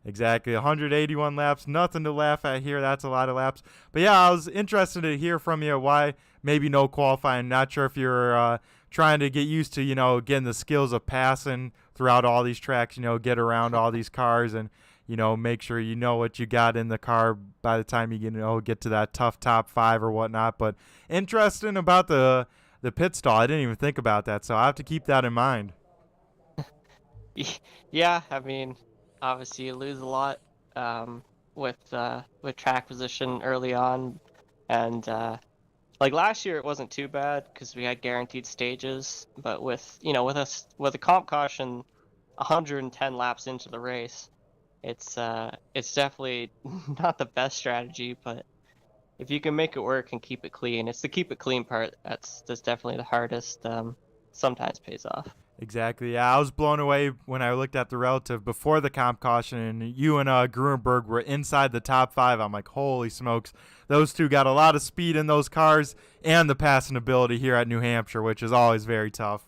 Exactly. 181 laps. Nothing to laugh at here. That's a lot of laps. But yeah, I was interested to hear from you why maybe no qualifying. Not sure if you're trying to get used to, getting the skills of passing throughout all these tracks, get around all these cars and, make sure you know what you got in the car by the time you get to that tough top 5 or whatnot. But interesting about the pit stall. I didn't even think about that, so I have to keep that in mind. Yeah, I mean, obviously you lose a lot with track position early on, and like last year it wasn't too bad because we had guaranteed stages, but with with a comp caution 110 laps into the race, it's definitely not the best strategy, but if you can make it work and keep it clean, it's the keep it clean part that's definitely the hardest. Sometimes pays off. Exactly. Yeah, I was blown away when I looked at the relative before the comp caution, and you and Gruenberg were inside the top 5. I'm like, holy smokes. Those two got a lot of speed in those cars and the passing ability here at New Hampshire, which is always very tough.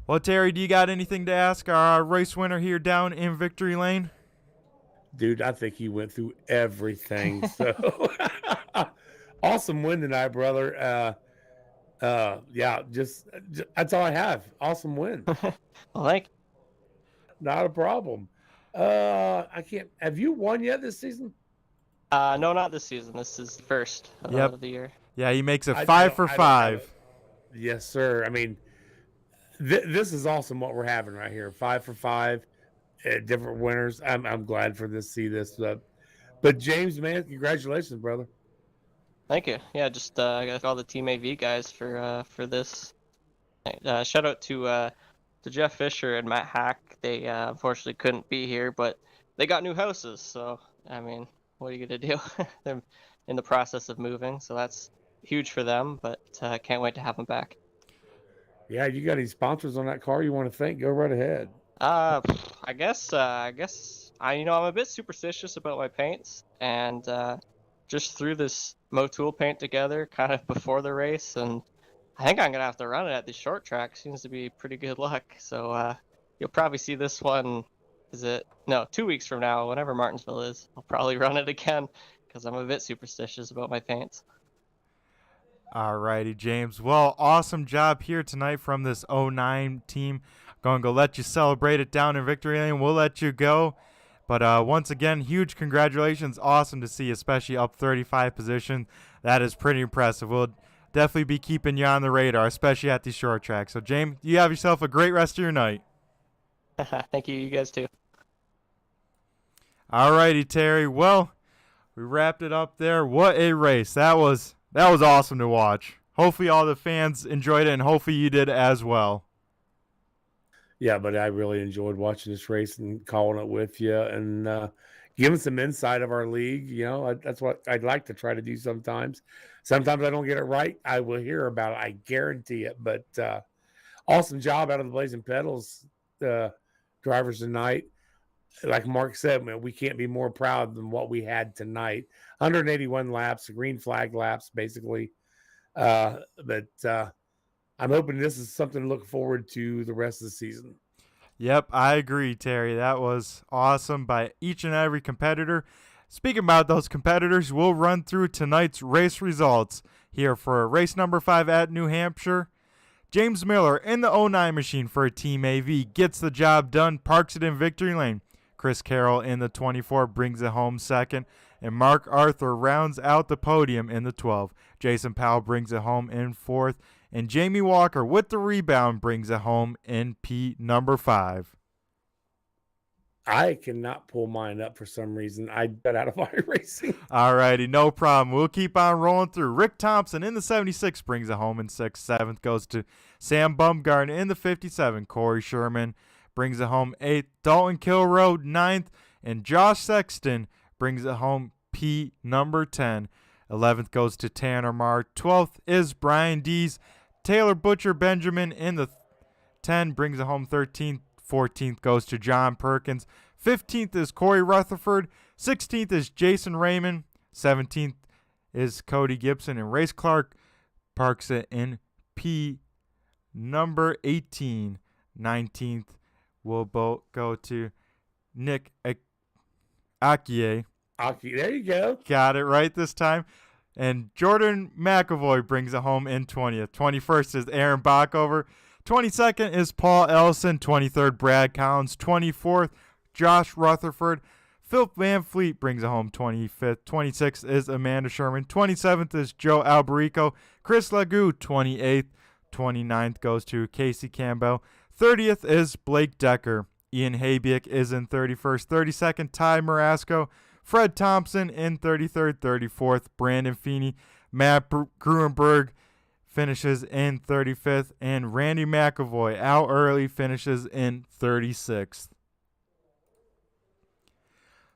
Well, Terry, do you got anything to ask our race winner here down in Victory Lane? Dude, I think he went through everything. So awesome win tonight, brother. Yeah, just that's all I have. Awesome win. Well, like, Not a problem. I can't. Have you won yet this season? no, not this season. This is the first Yep. of the year. Yeah, he makes it I 5 don't- for I don't 5. Yes, sir. I mean, this is awesome what we're having right here. 5 for 5, different winners. I'm glad for this. See this. But James, man, congratulations, brother. Thank you. Yeah, just I got all the Team AV guys for this. Shout out to Jeff Fisher and Matt Hack. They unfortunately couldn't be here, but they got new houses. So I mean, what are you gonna do? They're in the process of moving, so that's huge for them. But can't wait to have them back. Yeah, you got any sponsors on that car you want to thank? Go right ahead. I guess I'm a bit superstitious about my paints, and just threw this Motul paint together kind of before the race, and I think I'm gonna have to run it at the short track. Seems to be pretty good luck. So you'll probably see this one. 2 weeks from now, whenever Martinsville is, I'll probably run it again because I'm a bit superstitious about my paints. All righty, James. Well, awesome job here tonight from this 09 team. Going to let you celebrate it down in Victory Lane. We'll let you go. But once again, huge congratulations. Awesome to see, especially up 35 position. That is pretty impressive. We'll definitely be keeping you on the radar, especially at these short tracks. So, James, you have yourself a great rest of your night. Thank you, you guys too. All righty, Terry. Well, we wrapped it up there. What a race. That was awesome to watch. Hopefully all the fans enjoyed it, and hopefully you did as well. Yeah, but I really enjoyed watching this race and calling it with you and giving some insight of our league. You know, that's what I'd like to try to do sometimes. Sometimes I don't get it right. I will hear about it. I guarantee it. But awesome job out of the Blazing Pedals drivers tonight. Like Mark said, man, we can't be more proud than what we had tonight. 181 laps, green flag laps, basically. But I'm hoping this is something to look forward to the rest of the season. Yep, I agree, Terry. That was awesome by each and every competitor. Speaking about those competitors, we'll run through tonight's race results here for race number 5 at New Hampshire. James Miller in the 09 machine for Team AV gets the job done, parks it in Victory Lane. Chris Carroll in the 24 brings it home second, and Mark Arthur rounds out the podium in the 12. Jason Powell brings it home in 4th, and Jamie Walker with the rebound brings it home in P number 5. I cannot pull mine up for some reason. I got out of my racing. All righty, no problem. We'll keep on rolling through. Rick Thompson in the 76 brings it home in 6th. 7th goes to Sam Bumgarner in the 57. Corey Sherman brings it home 8th. Dalton Kilroe 9th. And Josh Sexton brings it home P number 10. 11th goes to Tanner Marr. 12th is Brian Dees. Taylor Butcher Benjamin in the 10 brings it home 13th. 14th goes to John Perkins. 15th is Corey Rutherford. 16th is Jason Raymond. 17th is Cody Gibson. And Race Clark parks it in P number 18. 19th will go to Nick Akie. There you go. Got it right this time. And Jordan McAvoy brings it home in 20th. 21st is Aaron Backover. 22nd is Paul Ellison. 23rd, Brad Collins. 24th, Josh Rutherford. Phil Van Fleet brings it home 25th. 26th is Amanda Sherman. 27th is Joe Alberico. Chris Lagoo, 28th. 29th goes to Casey Campbell. 30th is Blake Decker. Ian Habiak is in 31st. 32nd, Ty Marasco. Fred Thompson in 33rd, 34th. Brandon Feeney, Matt Gruenberg finishes in 35th. And Randy McAvoy out early finishes in 36th.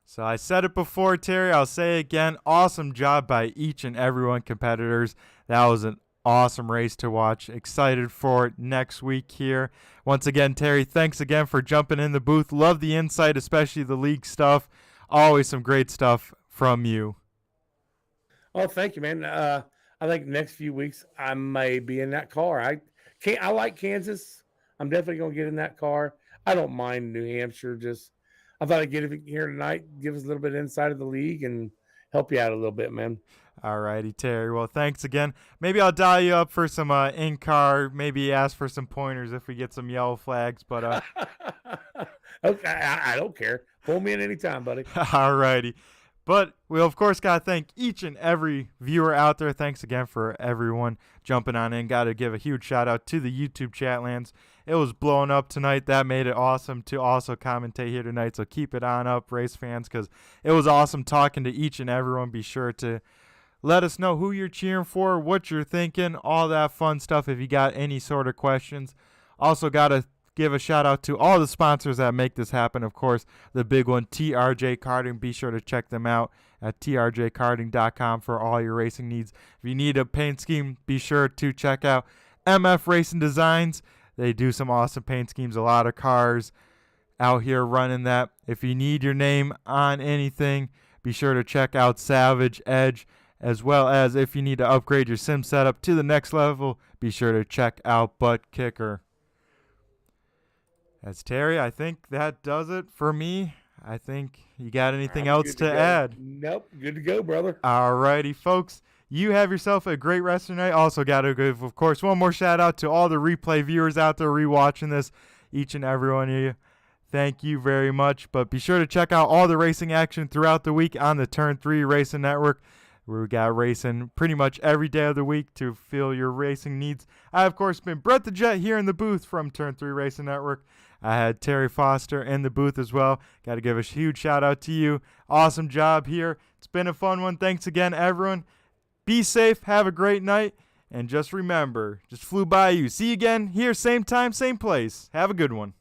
So I said it before, Terry. I'll say it again. Awesome job by each and every one competitors. That was an awesome race to watch. Excited for it next week here. Once again, Terry, thanks again for jumping in the booth. Love the insight, especially the league stuff. Always some great stuff from you. Oh, thank you, man. I think next few weeks I may be in that car. I like Kansas. I'm definitely gonna get in that car. I don't mind New Hampshire. I thought I'd get it here tonight, give us a little bit of insight of the league, and help you out a little bit, man. All righty, Terry. Well, thanks again. Maybe I'll dial you up for some in-car, maybe ask for some pointers if we get some yellow flags. But Okay, I don't care. Pull me in anytime, buddy. all righty. But we, of course, got to thank each and every viewer out there. Thanks again for everyone jumping on in. Got to give a huge shout-out to the YouTube Chatlands. It was blowing up tonight. That made it awesome to also commentate here tonight. So keep it on up, race fans, because it was awesome talking to each and everyone. Be sure to let us know who you're cheering for, what you're thinking, all that fun stuff if you got any sort of questions. Also got to give a shout out to all the sponsors that make this happen. Of course, the big one, TRJ Karting. Be sure to check them out at trjkarting.com for all your racing needs. If you need a paint scheme, be sure to check out MF Racing Designs. They do some awesome paint schemes, a lot of cars out here running that. If you need your name on anything, be sure to check out Savage Edge, as well as if you need to upgrade your sim setup to the next level, be sure to check out Butt Kicker. As Terry, I think that does it for me. I think you got anything else to add? Nope, good to go, brother. All righty, folks. You have yourself a great rest of the night. Also got to give, of course, one more shout out to all the replay viewers out there rewatching this, each and every one of you. Thank you very much. But be sure to check out all the racing action throughout the week on the Turn 3 Racing Network, where we got racing pretty much every day of the week to fill your racing needs. I, of course, been Brett the Jet here in the booth from Turn 3 Racing Network. I had Terry Foster in the booth as well. Got to give a huge shout out to you. Awesome job here. It's been a fun one. Thanks again, everyone. Be safe. Have a great night. And just remember, just flew by you. See you again here, same time, same place. Have a good one.